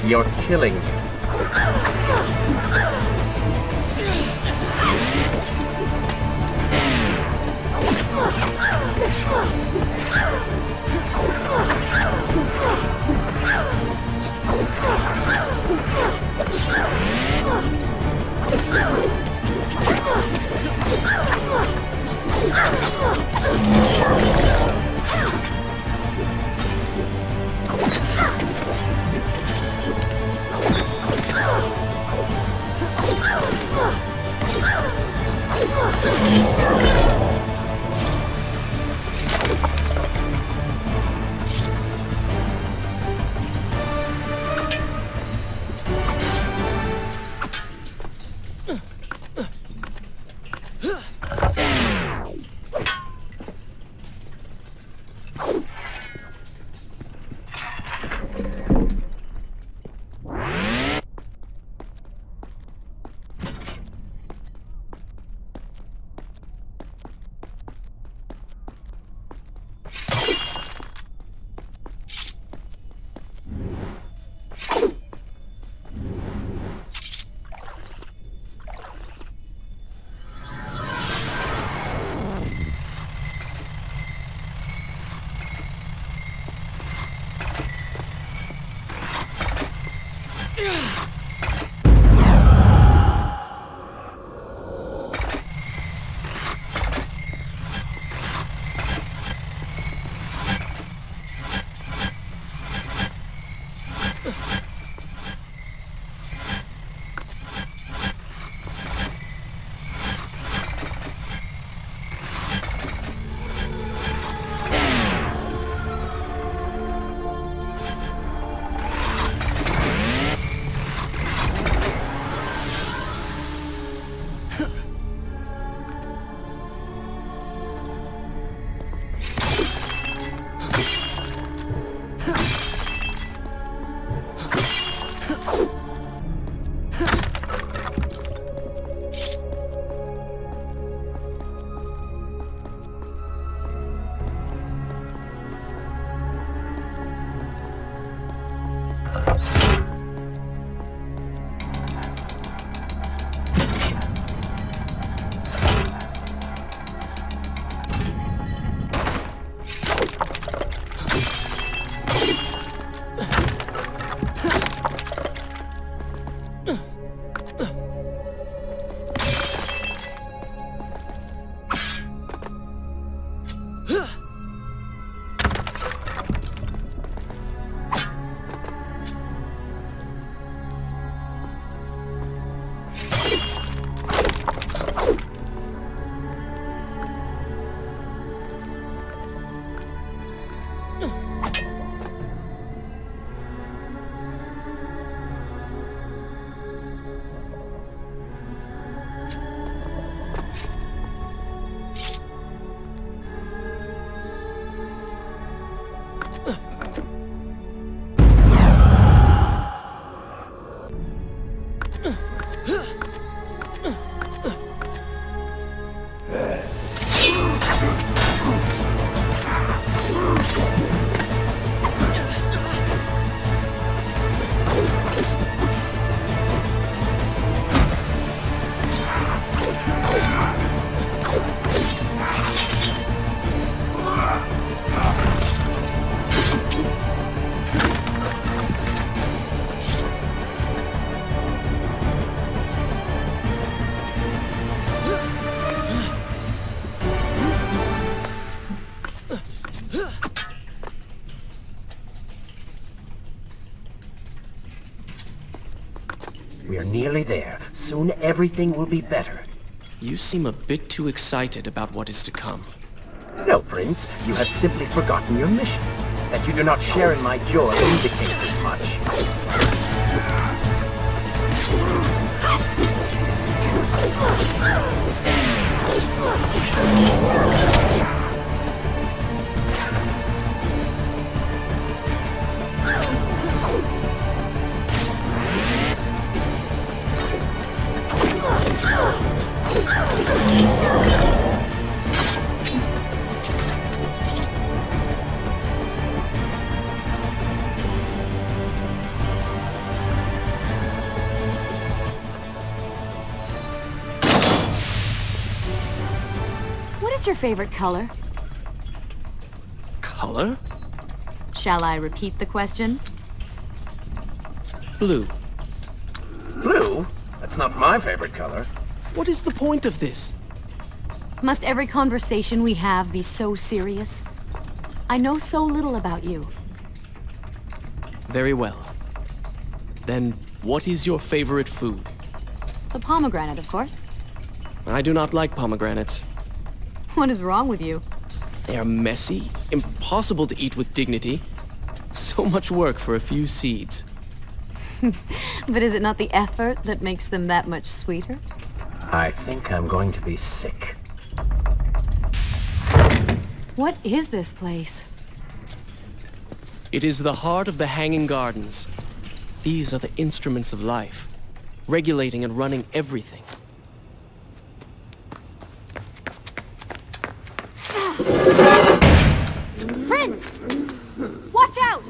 You're killing me. We are nearly there. Soon everything will be better. You seem a bit too excited about what is to come. No, Prince. You have simply forgotten your mission. That you do not share in my joy indicates as much. What is your favorite color? Color? Shall I repeat the question? Blue. Blue? That's not my favorite color. What is the point of this? Must every conversation we have be so serious? I know so little about you. Very well. Then, what is your favorite food? The pomegranate, of course. I do not like pomegranates. What is wrong with you? They are messy, impossible to eat with dignity. So much work for a few seeds. But is it not the effort that makes them that much sweeter? I think I'm going to be sick. What is this place? It is the heart of the Hanging Gardens. These are the instruments of life, regulating and running everything. Prince! Watch out!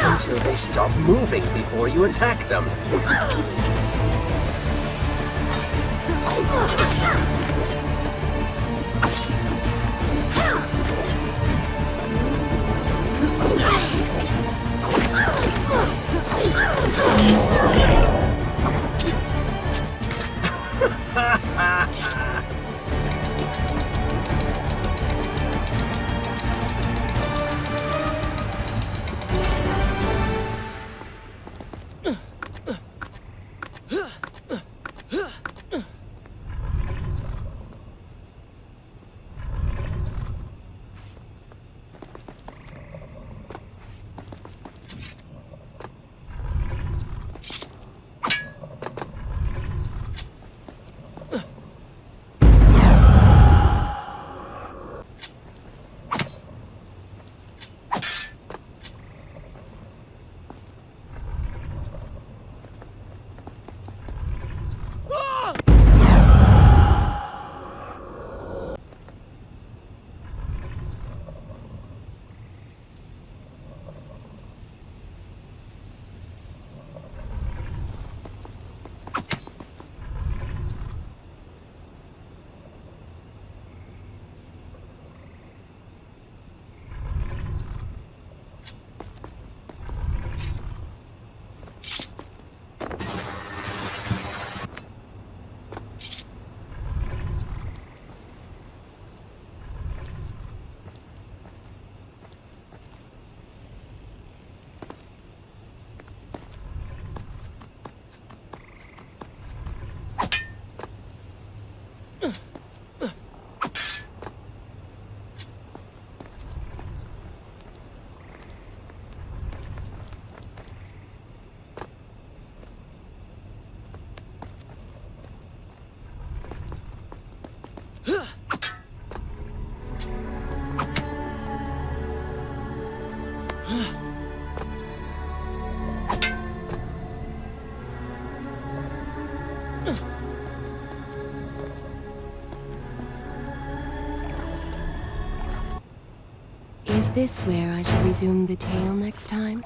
Until they stop moving before you attack them. Is this where I should resume the tale next time?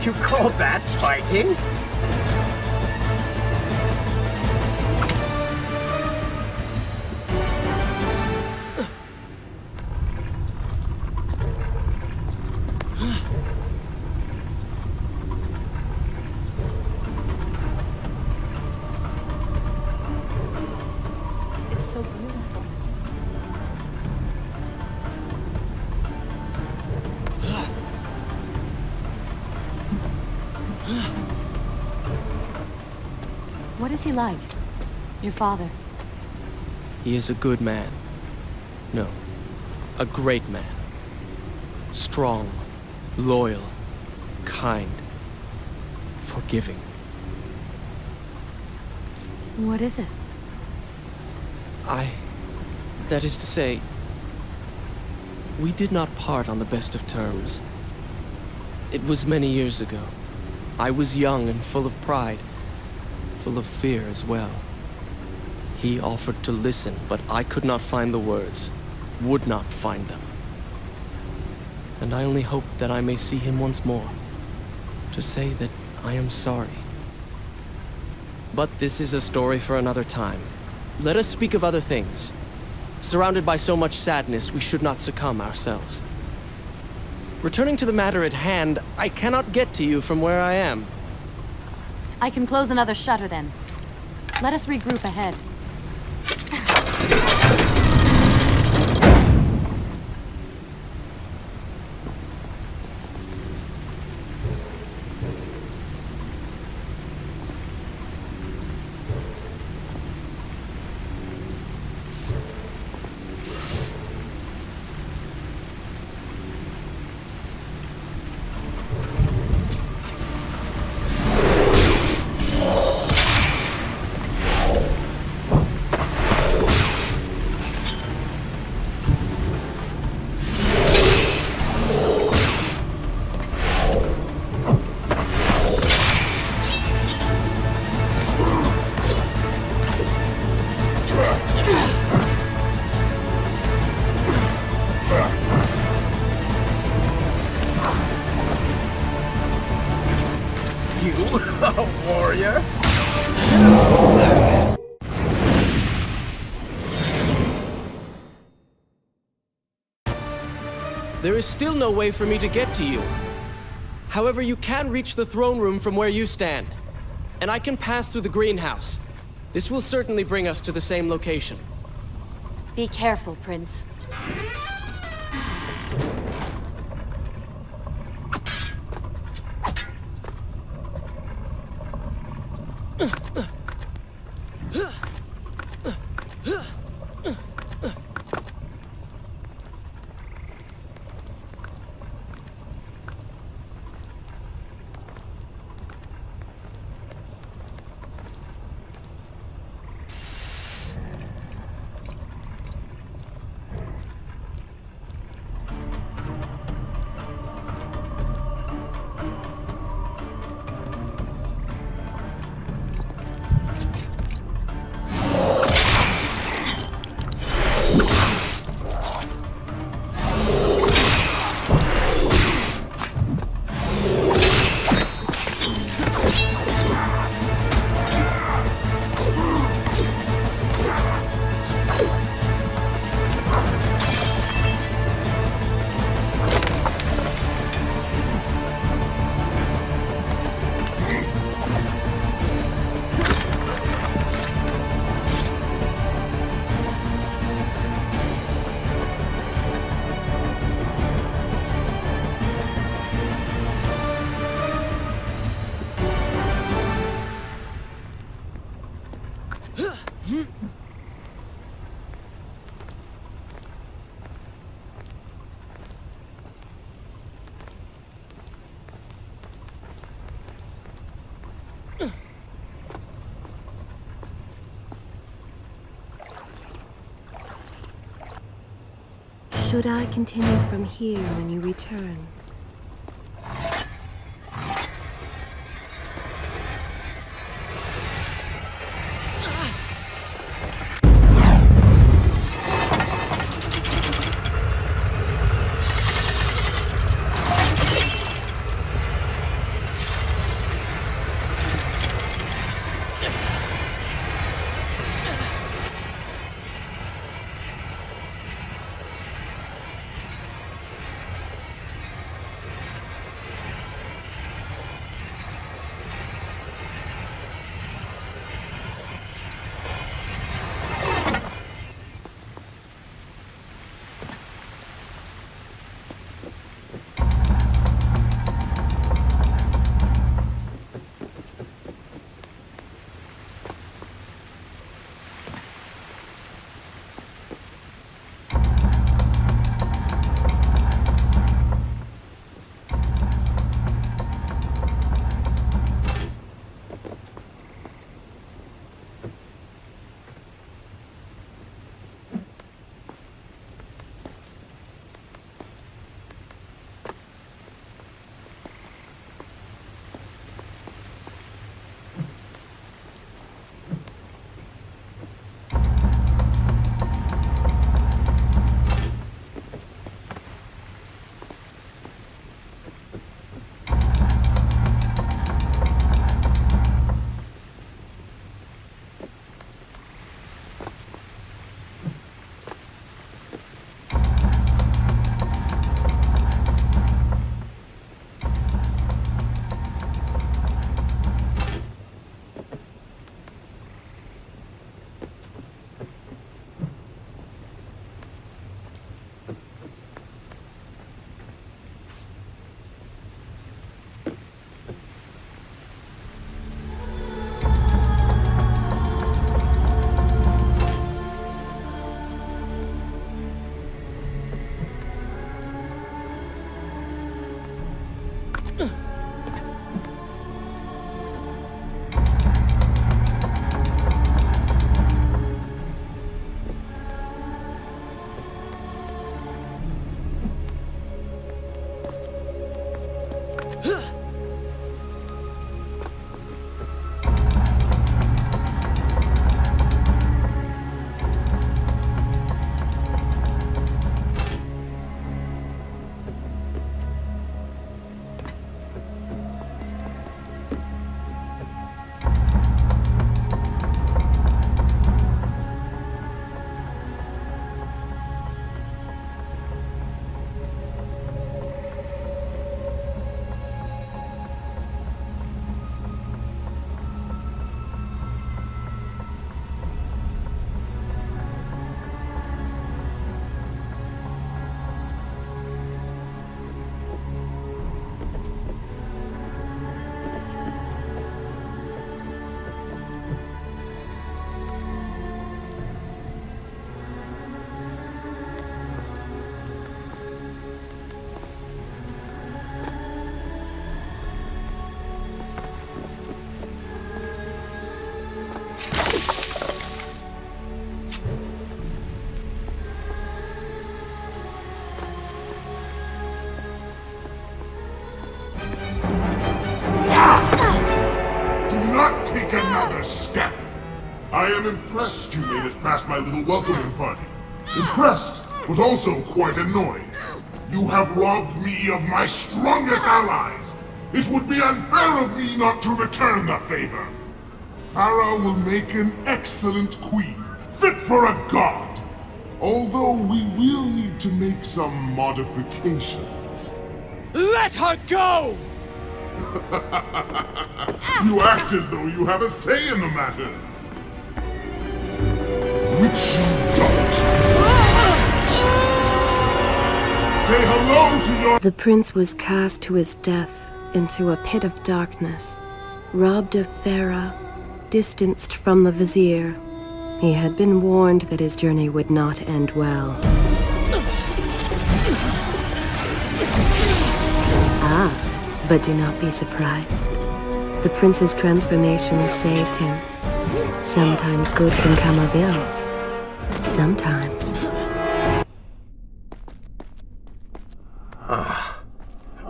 You call that fighting? It's so beautiful. What is he like? Your father? He is a good man. No, a great man. Strong, loyal, kind, forgiving. What is it? That is to say, we did not part on the best of terms. It was many years ago. I was young and full of pride, full of fear as well. He offered to listen, but I could not find the words, would not find them. And I only hope that I may see him once more, to say that I am sorry. But this is a story for another time. Let us speak of other things. Surrounded by so much sadness, we should not succumb ourselves. Returning to the matter at hand, I cannot get to you from where I am. I can close another shutter then. Let us regroup ahead. You, a warrior? There is still no way for me to get to you. However, you can reach the throne room from where you stand. And I can pass through the greenhouse. This will certainly bring us to the same location. Be careful, Prince. Should I continue from here when you return? take another step. I am impressed you made it past my little welcoming party. Impressed, but also quite annoyed. You have robbed me of my strongest allies. It would be unfair of me not to return the favor. Farah will make an excellent queen, fit for a god. Although we will need to make some modifications. Let her go! You act as though you have a say in the matter. Which you don't. Say hello to your— The prince was cast to his death into a pit of darkness, robbed of Farah, distanced from the vizier. He had been warned that his journey would not end well. Ah, but do not be surprised. The prince's transformation saved him. Sometimes good can come of ill. Sometimes.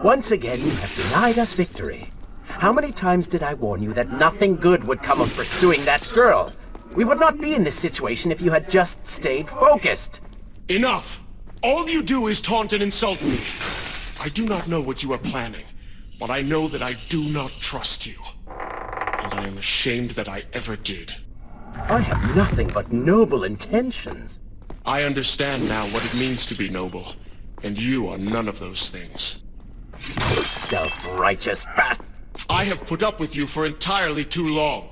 Once again, you have denied us victory. How many times did I warn you that nothing good would come of pursuing that girl? We would not be in this situation if you had just stayed focused. Enough! All you do is taunt and insult me. I do not know what you are planning, but I know that I do not trust you. And I am ashamed that I ever did. I have nothing but noble intentions. I understand now what it means to be noble, and you are none of those things. Self-righteous bastard. I have put up with you for entirely too long.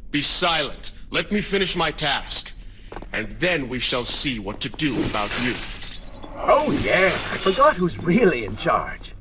Be silent. Let me finish my task. And then we shall see what to do about you. Oh yes, I forgot who's really in charge.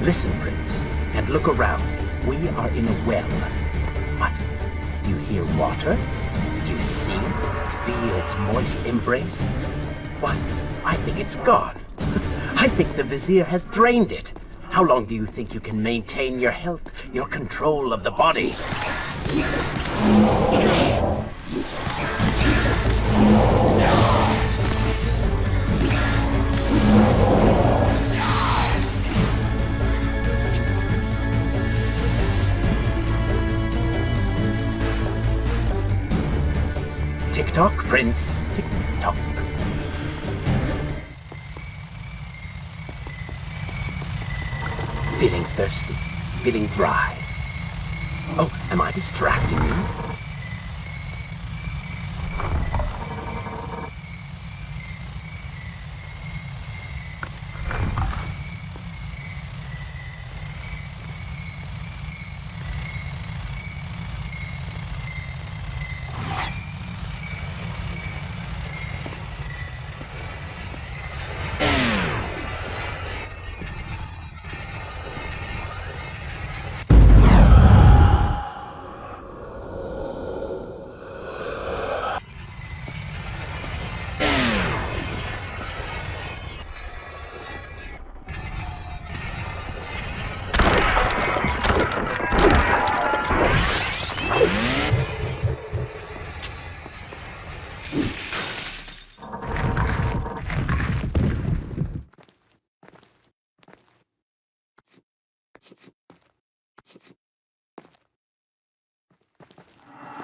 Listen, Prince, and look around. We are in a well. What? Do you hear water? Do you see it? Feel its moist embrace? What? I think it's gone. I think the Vizier has drained it. How long do you think you can maintain your health, your control of the body? Tick-tock, Prince. Tick-tock. Feeling thirsty. Feeling dry. Oh, am I distracting you?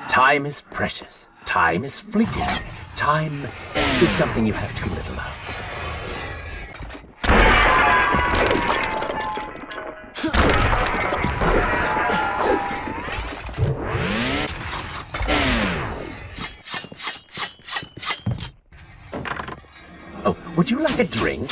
Time is precious. Time is fleeting. Time is something you have too little of. Oh, would you like a drink?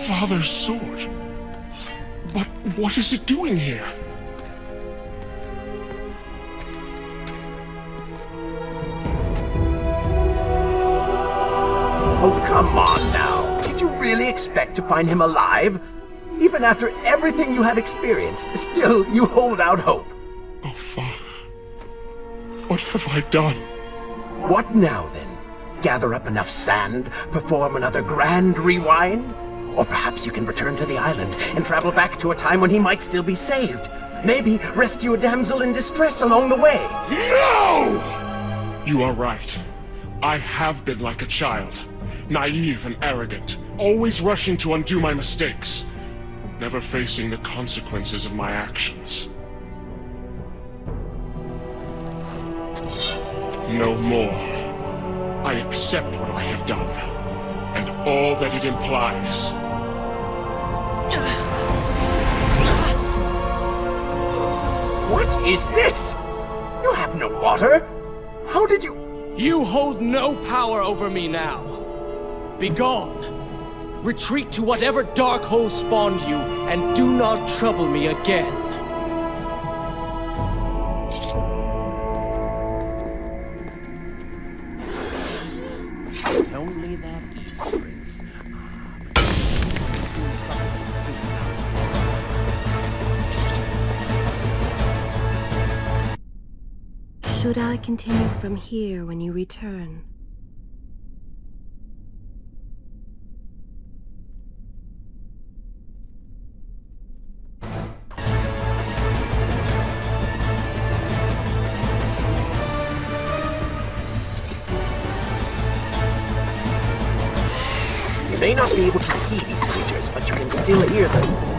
Father's sword. But what is it doing here? Oh, come on now. Did you really expect to find him alive? Even after everything you have experienced, still you hold out hope. Oh, Father. What have I done? What now, then? Gather up enough sand, perform another grand rewind? Or perhaps you can return to the island and travel back to a time when he might still be saved. Maybe rescue a damsel in distress along the way. No! You are right. I have been like a child. Naive and arrogant. Always rushing to undo my mistakes. Never facing the consequences of my actions. No more. I accept what I have done. And all that it implies. What is this? You have no water? How did you... You hold no power over me now. Begone. Retreat to whatever dark hole spawned you, and do not trouble me again. It's only that easy, Prince. Should I continue from here when you return? You may not be able to see these creatures, but you can still hear them.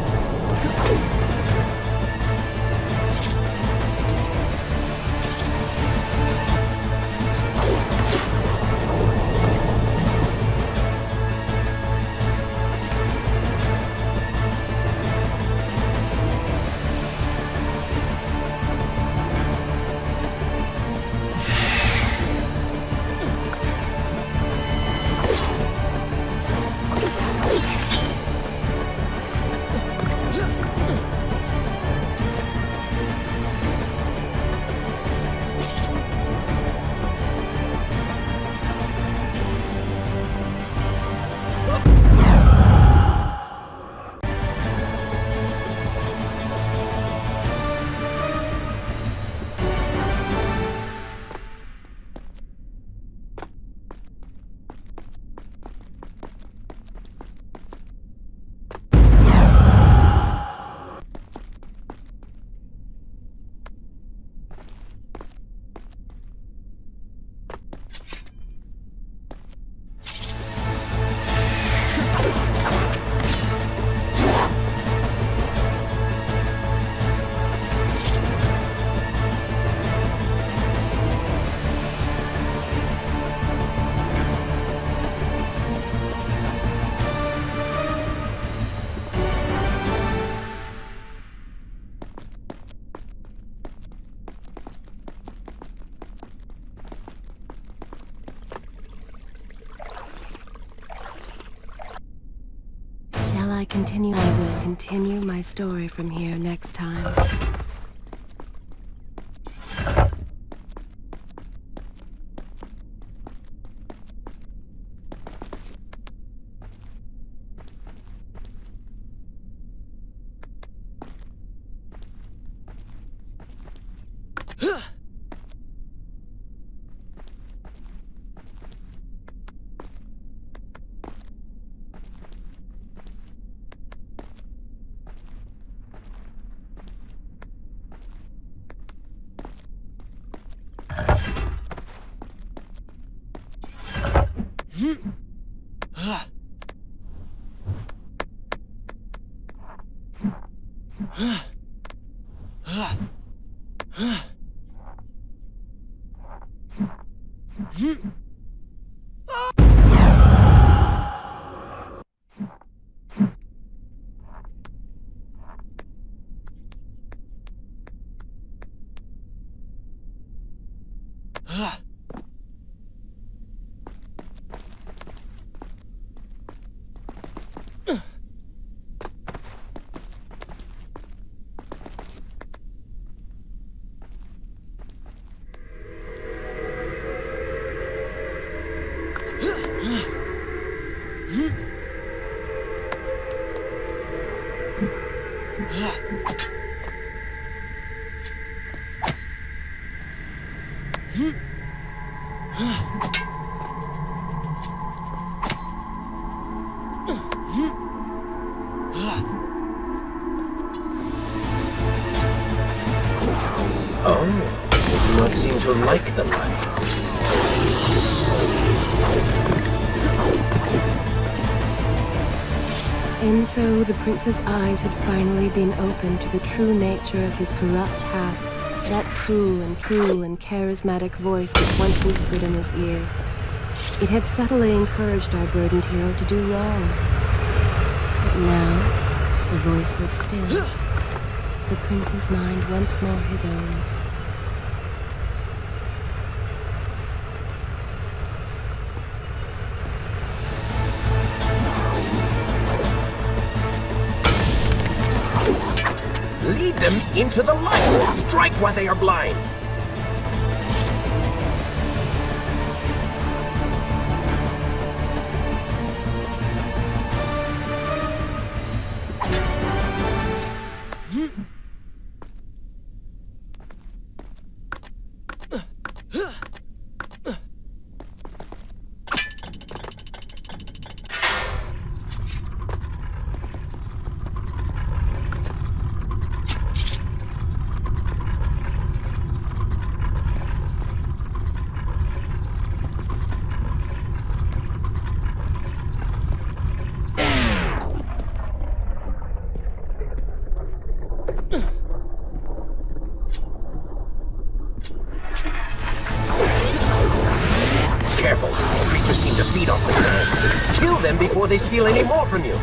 will continue my story from here next time. Oh, they do not seem to like the light. And so the prince's eyes had finally been opened to the true nature of his corrupt half, that cruel and charismatic voice which once whispered in his ear. It had subtly encouraged our burdened hero to do wrong. But now, the voice was stilled. The prince's mind once more his own. Lead them into the light! Strike while they are blind! Careful, these creatures seem to feed off the sands. Kill them before they steal any more from you.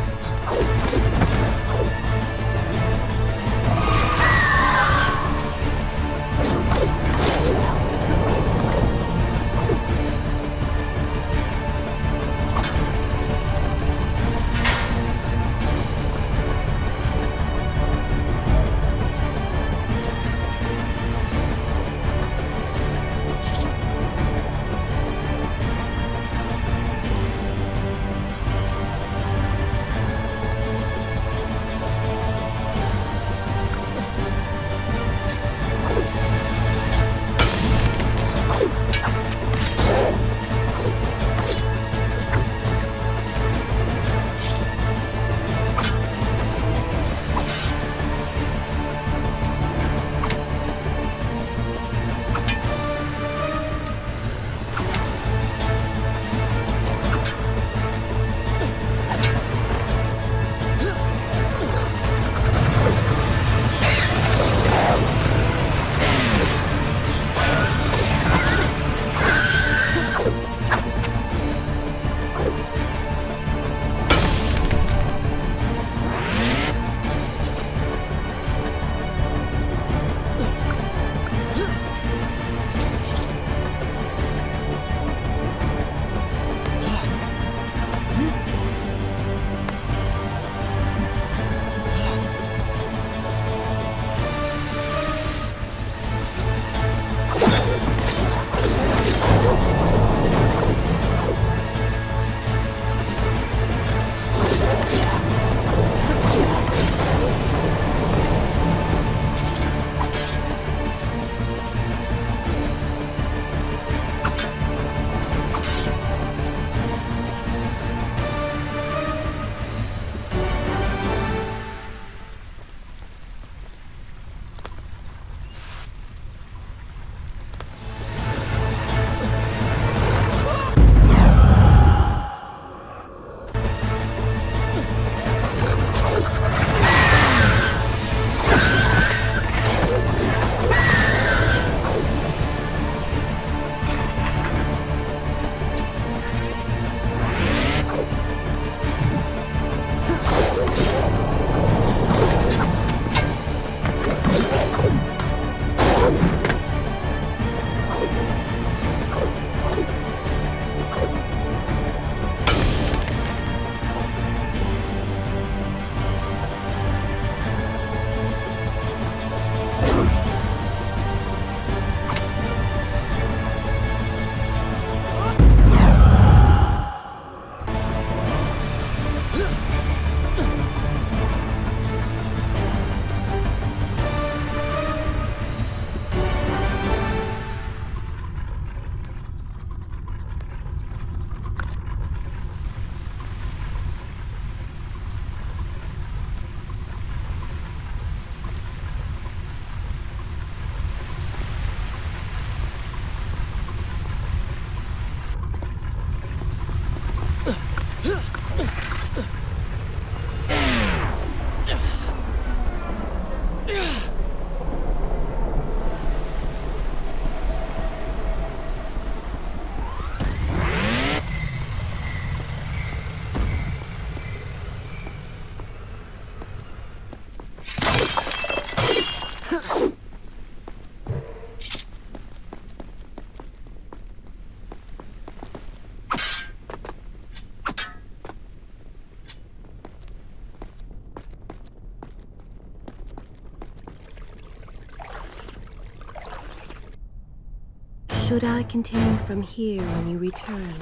Should I continue from here when you return?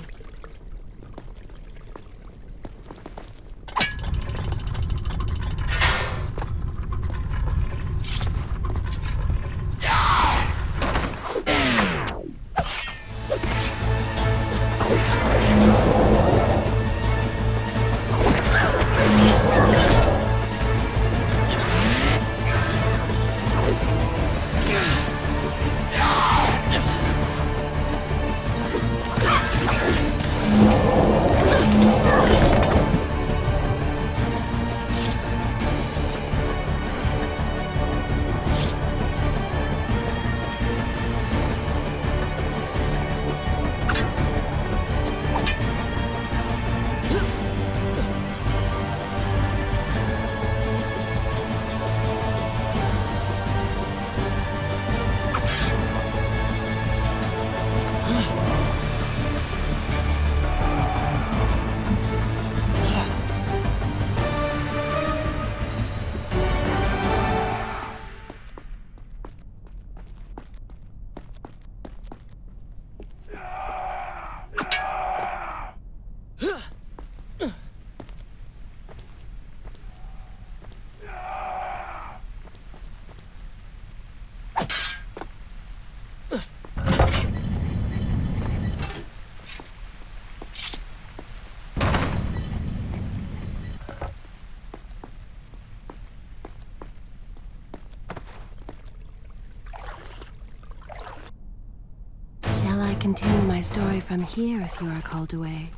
Shall I continue my story from here if you are called away?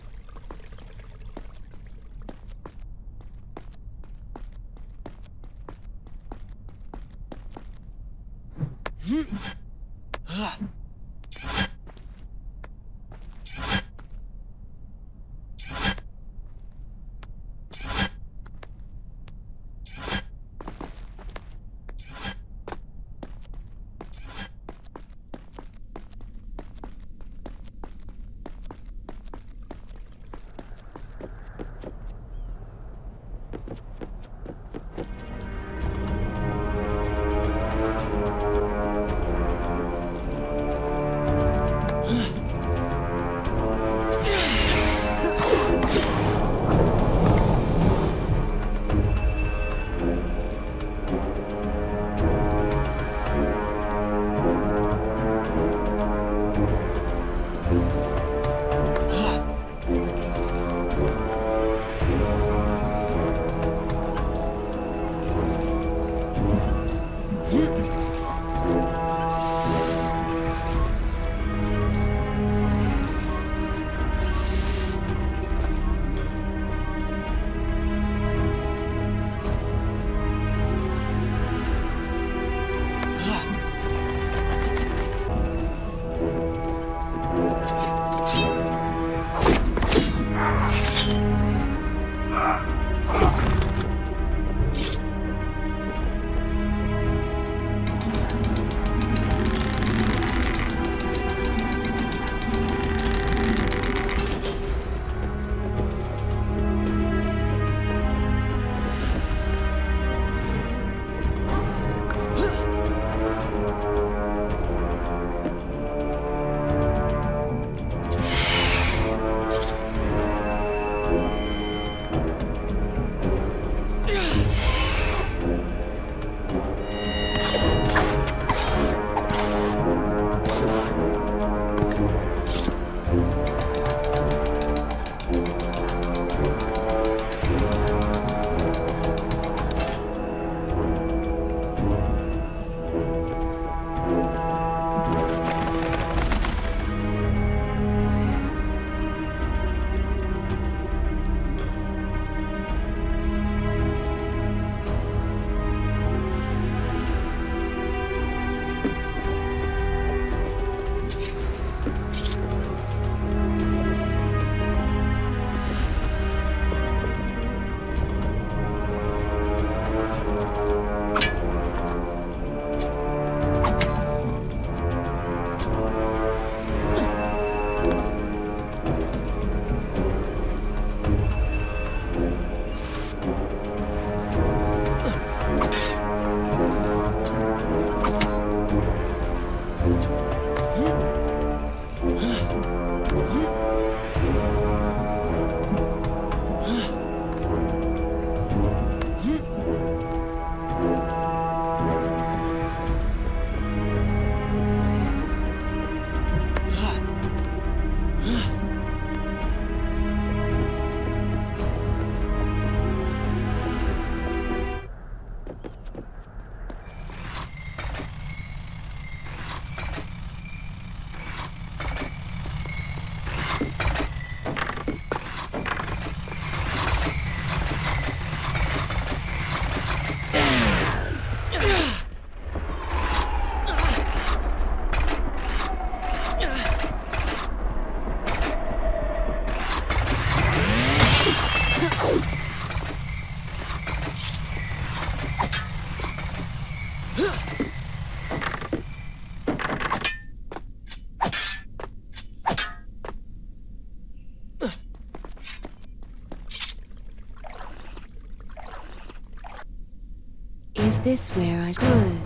this where I could.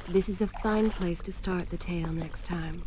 This is a fine place to start the tale next time.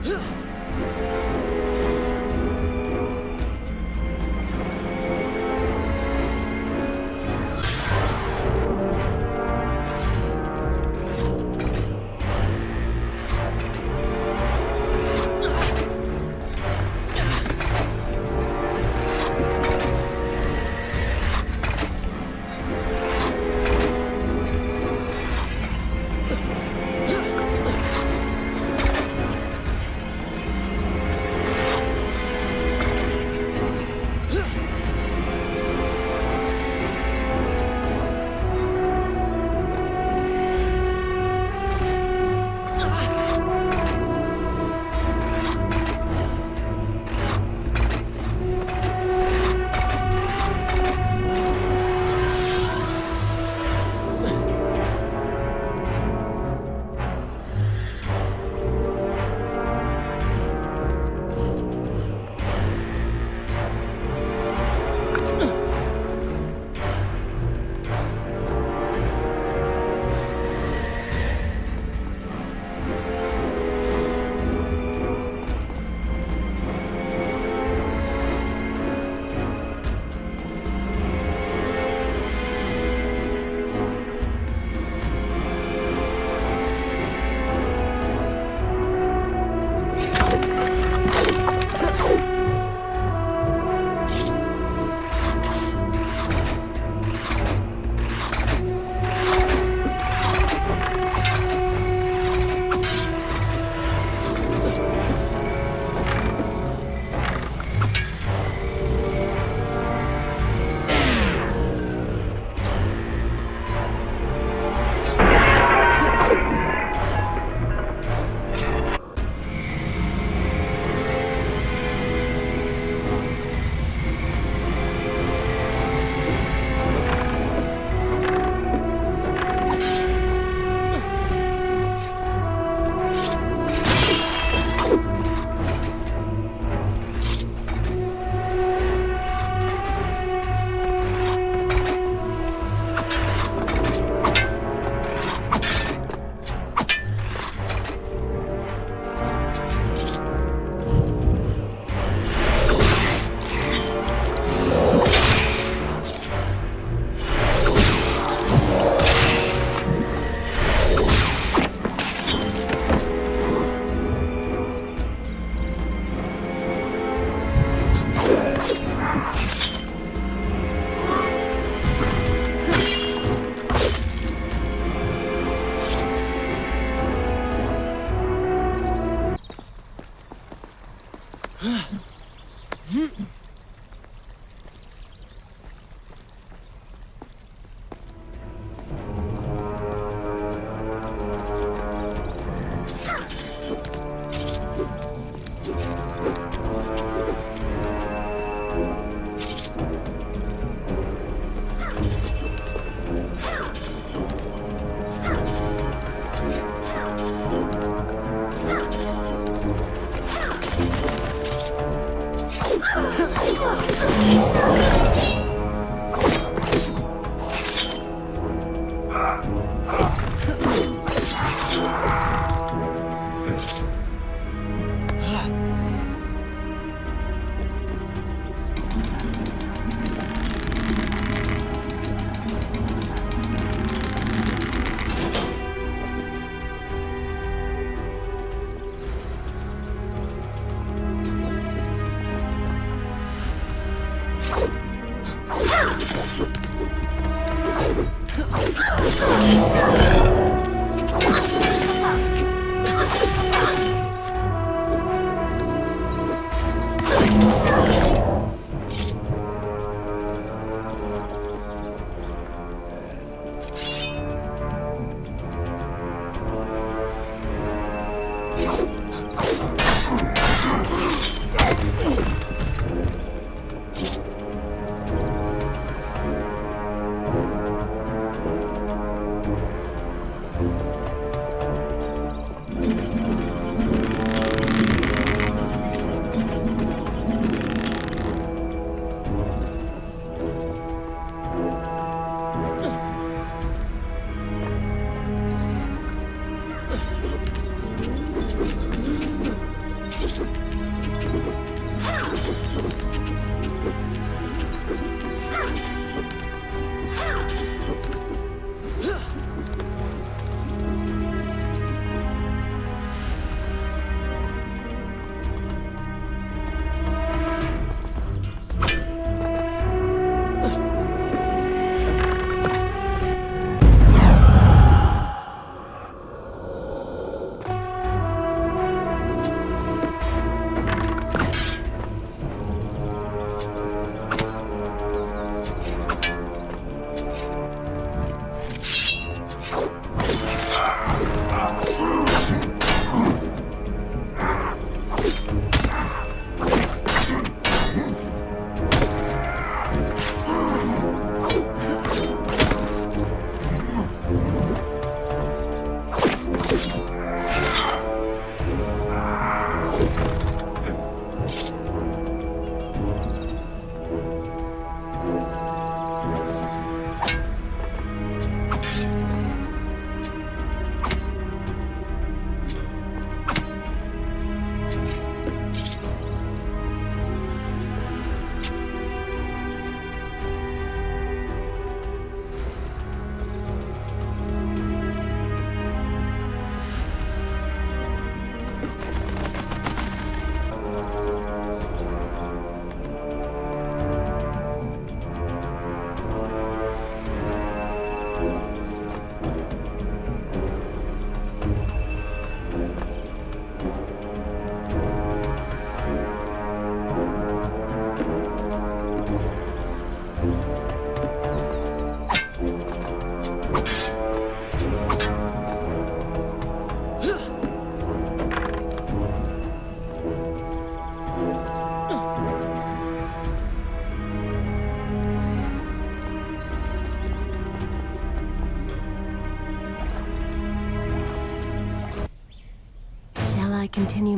Huh?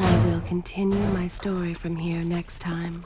I will continue my story from here next time.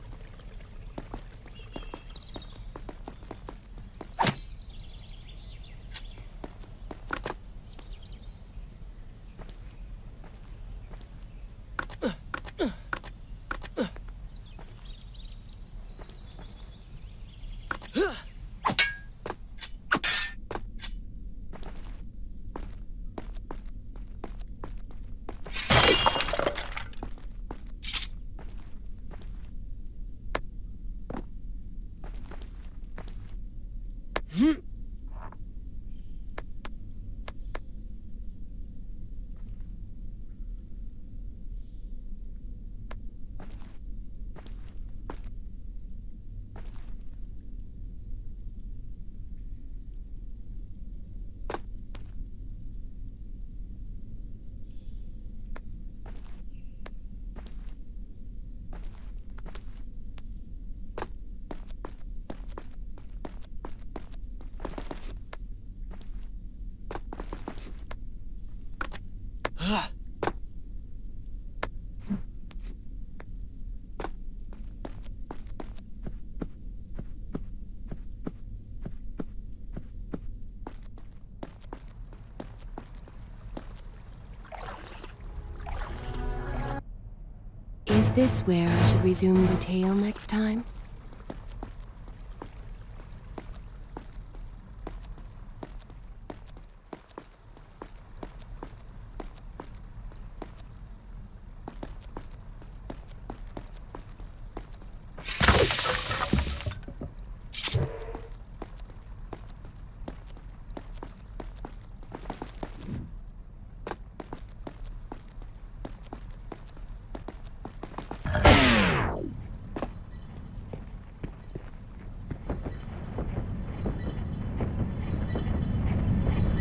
Is this where I should resume the tale next time?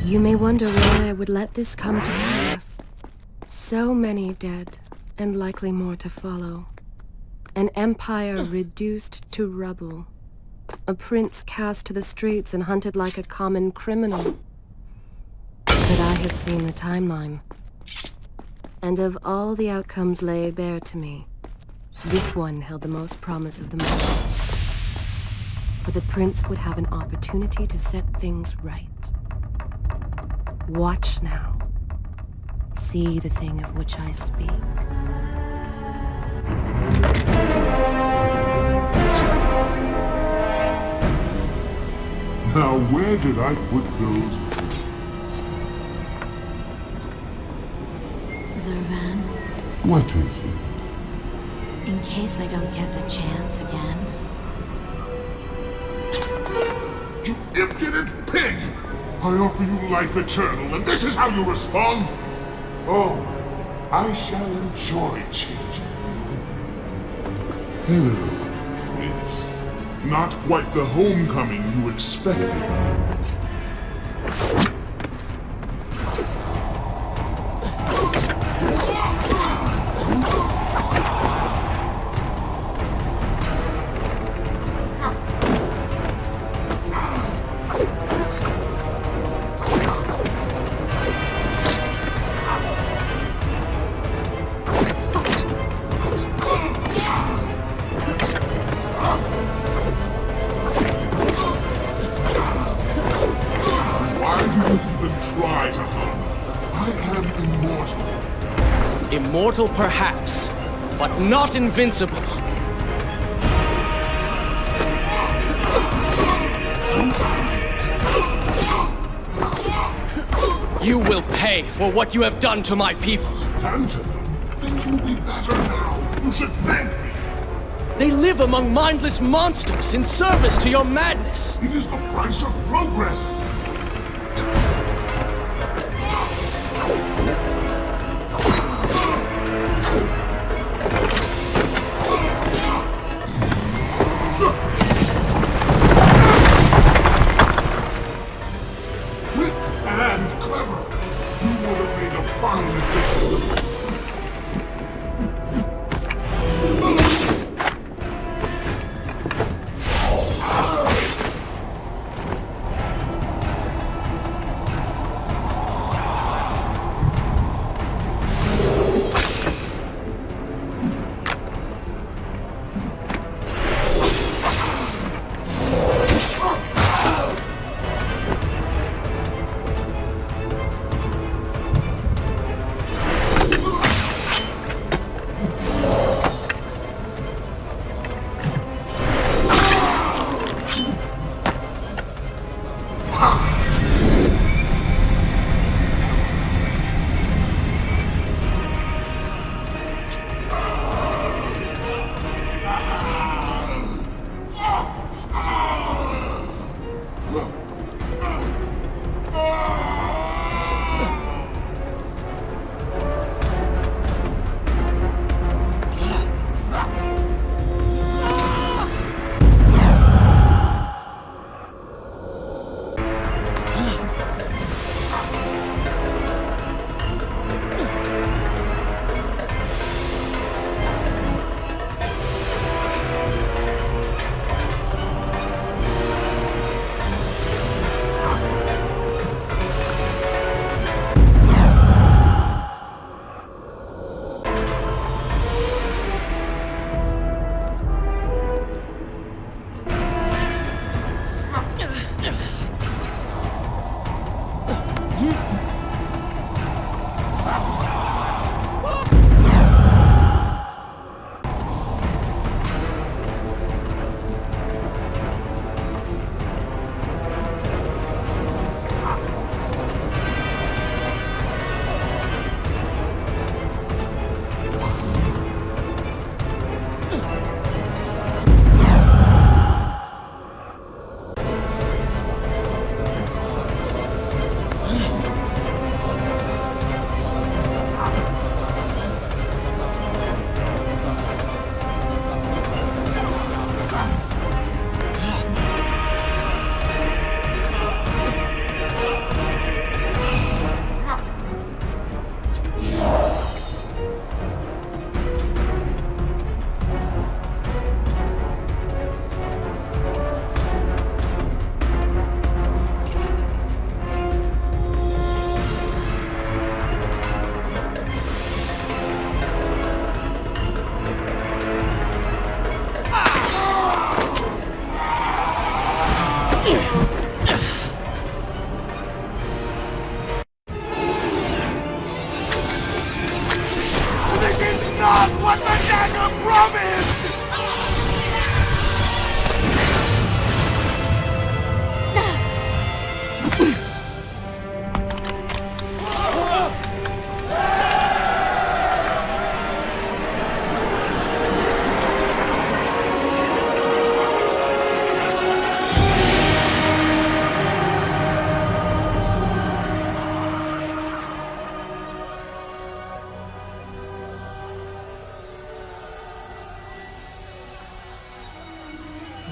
You may wonder why I would let this come to pass. So many dead, and likely more to follow. An empire reduced to rubble. A prince cast to the streets and hunted like a common criminal. But I had seen the timeline. And of all the outcomes laid bare to me, this one held the most promise of them all. For the prince would have an opportunity to set things right. Watch now. See the thing of which I speak. Now, where did I put those biscuits? Zurvan, What is it? in case I don't get the chance again. You impudent pig! I offer you life eternal, and this is how you respond? Oh, I shall enjoy changing you. Hello, Prince. Not quite the homecoming you expected. Mortal perhaps, but not invincible. You will pay for what you have done to my people. Done to them? Things will be better now. You should thank me. They live among mindless monsters in service to your madness. It is the price of progress. Quick and clever. You would have made a fine addition.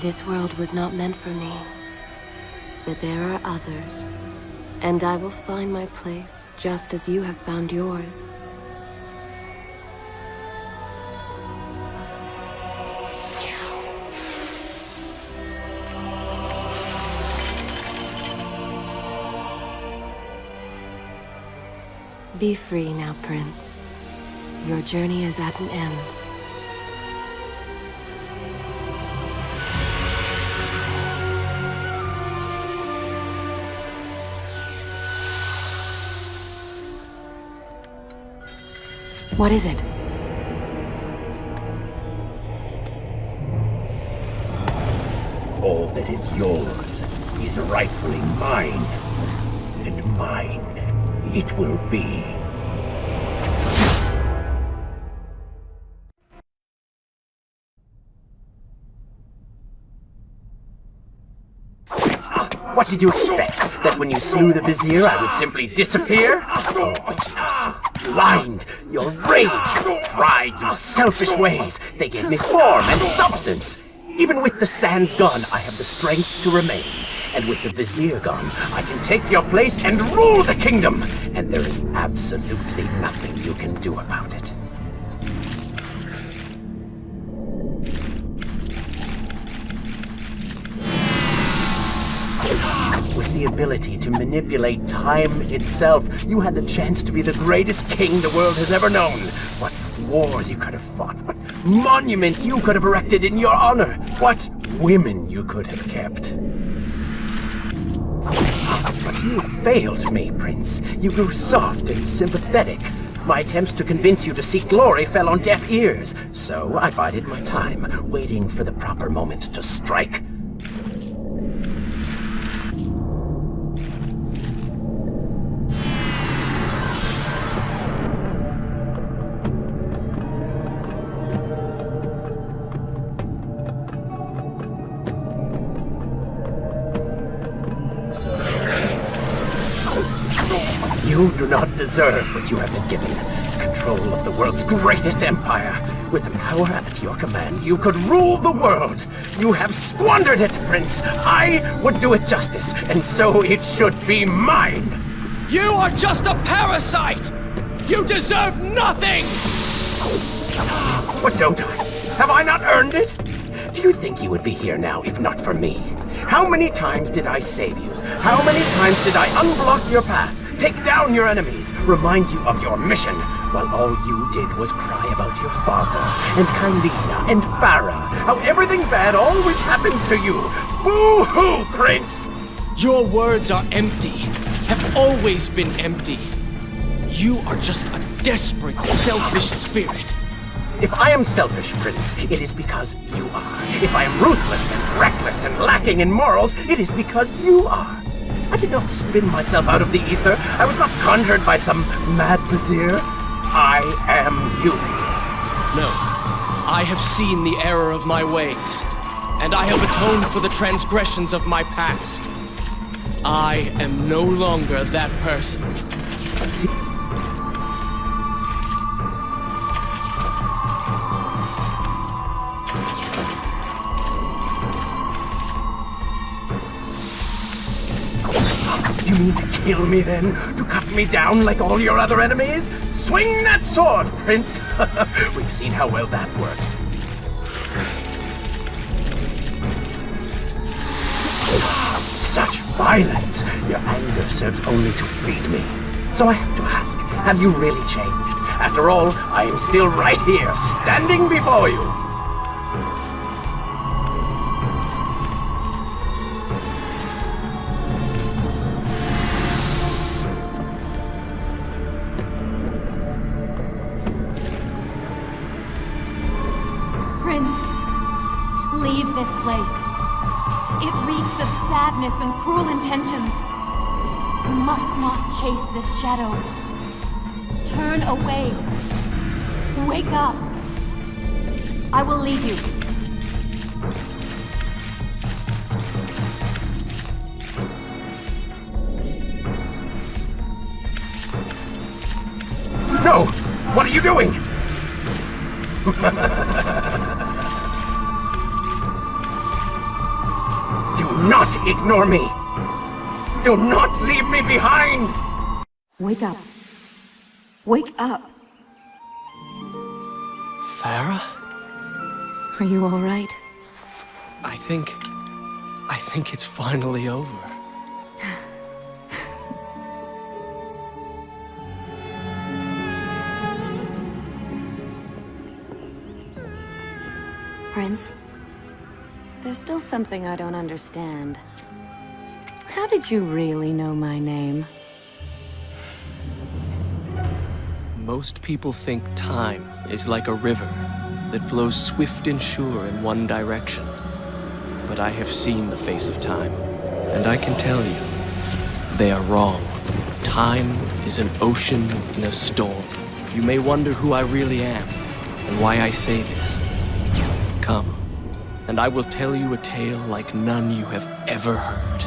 This world was not meant for me, but there are others, and I will find my place just as you have found yours. Be free now, Prince. Your journey is at an end. What is it? All that is yours is rightfully mine, and mine it will be. What did you expect? That when you slew the Vizier, I would simply disappear? Oh, but you are so blind! Your rage, your pride, your selfish ways, they gave me form and substance! Even with the sands gone, I have the strength to remain. And with the Vizier gone, I can take your place and rule the kingdom! And there is absolutely nothing you can do about it. With the ability to manipulate time itself, you had the chance to be the greatest king the world has ever known. What wars you could have fought, what monuments you could have erected in your honor, what women you could have kept. But you failed me, Prince. You grew soft and sympathetic. My attempts to convince you to seek glory fell on deaf ears, so I bided my time, waiting for the proper moment to strike. You do not deserve what you have been given. Control of the world's greatest empire. With the power at your command, you could rule the world. You have squandered it, Prince. I would do it justice, and so it should be mine. You are just a parasite! You deserve nothing! What don't I? Have I not earned it? Do you think you would be here now if not for me? How many times did I save you? How many times did I unblock your path? Take down your enemies, remind you of your mission, while all you did was cry about your father, and Kylina, and Farah, how everything bad always happens to you. Boo-hoo, Prince! Your words are empty, have always been empty. You are just a desperate, selfish spirit. If I am selfish, Prince, it is because you are. If I am ruthless and reckless and lacking in morals, it is because you are. I did not spin myself out of the ether. I was not conjured by some mad vizier. I am you. No. I have seen the error of my ways, and I have atoned for the transgressions of my past. I am no longer that person. See? You mean to kill me then? To cut me down like all your other enemies? Swing that sword, Prince! We've seen how well that works. Such violence! Your anger serves only to feed me. So I have to ask, have you really changed? After all, I am still right here, standing before you. Leave this place. It reeks of sadness and cruel intentions. You must not chase this shadow. Turn away. Wake up. I will lead you. No! What are you doing? Do not ignore me! Do not leave me behind! Wake up. Wake up. Farah? Are you all right? I think it's finally over. Prince, there's still something I don't understand. How did you really know my name? Most people think time is like a river that flows swift and sure in one direction. But I have seen the face of time, and I can tell you, they are wrong. Time is an ocean in a storm. You may wonder who I really am, and why I say this. Come, and I will tell you a tale like none you have ever heard.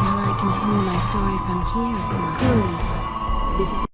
Shall I continue my story from here? Hurry. This is